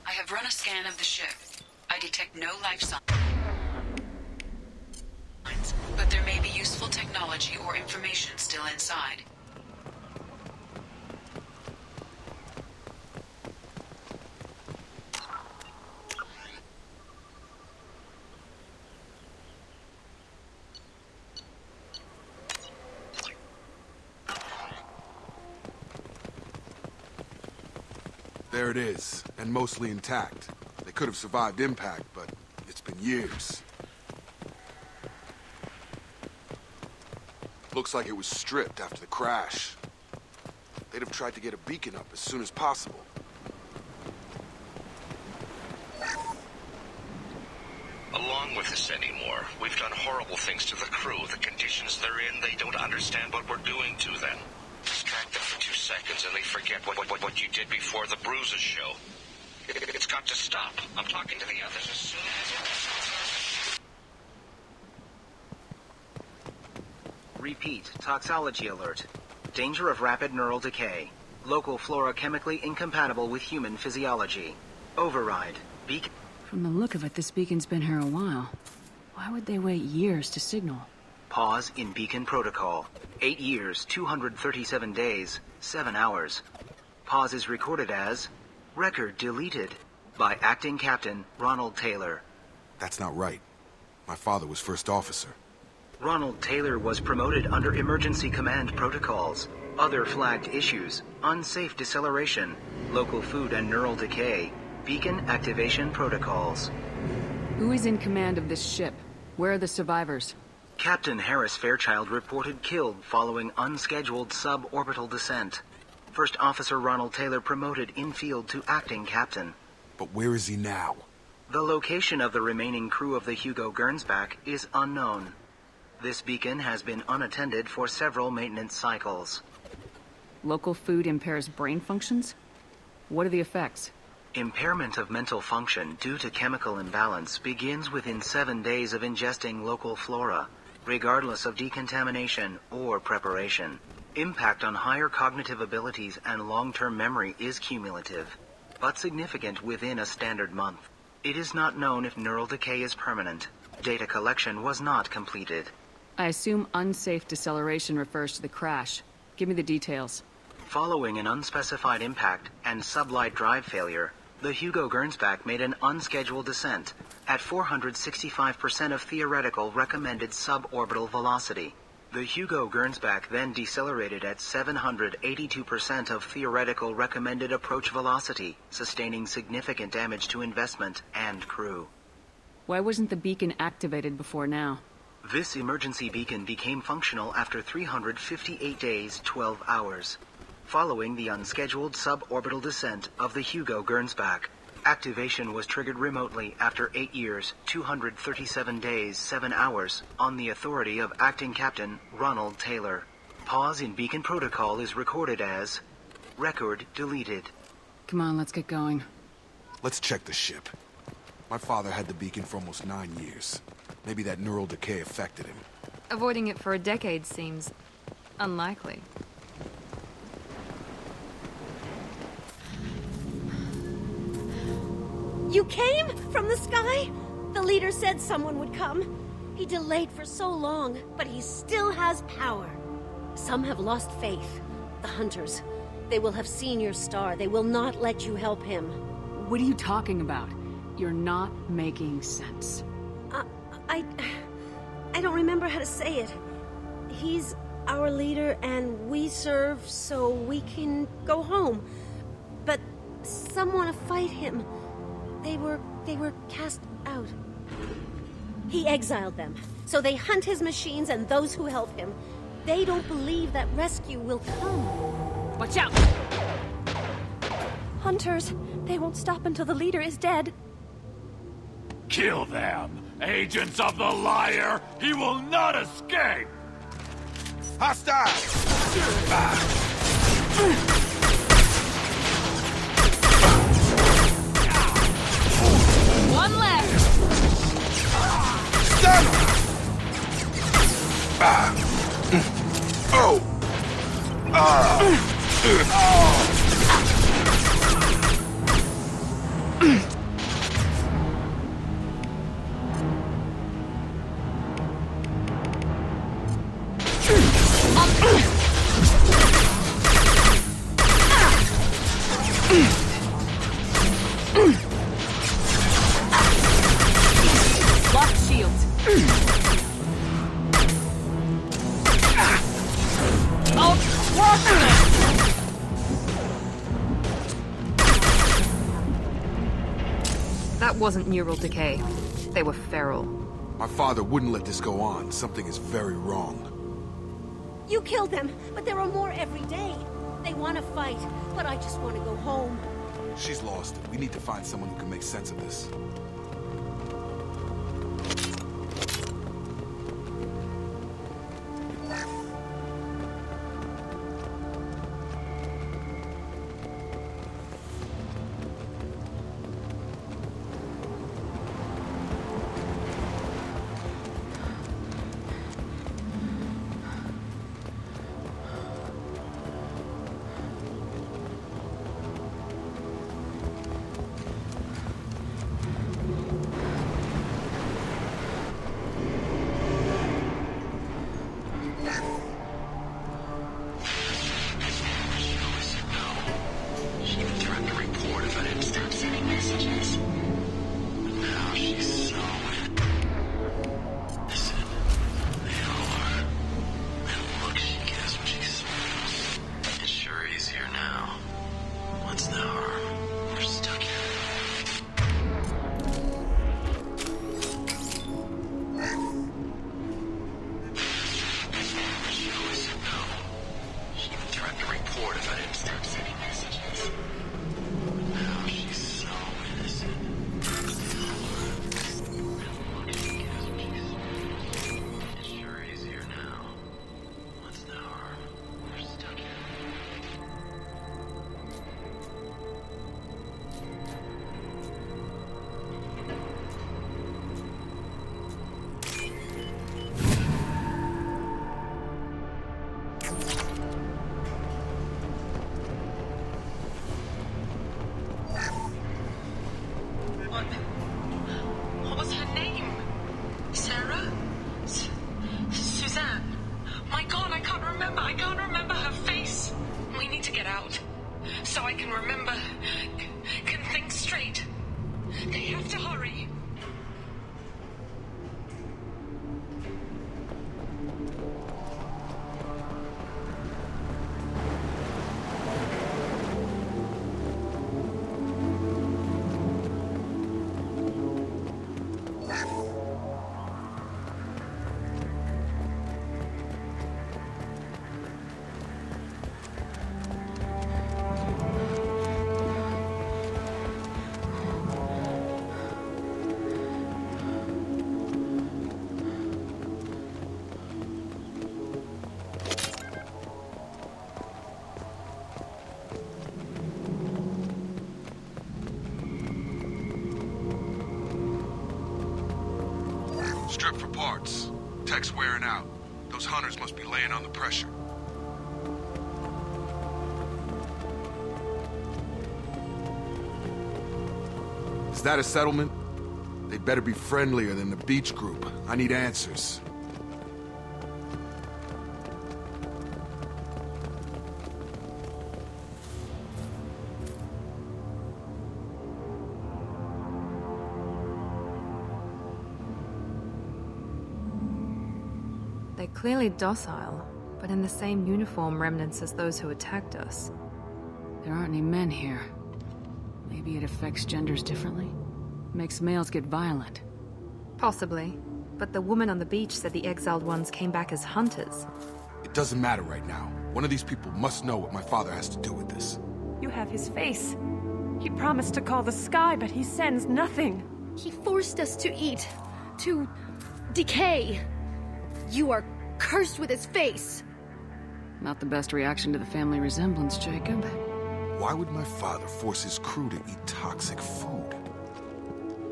I have run a scan of the ship. I detect no life signs, but there may be useful technology or information still inside. There it is, and mostly intact. They could have survived impact, but it's been years. Looks like it was stripped after the crash. They'd have tried to get a beacon up as soon as possible. Along with this anymore. We've done horrible things to the crew. The conditions they're in, they don't understand what we're doing to them. Distract them for 2 seconds and they forget what you did before the bruises show. It's got to stop. I'm talking to the others as soon as Repeat, toxology alert. Danger of rapid neural decay. Local flora chemically incompatible with human physiology. Override. Beacon. From the look of it, this beacon's been here a while. Why would they wait years to signal? Pause in beacon protocol. 8 years, 237 days, 7 hours. Pause is recorded as record deleted by acting captain Ronald Taylor. That's not right. My father was first officer. Ronald Taylor was promoted under emergency command protocols. Other flagged issues: unsafe deceleration, local food and neural decay, beacon activation protocols. Who is in command of this ship? Where are the survivors? Captain Harris Fairchild reported killed following unscheduled suborbital descent. First Officer Ronald Taylor promoted in-field to acting captain. But where is he now? The location of the remaining crew of the Hugo Gernsback is unknown. This beacon has been unattended for several maintenance cycles. Local food impairs brain functions? What are the effects? Impairment of mental function due to chemical imbalance begins within 7 days of ingesting local flora, regardless of decontamination or preparation. Impact on higher cognitive abilities and long-term memory is cumulative, but significant within a standard month. It is not known if neural decay is permanent. Data collection was not completed. I assume unsafe deceleration refers to the crash. Give me the details. Following an unspecified impact and sublight drive failure, the Hugo Gernsback made an unscheduled descent at 465% of theoretical recommended suborbital velocity. The Hugo Gernsback then decelerated at 782% of theoretical recommended approach velocity, sustaining significant damage to investment and crew. Why wasn't the beacon activated before now? This emergency beacon became functional after 358 days, 12 hours. following the unscheduled suborbital descent of the Hugo Gernsback. Activation was triggered remotely after 8 years, 237 days, 7 hours, on the authority of Acting Captain Ronald Taylor. Pause in beacon protocol is recorded as record deleted. Come on, let's get going. Let's check the ship. My father had the beacon for almost 9 years. Maybe that neural decay affected him. Avoiding it for a decade seems unlikely. You came from the sky? The leader said someone would come. He delayed for so long, but he still has power. Some have lost faith. The hunters. They will have seen your star. They will not let you help him. What are you talking about? You're not making sense. I don't remember how to say it. He's our leader and we serve so we can go home. But some want to fight him. They were cast out. He exiled them, so they hunt his machines and those who help him. They don't believe that rescue will come. Watch out! Hunters, they won't stop until the leader is dead. Kill them! Agents of the liar! He will not escape! Hostile! One left! Stun! Oh! Lock shields. I'll crush them! That wasn't neural decay. They were feral. My father wouldn't let this go on. Something is very wrong. You killed them, but there are more every day. They want to fight, but I just want to go home. She's lost it. We need to find someone who can make sense of this. Report if I didn't start sending messages. But now she's so innocent. Strip for parts. Tech's wearing out. Those hunters must be laying on the pressure. Is that a settlement? They'd better be friendlier than the beach group. I need answers. They're clearly docile, but in the same uniform remnants as those who attacked us. There aren't any men here. Maybe it affects genders differently? Makes males get violent. Possibly. But the woman on the beach said the exiled ones came back as hunters. It doesn't matter right now. One of these people must know what my father has to do with this. You have his face. He promised to call the sky, but he sends nothing. He forced us to eat, to decay. You are cursed with his face. Not the best reaction to the family resemblance, Jacob. Why would my father force his crew to eat toxic food?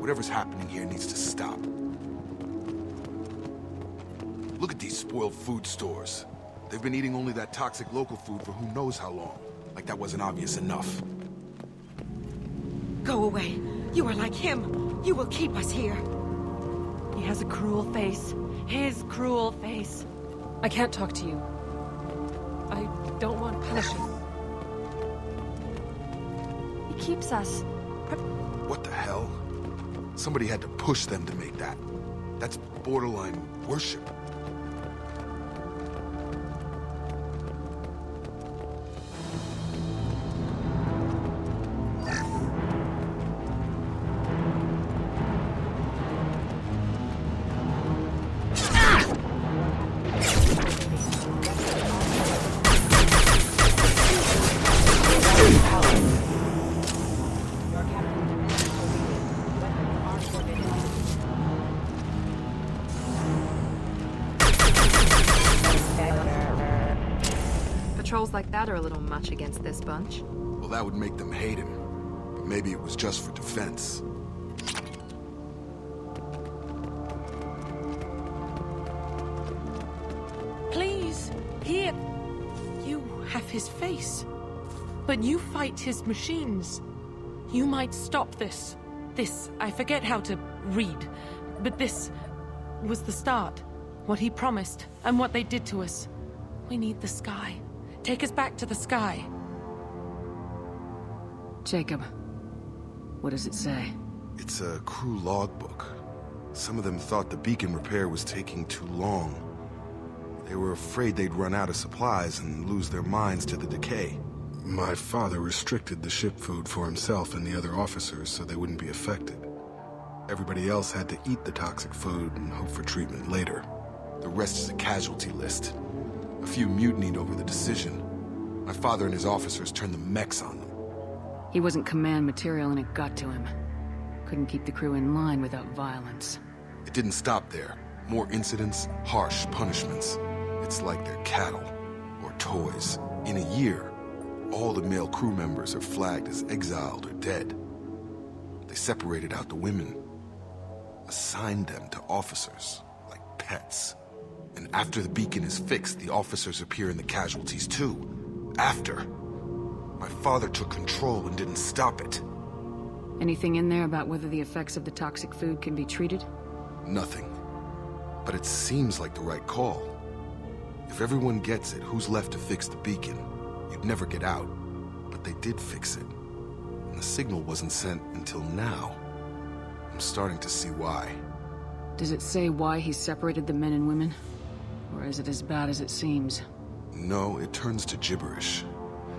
Whatever's happening here needs to stop. Look at these spoiled food stores. They've been eating only that toxic local food for who knows how long. Like that wasn't obvious enough. Go away. You are like him. You will keep us here. He has a cruel face. His cruel face. I can't talk to you. I don't want punishment. He keeps us. What the hell? Somebody had to push them to make that. That's borderline worship. Patrols like that are a little much against this bunch. Well, that would make them hate him. But maybe it was just for defense. Please, here. You have his face. But you fight his machines. You might stop this. This, I forget how to read. But this was the start. What he promised, and what they did to us. We need the sky. Take us back to the sky. Jacob, what does it say? It's a crew logbook. Some of them thought the beacon repair was taking too long. They were afraid they'd run out of supplies and lose their minds to the decay. My father restricted the ship food for himself and the other officers so they wouldn't be affected. Everybody else had to eat the toxic food and hope for treatment later. The rest is a casualty list. A few mutinied over the decision. My father and his officers turned the mechs on them. He wasn't command material and it got to him. Couldn't keep the crew in line without violence. It didn't stop there. More incidents, harsh punishments. It's like they're cattle, or toys. In a year, all the male crew members are flagged as exiled or dead. They separated out the women, assigned them to officers, like pets. And after the beacon is fixed, the officers appear in the casualties too. After. My father took control and didn't stop it. Anything in there about whether the effects of the toxic food can be treated? Nothing. But it seems like the right call. If everyone gets it, who's left to fix the beacon? You'd never get out. But they did fix it. And the signal wasn't sent until now. I'm starting to see why. Does it say why he separated the men and women? Or is it as bad as it seems? No, it turns to gibberish.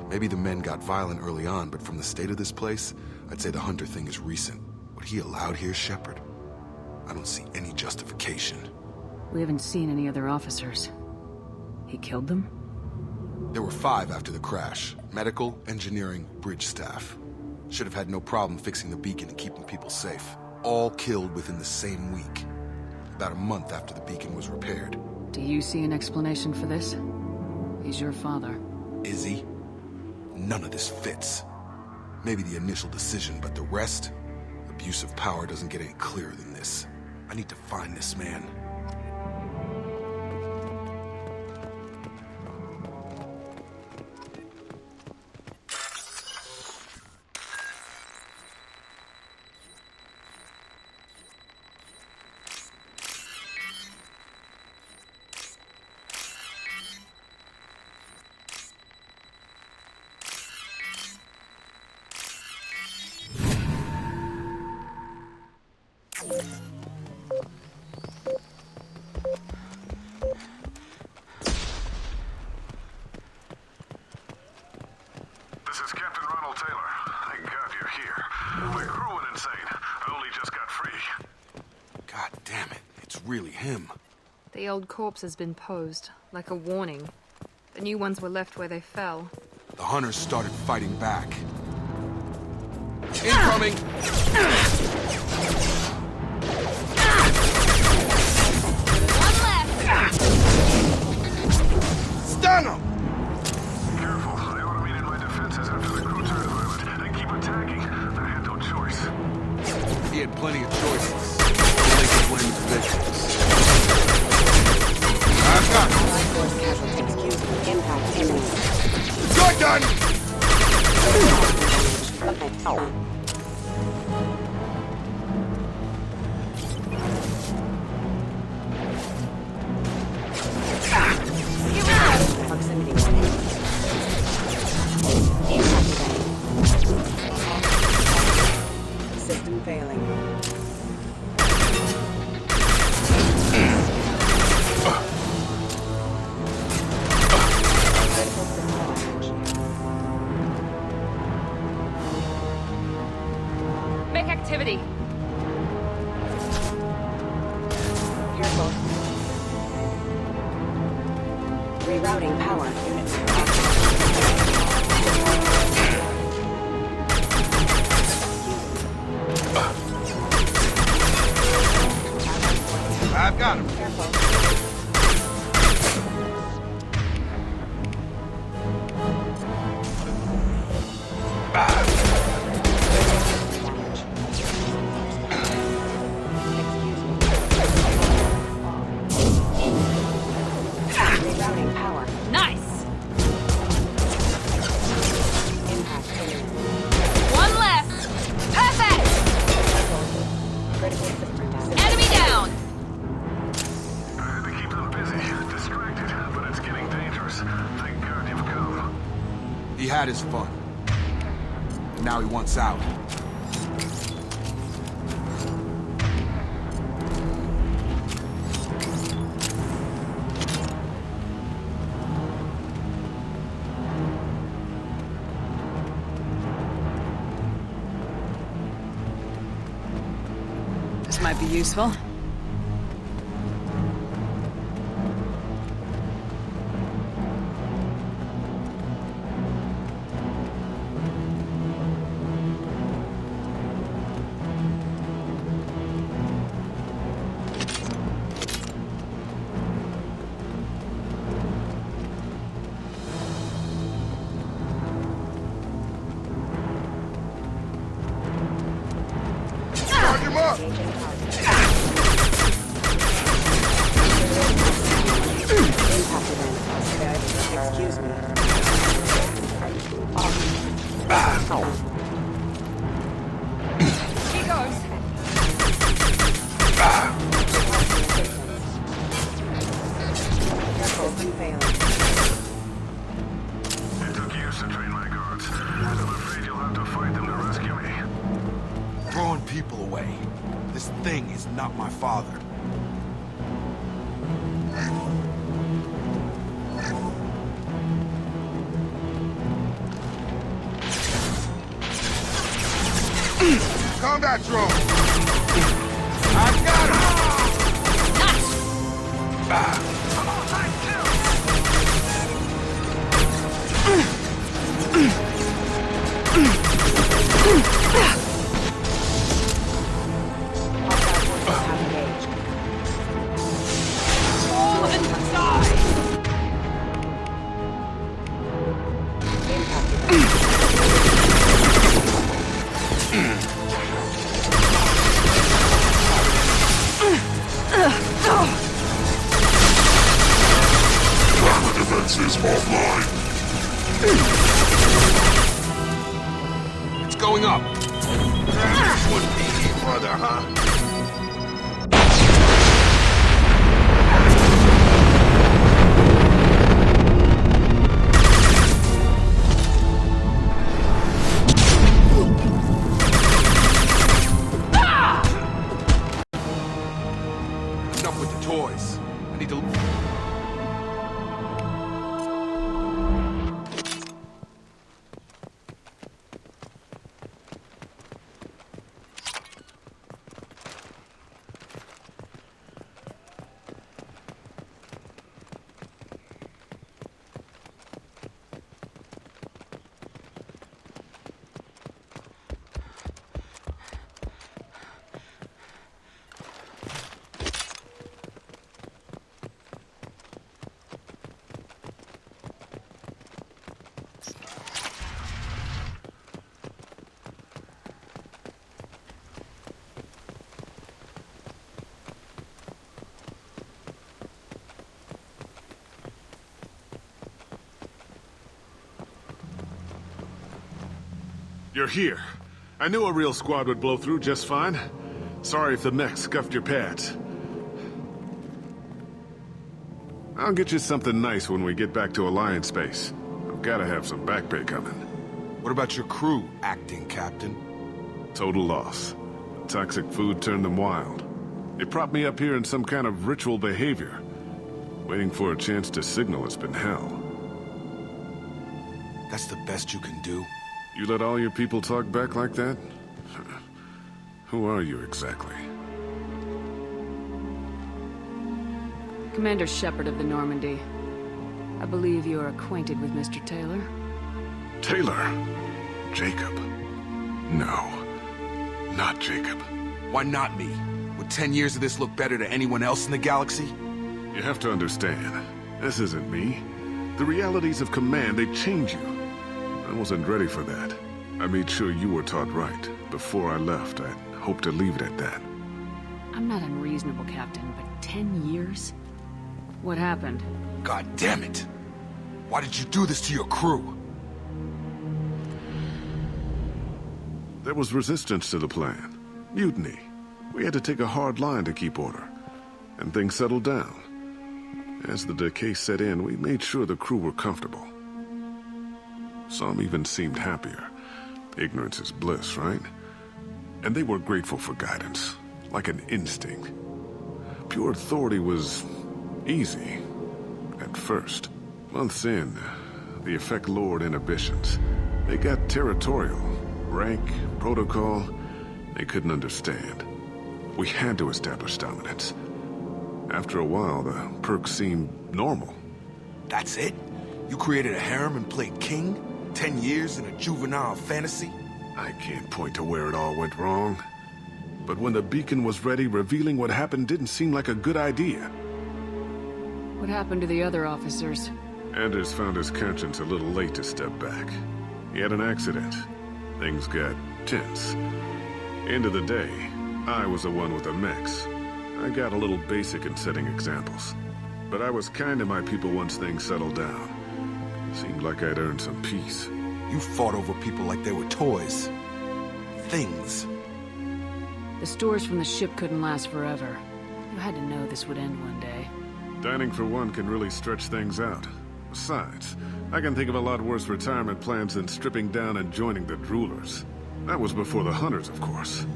Maybe the men got violent early on, but from the state of this place, I'd say the Hunter thing is recent. What he allowed here, Shepard? I don't see any justification. We haven't seen any other officers. He killed them? There were 5 after the crash. Medical, engineering, bridge staff. Should have had no problem fixing the beacon and keeping people safe. All killed within the same week. About a month after the beacon was repaired. Do you see an explanation for this? He's your father. Is he? None of this fits. Maybe the initial decision, but the rest? Abuse of power doesn't get any clearer than this. I need to find this man. This is Captain Ronald Taylor. Thank God you're here. My crew went insane. I only just got free. God damn it, it's really him. The old corpse has been posed, like a warning. The new ones were left where they fell. The hunters started fighting back. Incoming! One left! Stun him! Careful. I automated my defenses after the crew turned violent. They keep attacking. I had no choice. He had plenty of choices. Only could blame his victims. I've got him. Excuse me. Impact imminent. You're done! Proximity warning. System failing. Make activity! Careful. Rerouting power units. I've got him. Rerouting power. Nice! Impact imminent. One left! Perfect! Critical system damage. Enemy down! I had to keep them busy. Distracted, but it's getting dangerous. Thank God you've come. He had his fun. Now he wants out. This might be useful. Charge him up! Excuse me. Here goes. Open failing. It took years to train my guards. I'm afraid you'll have to fight them to rescue me. Throwing people away. This thing is not my father. Combat drone! I've got him! Nice! Fall and die! Armor defenses offline. It's going up. This wouldn't be any further, huh? you're here. I knew a real squad would blow through just fine. Sorry if the mech scuffed your pads. I'll get you something nice when we get back to Alliance space. I've gotta have some back pay coming. What about your crew, acting captain? Total loss. Toxic food turned them wild. They propped me up here in some kind of ritual behavior. Waiting for a chance to signal has been hell. That's the best you can do? You let all your people talk back like that? Who are you exactly? Commander Shepard of the Normandy. I believe you are acquainted with Mr. Taylor. Taylor? Jacob? No. Not Jacob. Why not me? Would 10 years of this look better to anyone else in the galaxy? You have to understand, this isn't me. The realities of command, they change you. I wasn't ready for that. I made sure you were taught right. Before I left, I hoped to leave it at that. I'm not unreasonable, Captain, but 10 years? What happened? God damn it! Why did you do this to your crew? There was resistance to the plan. Mutiny. We had to take a hard line to keep order. And things settled down. As the decay set in, we made sure the crew were comfortable. Some even seemed happier. Ignorance is bliss, right? And they were grateful for guidance, like an instinct. Pure authority was easy, at first. Months in, the effect lowered inhibitions. They got territorial. Rank, protocol, they couldn't understand. We had to establish dominance. After a while, the perks seemed normal. That's it? You created a harem and played king? 10 years in a juvenile fantasy? I can't point to where it all went wrong. But when the beacon was ready, revealing what happened didn't seem like a good idea. What happened to the other officers? Anders found his conscience a little late to step back. He had an accident. Things got tense. End of the day, I was the one with the mechs. I got a little basic in setting examples. But I was kind to my people once things settled down. Seemed like I'd earned some peace. You fought over people like they were toys. Things. The stores from the ship couldn't last forever. You had to know this would end one day. Dining for one can really stretch things out. Besides, I can think of a lot worse retirement plans than stripping down and joining the droolers. That was before the hunters, of course.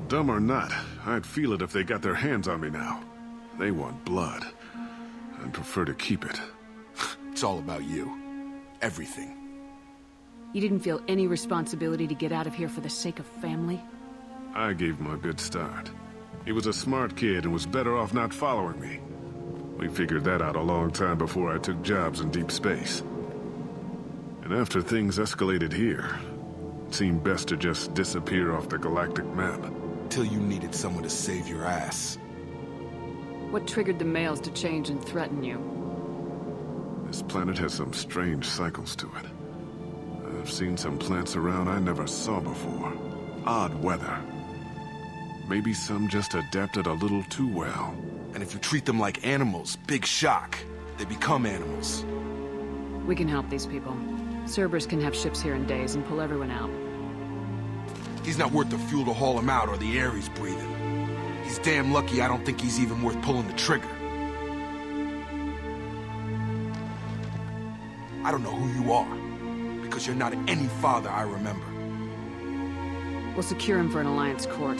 Dumb or not, I'd feel it if they got their hands on me now. They want blood. I'd prefer to keep it. It's all about you. Everything. You didn't feel any responsibility to get out of here for the sake of family? I gave him a good start. He was a smart kid and was better off not following me. We figured that out a long time before I took jobs in deep space. And after things escalated here, it seemed best to just disappear off the galactic map. Till you needed someone to save your ass. What triggered the males to change and threaten you? This planet has some strange cycles to it. I've seen some plants around I never saw before. Odd weather. Maybe some just adapted a little too well. And if you treat them like animals, big shock. They become animals. We can help these people. Cerberus can have ships here in days and pull everyone out. He's not worth the fuel to haul him out or the air he's breathing. He's damn lucky I don't think he's even worth pulling the trigger. I don't know who you are, because you're not any father I remember. We'll secure him for an Alliance court.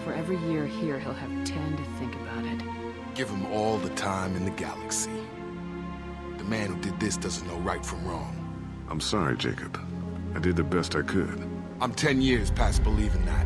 For every year here, he'll have 10 to think about it. Give him all the time in the galaxy. The man who did this doesn't know right from wrong. I'm sorry, Jacob. I did the best I could. I'm 10 years past believing that.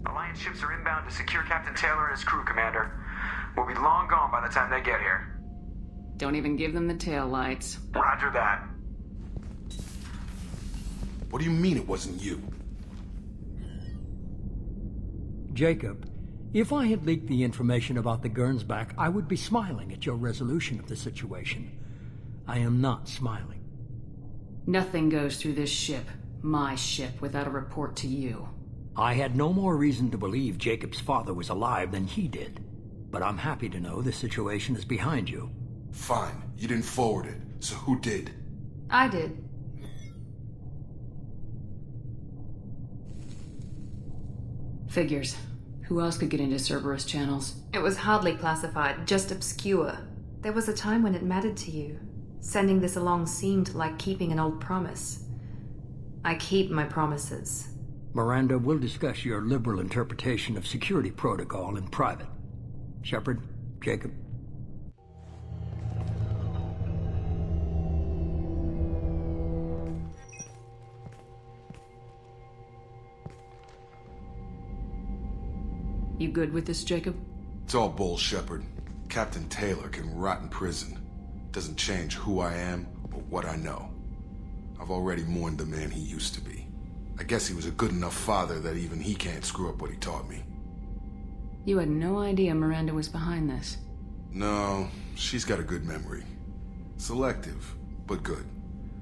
Alliance ships are inbound to secure Captain Taylor and his crew, Commander. We'll be long gone by the time they get here. Don't even give them the tail lights. Roger that. What do you mean it wasn't you? Jacob, if I had leaked the information about the Gernsback, I would be smiling at your resolution of the situation. I am not smiling. Nothing goes through this ship, my ship, without a report to you. I had no more reason to believe Jacob's father was alive than he did. But I'm happy to know the situation is behind you. Fine. You didn't forward it. So who did? I did. Figures. Who else could get into Cerberus channels? It was hardly classified, just obscure. There was a time when it mattered to you. Sending this along seemed like keeping an old promise. I keep my promises. Miranda, we'll discuss your liberal interpretation of security protocol in private. Shepard, Jacob. You good with this, Jacob? It's all bull, Shepard. Captain Taylor can rot in prison. Doesn't change who I am or what I know. I've already mourned the man he used to be. I guess he was a good enough father that even he can't screw up what he taught me. You had no idea Miranda was behind this. No, she's got a good memory. Selective, but good.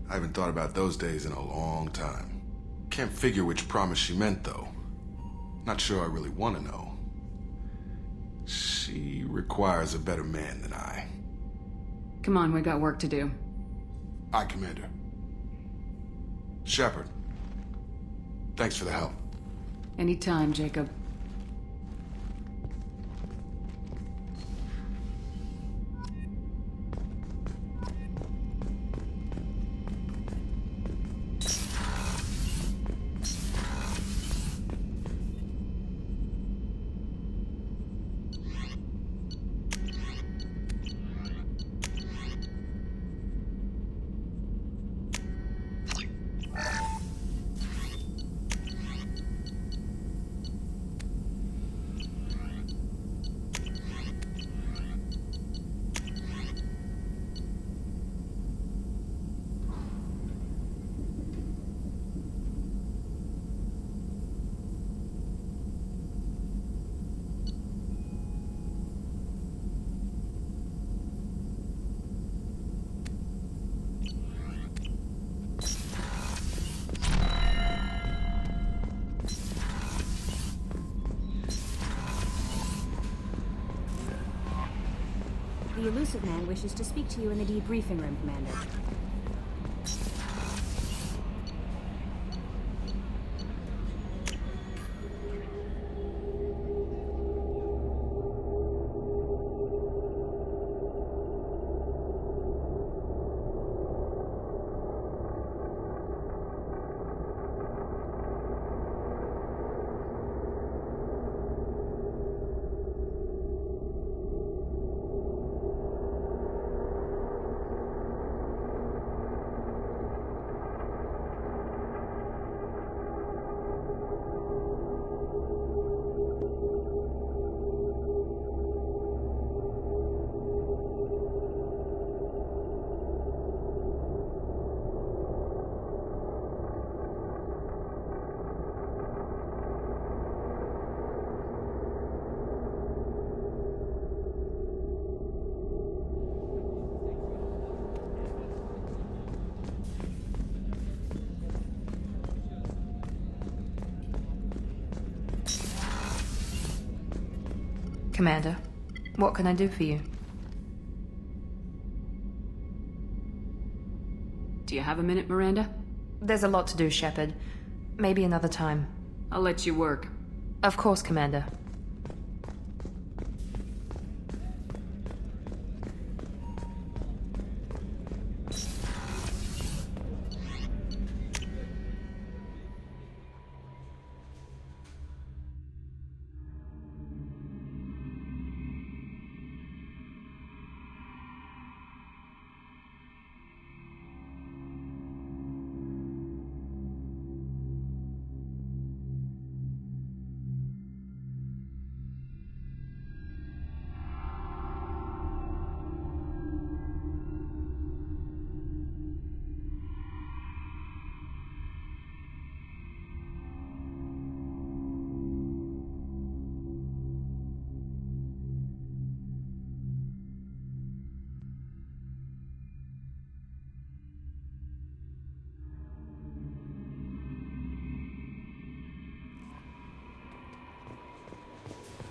I haven't thought about those days in a long time. Can't figure which promise she meant, though. Not sure I really want to know. She requires a better man than I. Come on, we got work to do. Aye, Commander. Shepard. Thanks for the help. Anytime, Jacob. The elusive man wishes to speak to you in the debriefing room, Commander. Commander, what can I do for you? Do you have a minute, Miranda? There's a lot to do, Shepard. Maybe another time. I'll let you work. Of course, Commander.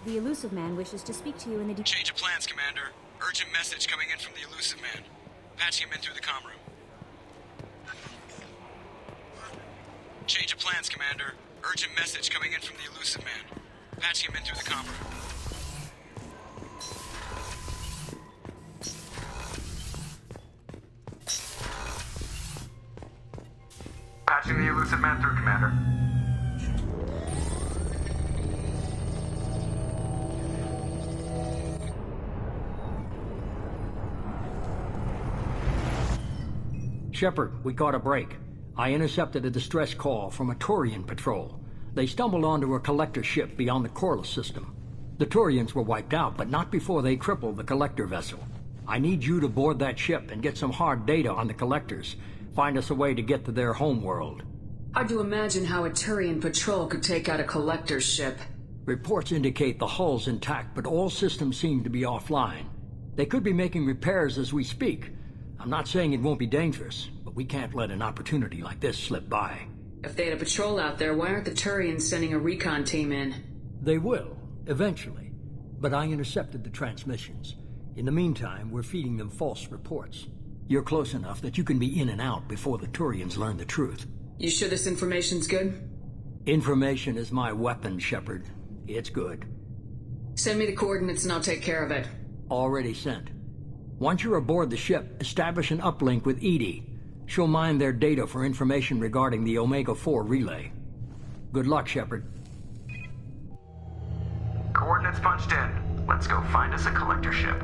The Elusive Man wishes to speak to you in the... Change of plans, Commander. Urgent message coming in from the Elusive Man. Patching him in through the comm room. Change of plans, Commander. Urgent message coming in from the Elusive Man. Patching him in through the comm room. Patching the Elusive Man through, Commander. Shepard, we caught a break. I intercepted a distress call from a Turian patrol. They stumbled onto a collector ship beyond the Corliss system. The Turians were wiped out, but not before they crippled the collector vessel. I need you to board that ship and get some hard data on the collectors. Find us a way to get to their homeworld. Hard to imagine how a Turian patrol could take out a collector's ship. Reports indicate the hull's intact, but all systems seem to be offline. They could be making repairs as we speak. I'm not saying it won't be dangerous, but we can't let an opportunity like this slip by. If they had a patrol out there, why aren't the Turians sending a recon team in? They will, eventually. But I intercepted the transmissions. In the meantime, we're feeding them false reports. You're close enough that you can be in and out before the Turians learn the truth. You sure this information's good? Information is my weapon, Shepard. It's good. Send me the coordinates and I'll take care of it. Already sent. Once you're aboard the ship, establish an uplink with Edie. She'll mine their data for information regarding the Omega-4 relay. Good luck, Shepard. Coordinates punched in. Let's go find us a collector ship.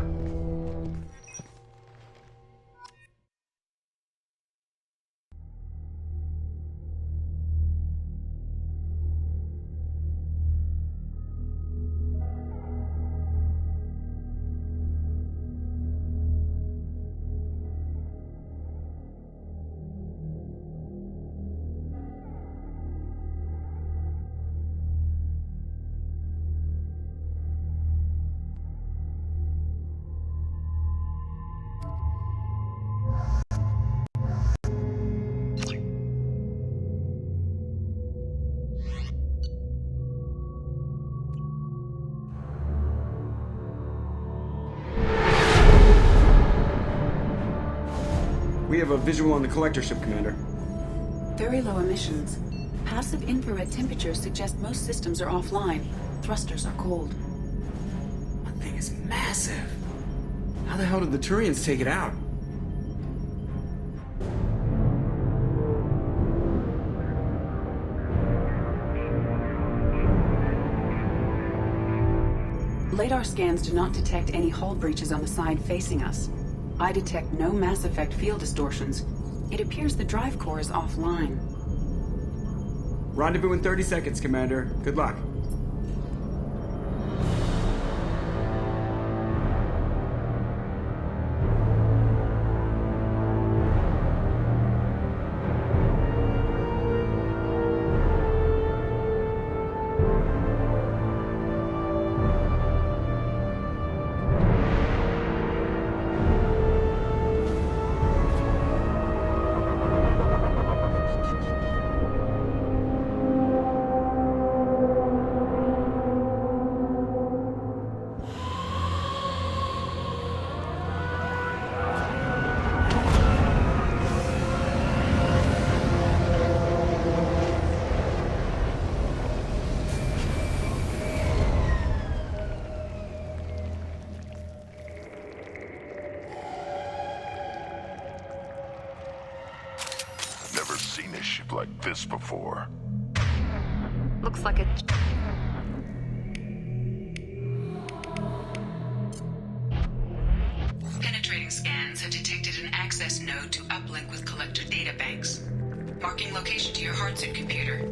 We have a visual on the collector ship, Commander. Very low emissions. Passive infrared temperatures suggest most systems are offline. Thrusters are cold. That thing is massive. How the hell did the Turians take it out? Radar scans do not detect any hull breaches on the side facing us. I detect no mass effect field distortions. It appears the drive core is offline. Rendezvous in 30 seconds, Commander. Good luck. Seen a ship like this before. Looks like a... Penetrating scans have detected an access node to uplink with collector databanks. Marking location to your hardsuit computer.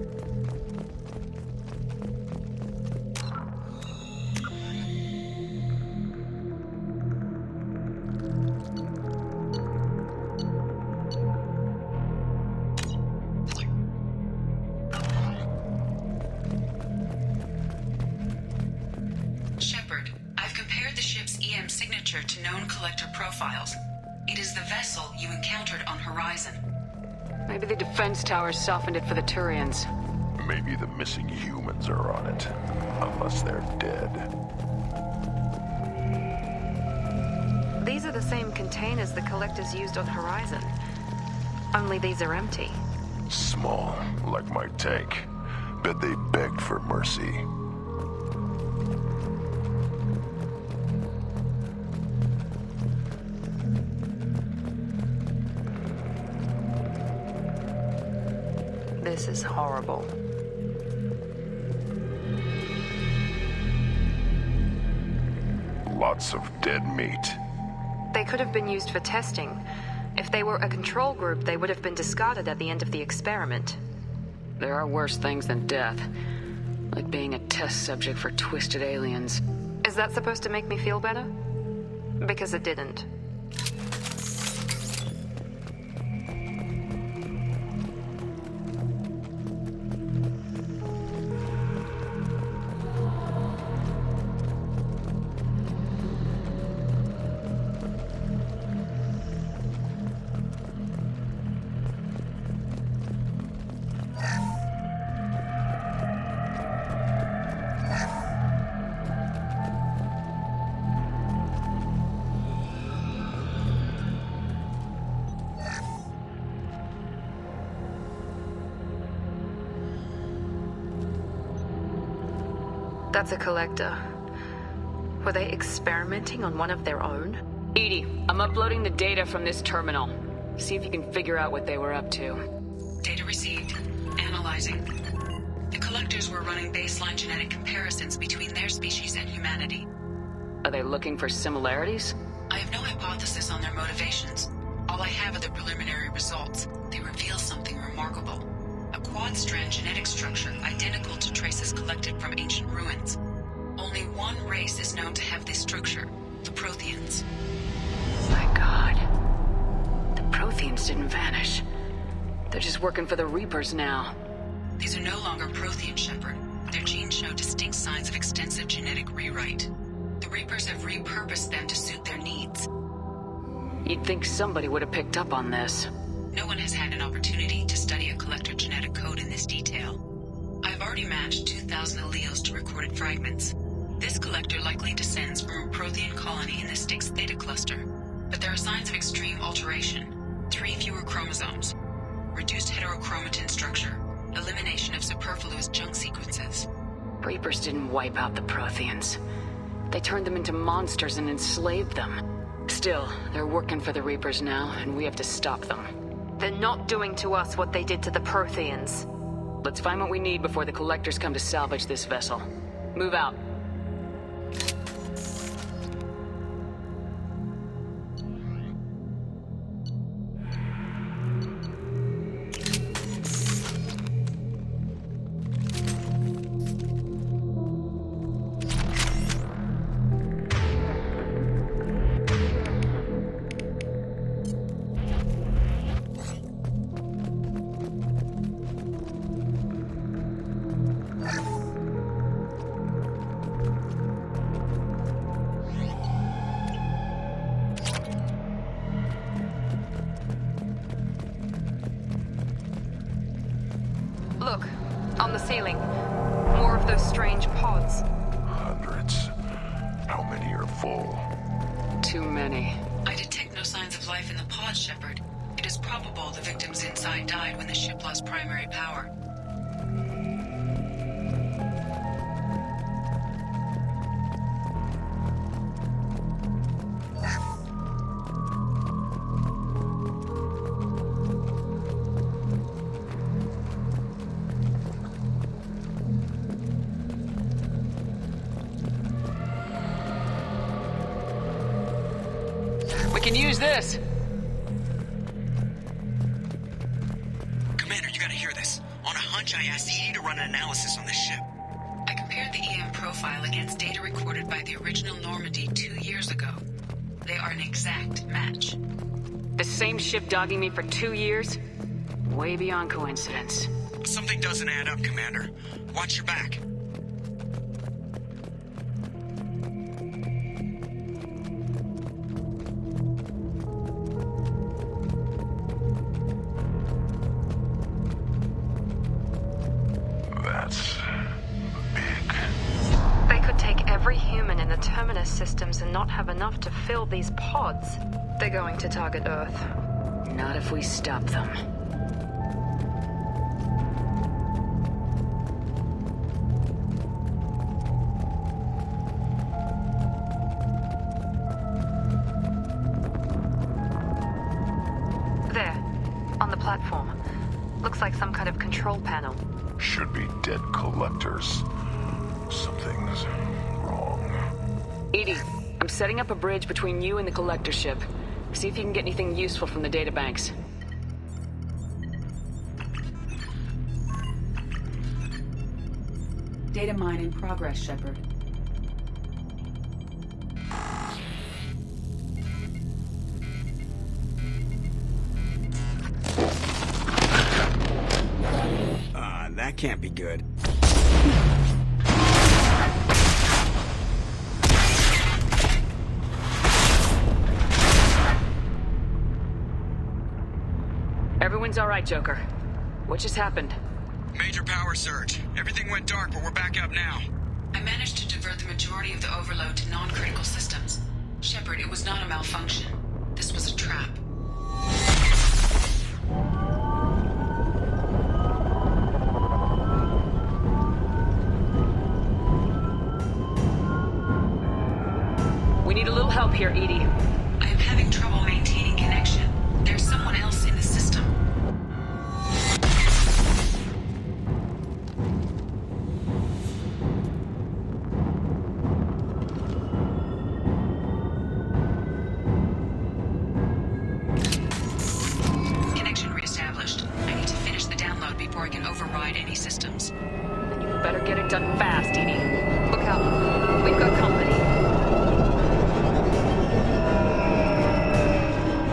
To known collector profiles. It is the vessel you encountered on Horizon. Maybe the defense towers softened it for the Turians. Maybe the missing humans are on it. Unless they're dead. These are the same containers the collectors used on Horizon. Only these are empty. Small, like my tank. Bet they begged for mercy. This is horrible. Lots of dead meat. They could have been used for testing. If they were a control group, they would have been discarded at the end of the experiment. There are worse things than death. Like being a test subject for twisted aliens. Is that supposed to make me feel better? Because it didn't. That's a collector. Were they experimenting on one of their own? Edie, I'm uploading the data from this terminal. See if you can figure out what they were up to. Data received. Analyzing. The collectors were running baseline genetic comparisons between their species and humanity. Are they looking for similarities? I have no hypothesis on their motivations. All I have are the preliminary results. They reveal something remarkable. A quad-strand genetic structure identical to traces collected from ancient ruins. Only one race is known to have this structure, the Protheans. My God. The Protheans didn't vanish. They're just working for the Reapers now. These are no longer Prothean, Shepard. Their genes show distinct signs of extensive genetic rewrite. The Reapers have repurposed them to suit their needs. You'd think somebody would have picked up on this. No one has had an opportunity to study a collector genetic code in this detail. I've already matched 2,000 alleles to recorded fragments. This collector likely descends from a Prothean colony in the Styx Theta cluster. But there are signs of extreme alteration. 3 fewer chromosomes. Reduced heterochromatin structure. Elimination of superfluous junk sequences. Reapers didn't wipe out the Protheans. They turned them into monsters and enslaved them. Still, they're working for the Reapers now, and we have to stop them. They're not doing to us what they did to the Protheans. Let's find what we need before the collectors come to salvage this vessel. Move out. Look, on the ceiling. More of those strange pods. Hundreds. How many are full? Too many. I detect no signs of life in the pods, Shepard. It is probable the victims inside died when the ship lost primary power. We can use this! Commander, you gotta hear this. On a hunch, I asked Edie to run an analysis on this ship. I compared the EM profile against data recorded by the original Normandy 2 years ago. They are an exact match. The same ship dogging me for 2 years? Way beyond coincidence. Something doesn't add up, Commander. Watch your back. systems and not have enough to fill these pods. They're going to target Earth. Not if we stop them. There, on the platform. Looks like some kind of control panel. Should be dead collectors. Something's wrong. Edie, I'm setting up a bridge between you and the collector ship. See if you can get anything useful from the databanks. Data mine in progress, Shepard. That can't be good. Everyone's all right, Joker. What just happened? Major power surge. Everything went dark, but we're back up now. I managed to divert the majority of the overload to non-critical systems. Shepard, it was not a malfunction. This was a trap. We need a little help here, Edie. I am having trouble maintaining connection. There's someone else in the system. Connection reestablished. I need to finish the download before I can override any systems. Then you better get it done fast, Edie. Look out. We've got company.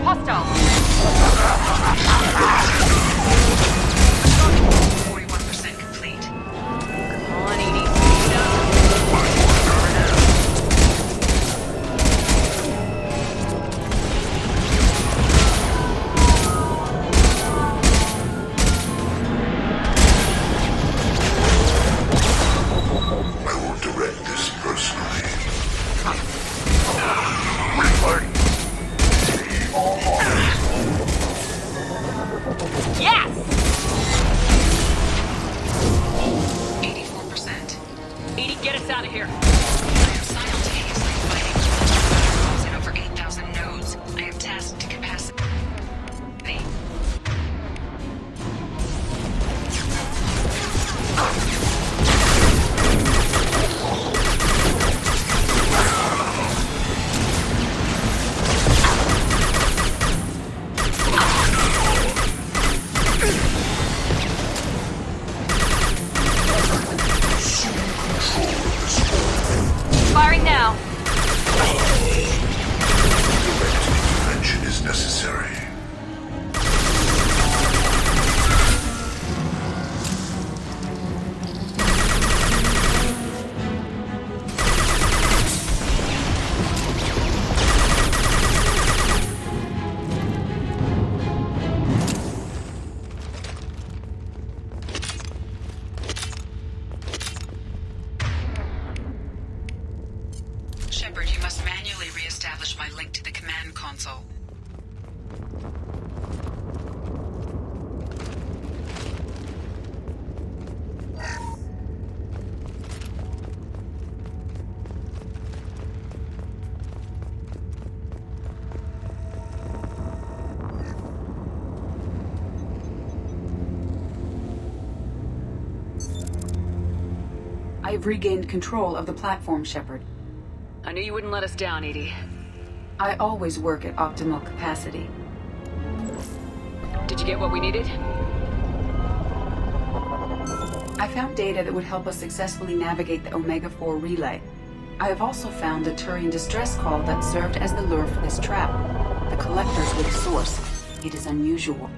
Hostile! 41% complete. Come on, Edie. Speed up. I will direct this personally. Yes! 84%. Edie, get us out of here. I am simultaneously fighting firewalls in over 8,000 nodes. I have tasked to capacity. Firing now. Intervention is necessary. Shepard, you must manually re-establish my link to the command console. I have regained control of the platform, Shepard. I knew you wouldn't let us down, Edie. I always work at optimal capacity. Did you get what we needed? I found data that would help us successfully navigate the Omega-4 relay. I have also found the Turian distress call that served as the lure for this trap. The collectors were the source. It is unusual.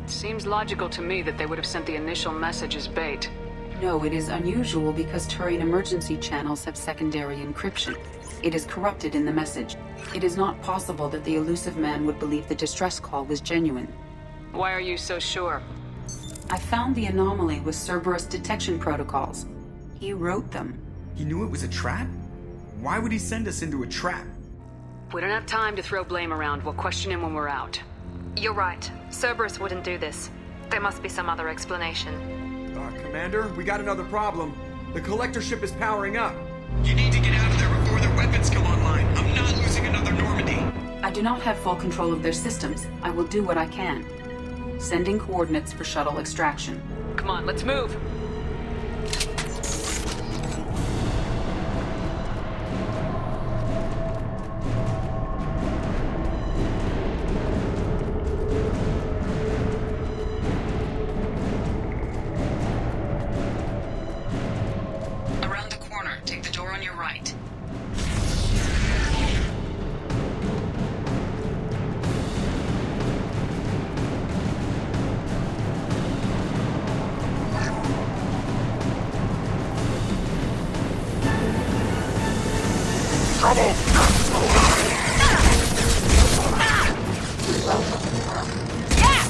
Seems logical to me that they would have sent the initial message as bait. No, it is unusual because Turian emergency channels have secondary encryption. It is corrupted in the message. It is not possible that the elusive man would believe the distress call was genuine. Why are you so sure? I found the anomaly with Cerberus detection protocols. He wrote them. He knew it was a trap? Why would he send us into a trap? We don't have time to throw blame around. We'll question him when we're out. You're right. Cerberus wouldn't do this. There must be some other explanation. Commander, we got another problem. The collector ship is powering up. You need to get out of there before their weapons come online. I'm not losing another Normandy. I do not have full control of their systems. I will do what I can. Sending coordinates for shuttle extraction. Come on, let's move. Around the corner, take the door on your right.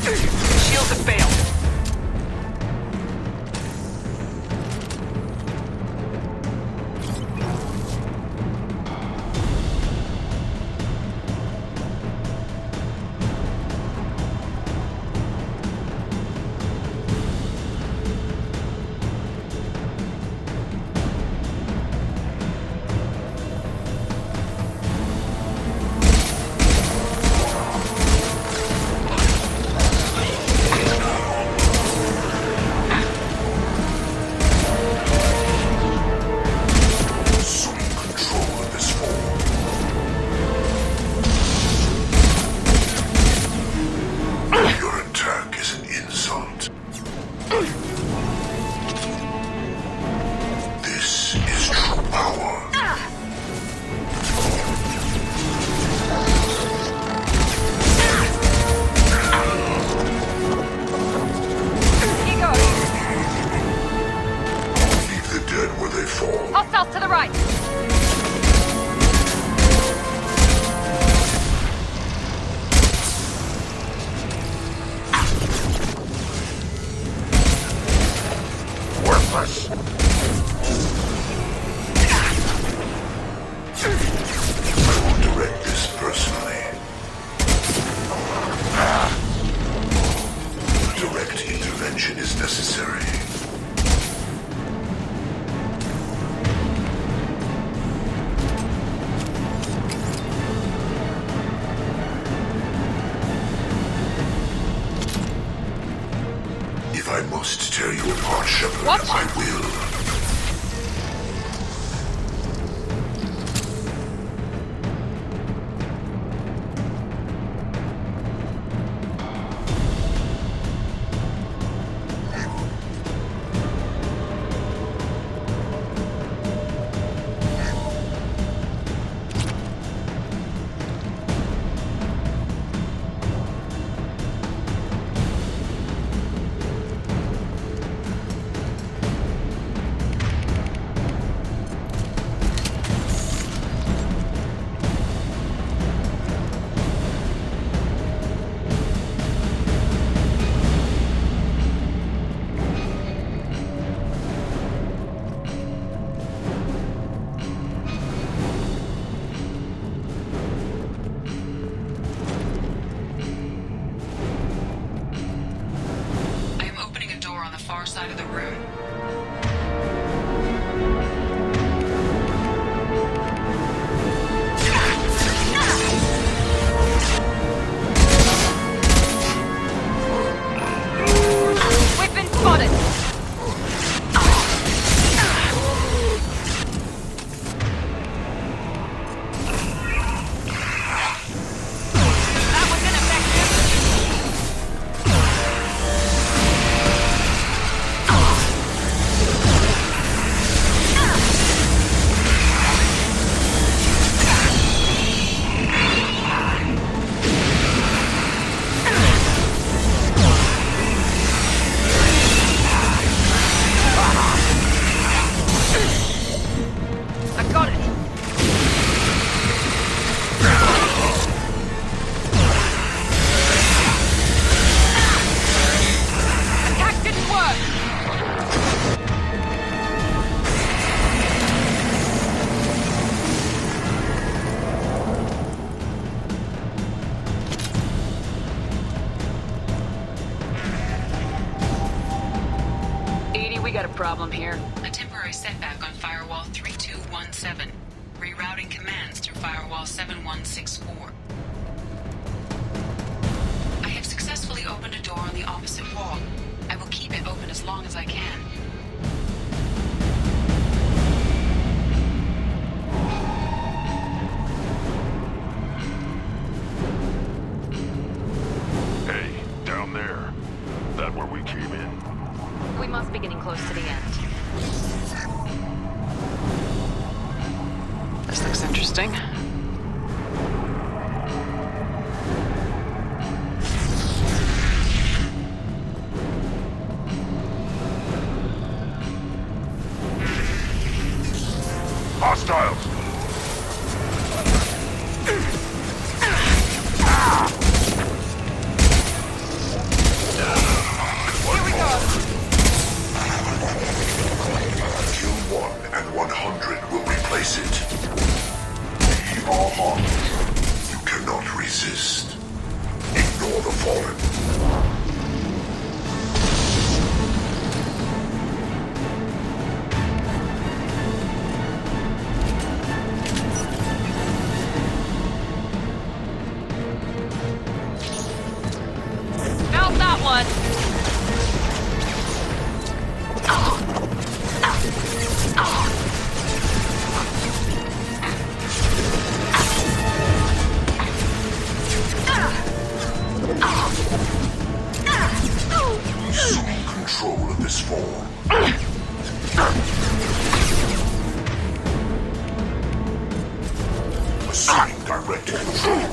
Shields have failed. Hostiles to the right! Worthless. I will direct this personally. Direct intervention is necessary. If I must tear you apart, Shepard, I will. problem here? A temporary setback on Firewall 3217. Rerouting commands through Firewall 7164. I have successfully opened a door on the opposite wall. I will keep it open as long as I can. Hey, down there. That where we came in? We must be getting close to the end. This looks interesting. Hostiles! Here we go! Kill one and 100 will replace it. We are hardened. You cannot resist. Ignore the fallen. Found that one! Assume control of this form. Assume direct control.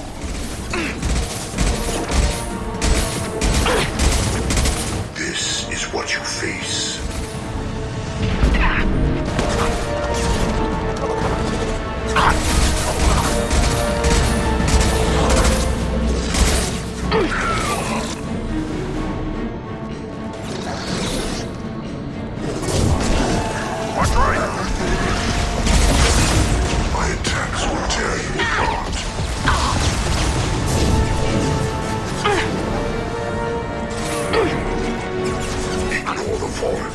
This is what you face. Watch right! My attacks will tear you apart. Ignore the fallen.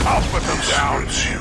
I'll put them down. This hurts you.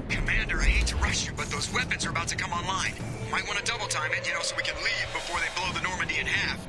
Commander, I hate to rush you, but those weapons are about to come online. Might want to double time it, so we can leave before they blow the Normandy in half.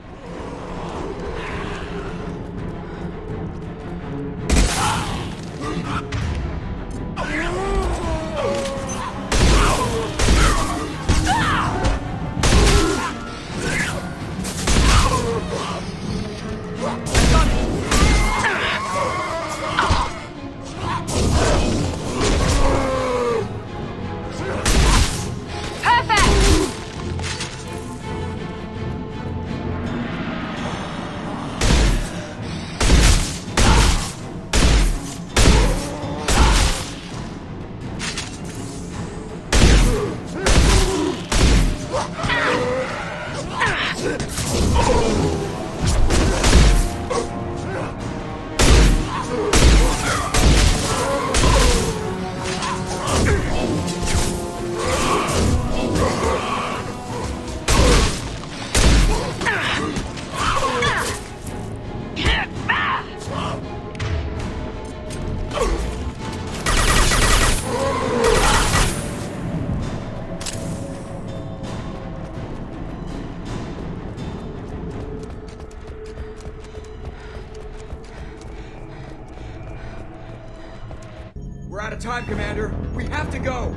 We're out of time, Commander. We have to go.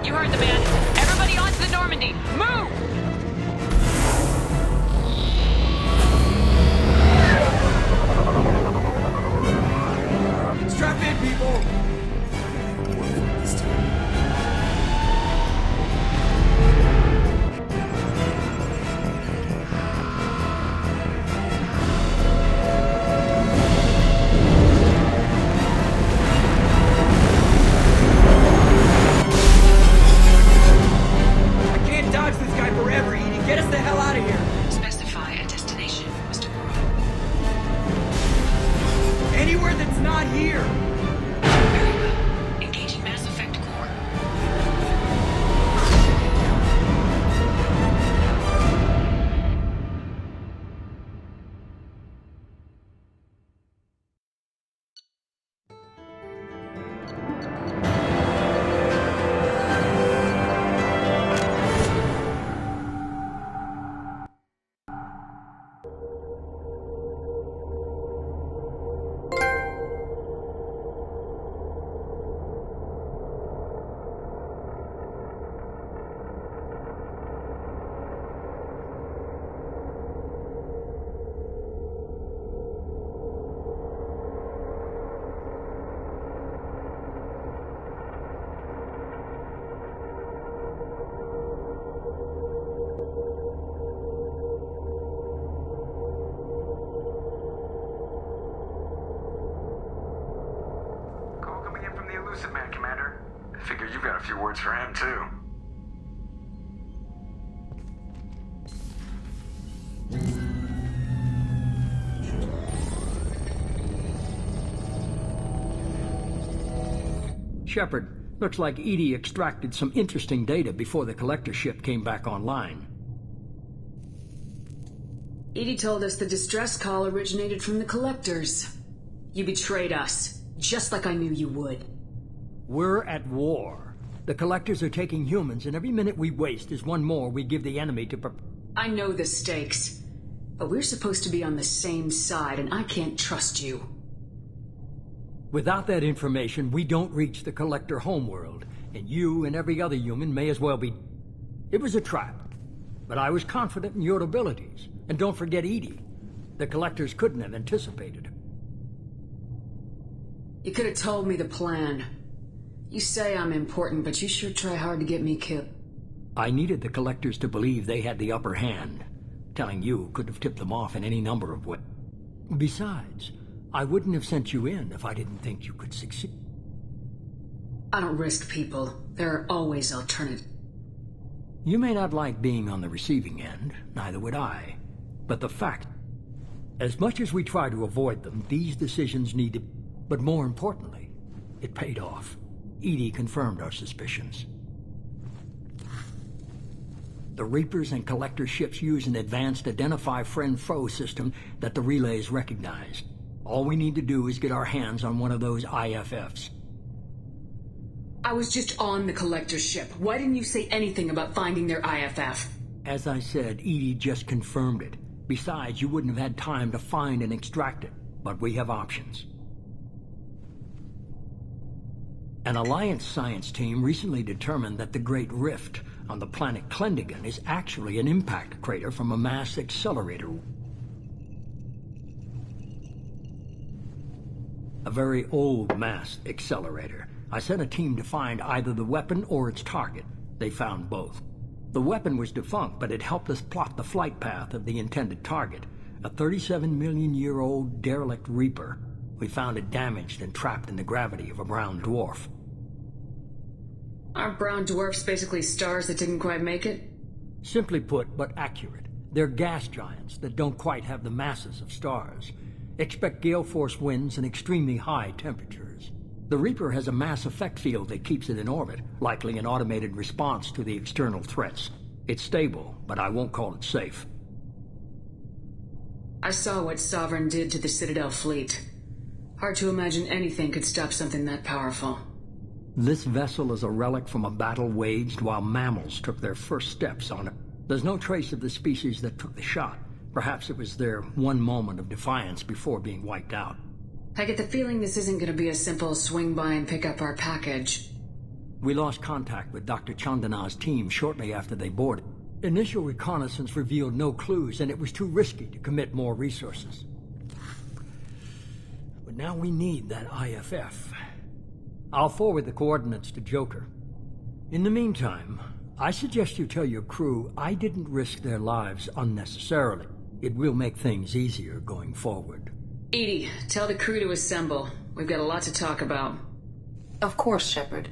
You heard the man. Everybody onto the Normandy. Move! Strap in, people. This time. points for him, too. Shepard, looks like Edie extracted some interesting data before the collector ship came back online. Edie told us the distress call originated from the collectors. You betrayed us, just like I knew you would. We're at war. The collectors are taking humans, and every minute we waste is one more we give the enemy to I know the stakes, but we're supposed to be on the same side, and I can't trust you. Without that information, we don't reach the collector homeworld, and you and every other human may as well be... It was a trap, but I was confident in your abilities. And don't forget Edie. The collectors couldn't have anticipated her. You could have told me the plan. You say I'm important, but you sure try hard to get me killed. I needed the collectors to believe they had the upper hand. Telling you could have tipped them off in any number of ways. Besides, I wouldn't have sent you in if I didn't think you could succeed. I don't risk people. There are always alternatives. You may not like being on the receiving end, neither would I. But the fact, as much as we try to avoid them, these decisions need to... But more importantly, it paid off. Edie confirmed our suspicions. The Reapers and Collector ships use an advanced identify friend-foe system that the relays recognize. All we need to do is get our hands on one of those IFFs. I was just on the Collector ship. Why didn't you say anything about finding their IFF? As I said, Edie just confirmed it. Besides, you wouldn't have had time to find and extract it. But we have options. An Alliance science team recently determined that the Great Rift on the planet Klendigan is actually an impact crater from a mass accelerator. A very old mass accelerator. I sent a team to find either the weapon or its target. They found both. The weapon was defunct, but it helped us plot the flight path of the intended target, a 37-million-year-old derelict Reaper. We found it damaged and trapped in the gravity of a brown dwarf. Aren't brown dwarfs basically stars that didn't quite make it? Simply put, but accurate. They're gas giants that don't quite have the masses of stars. Expect gale force winds and extremely high temperatures. The Reaper has a mass effect field that keeps it in orbit, likely an automated response to the external threats. It's stable, but I won't call it safe. I saw what Sovereign did to the Citadel fleet. Hard to imagine anything could stop something that powerful. This vessel is a relic from a battle waged while mammals took their first steps on it. There's no trace of the species that took the shot. Perhaps it was their one moment of defiance before being wiped out. I get the feeling this isn't going to be a simple swing by and pick up our package. We lost contact with Dr. Chandana's team shortly after they boarded. Initial reconnaissance revealed no clues, and it was too risky to commit more resources. But now we need that IFF. I'll forward the coordinates to Joker. In the meantime, I suggest you tell your crew I didn't risk their lives unnecessarily. It will make things easier going forward. Edie, tell the crew to assemble. We've got a lot to talk about. Of course, Shepard.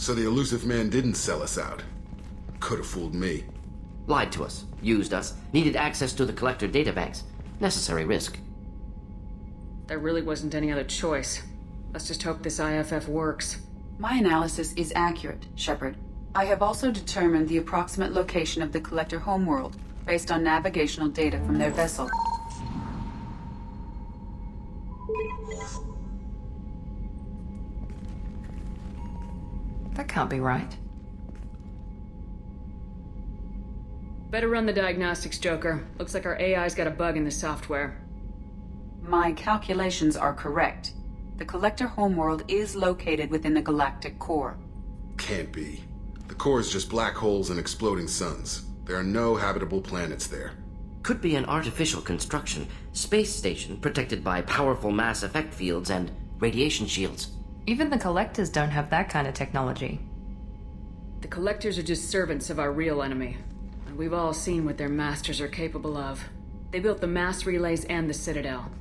So the elusive man didn't sell us out. Could have fooled me. Lied to us, used us, needed access to the Collector databanks. Necessary risk. There really wasn't any other choice. Let's just hope this IFF works. My analysis is accurate, Shepard. I have also determined the approximate location of the Collector homeworld, based on navigational data from their vessel. That can't be right. Better run the diagnostics, Joker. Looks like our AI's got a bug in the software. My calculations are correct. The Collector homeworld is located within the galactic core. Can't be. The core is just black holes and exploding suns. There are no habitable planets there. Could be an artificial construction, space station protected by powerful mass effect fields and radiation shields. Even the Collectors don't have that kind of technology. The Collectors are just servants of our real enemy. And we've all seen what their masters are capable of. They built the mass relays and the Citadel.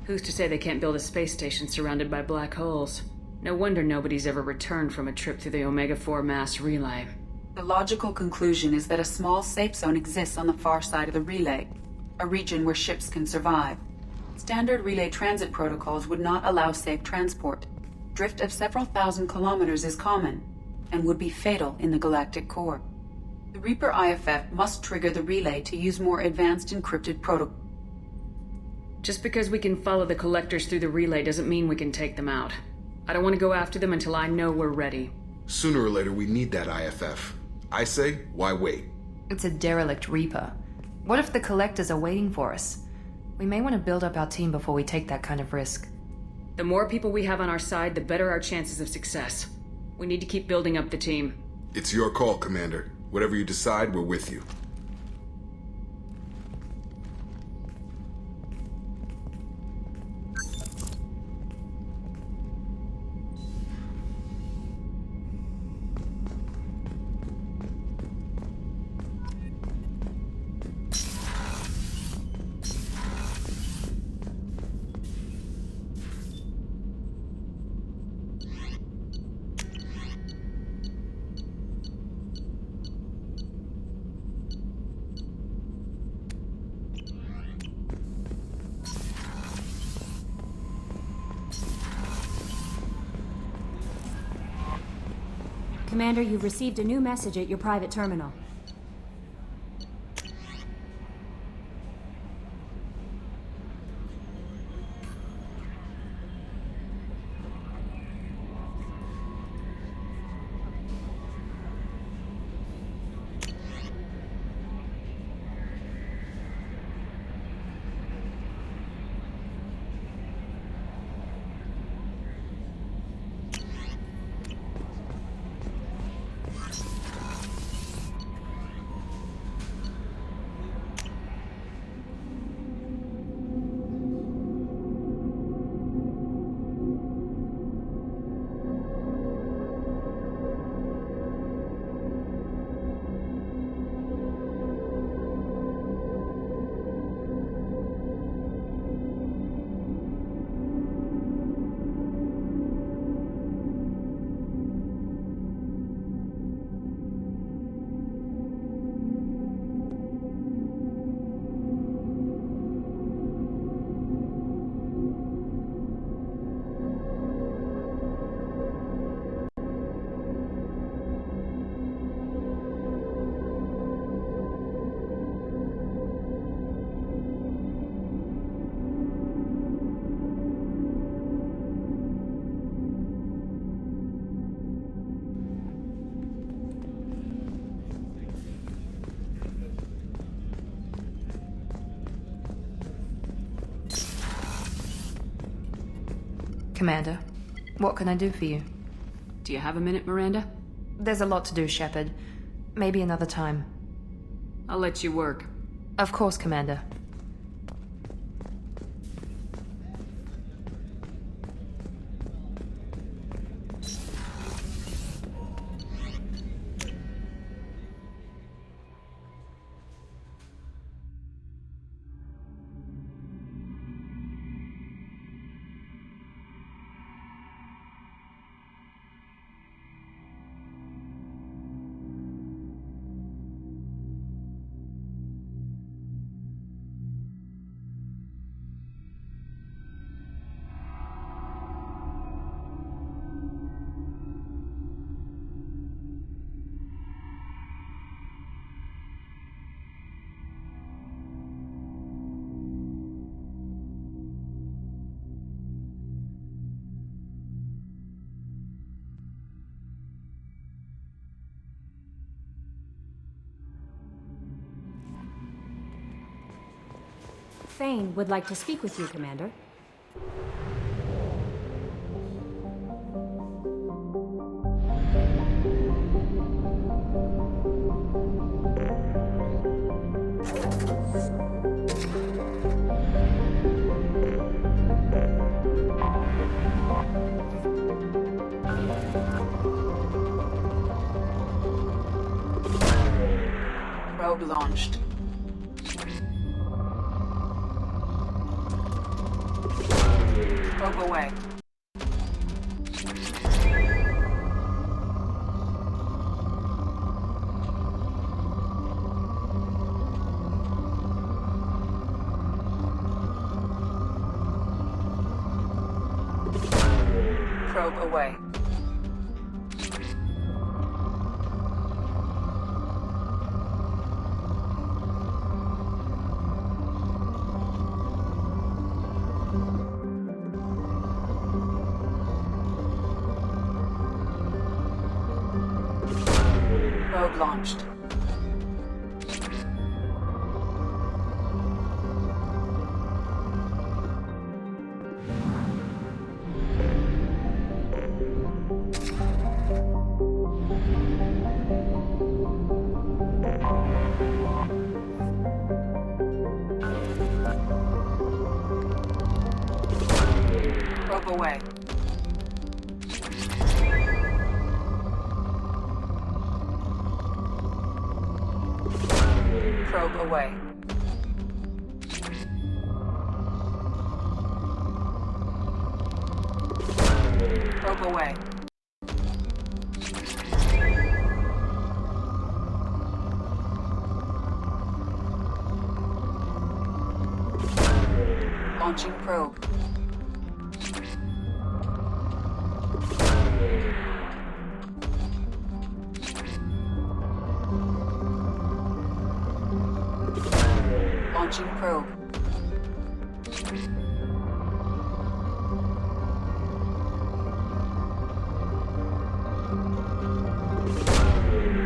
Who's to say they can't build a space station surrounded by black holes? No wonder nobody's ever returned from a trip through the Omega-4 mass relay. The logical conclusion is that a small safe zone exists on the far side of the relay, a region where ships can survive. Standard relay transit protocols would not allow safe transport. Drift of several thousand kilometers is common, and would be fatal in the galactic core. The Reaper IFF must trigger the relay to use more advanced encrypted protocol. Just because we can follow the collectors through the relay doesn't mean we can take them out. I don't want to go after them until I know we're ready. Sooner or later, we need that IFF. I say, why wait? It's a derelict Reaper. What if the collectors are waiting for us? We may want to build up our team before we take that kind of risk. The more people we have on our side, the better our chances of success. We need to keep building up the team. It's your call, Commander. Whatever you decide, we're with you. Commander, you've received a new message at your private terminal. Commander, what can I do for you? Do you have a minute, Miranda? There's a lot to do, Shepard. Maybe another time. I'll let you work. Of course, Commander. Thane would like to speak with you, Commander. Probe launched. Probe away. Probe away. Probe launched. Probe away. Probe away. Probe away. Launching probe. Launching probe.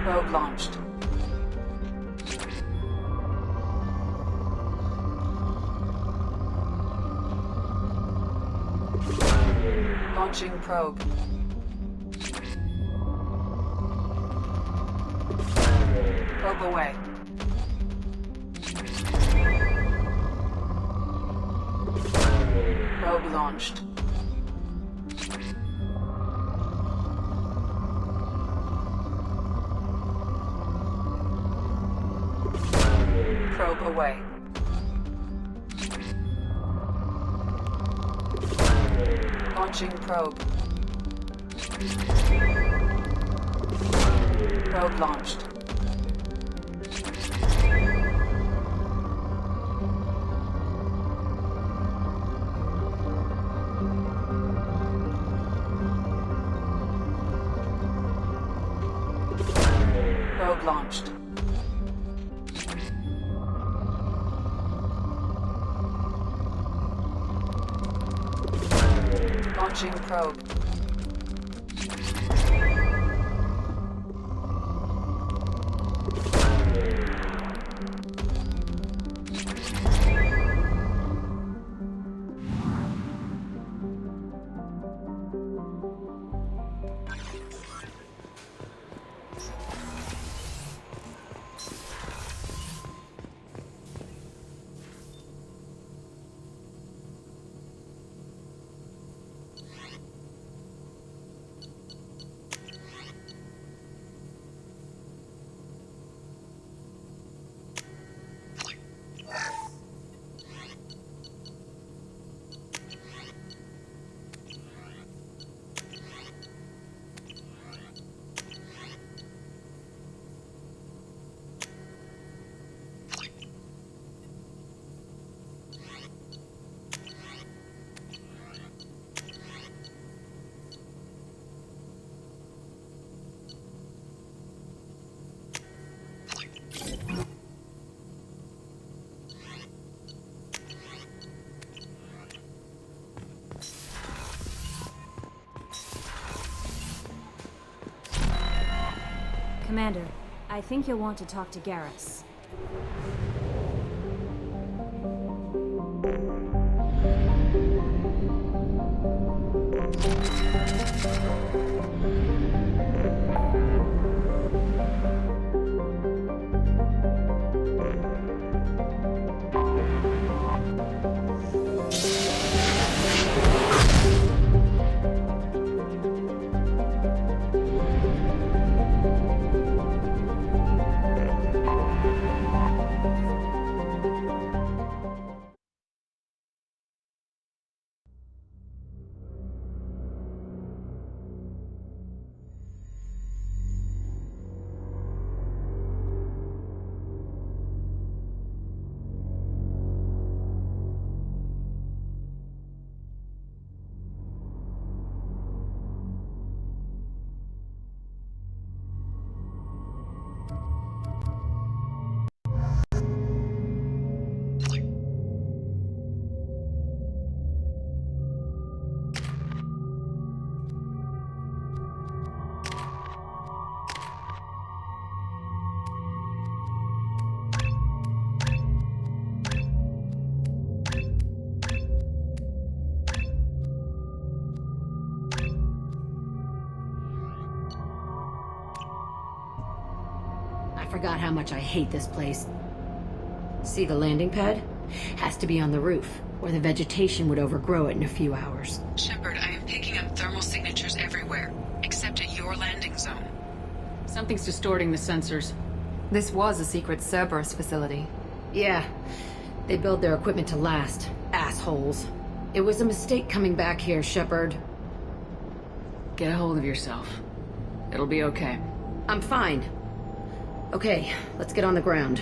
Probe launched. Launching probe. Probe away. Probe launched. Probe away. Launching probe. Probe launched. Probe launched. Launching probe. Commander, I think you'll want to talk to Garrus. forgot how much I hate this place. See the landing pad? Has to be on the roof, or the vegetation would overgrow it in a few hours. Shepard, I am picking up thermal signatures everywhere, except at your landing zone. Something's distorting the sensors. This was a secret Cerberus facility. Yeah, they build their equipment to last. Assholes. It was a mistake coming back here, Shepard. Get a hold of yourself. It'll be okay. I'm fine. Okay, let's get on the ground.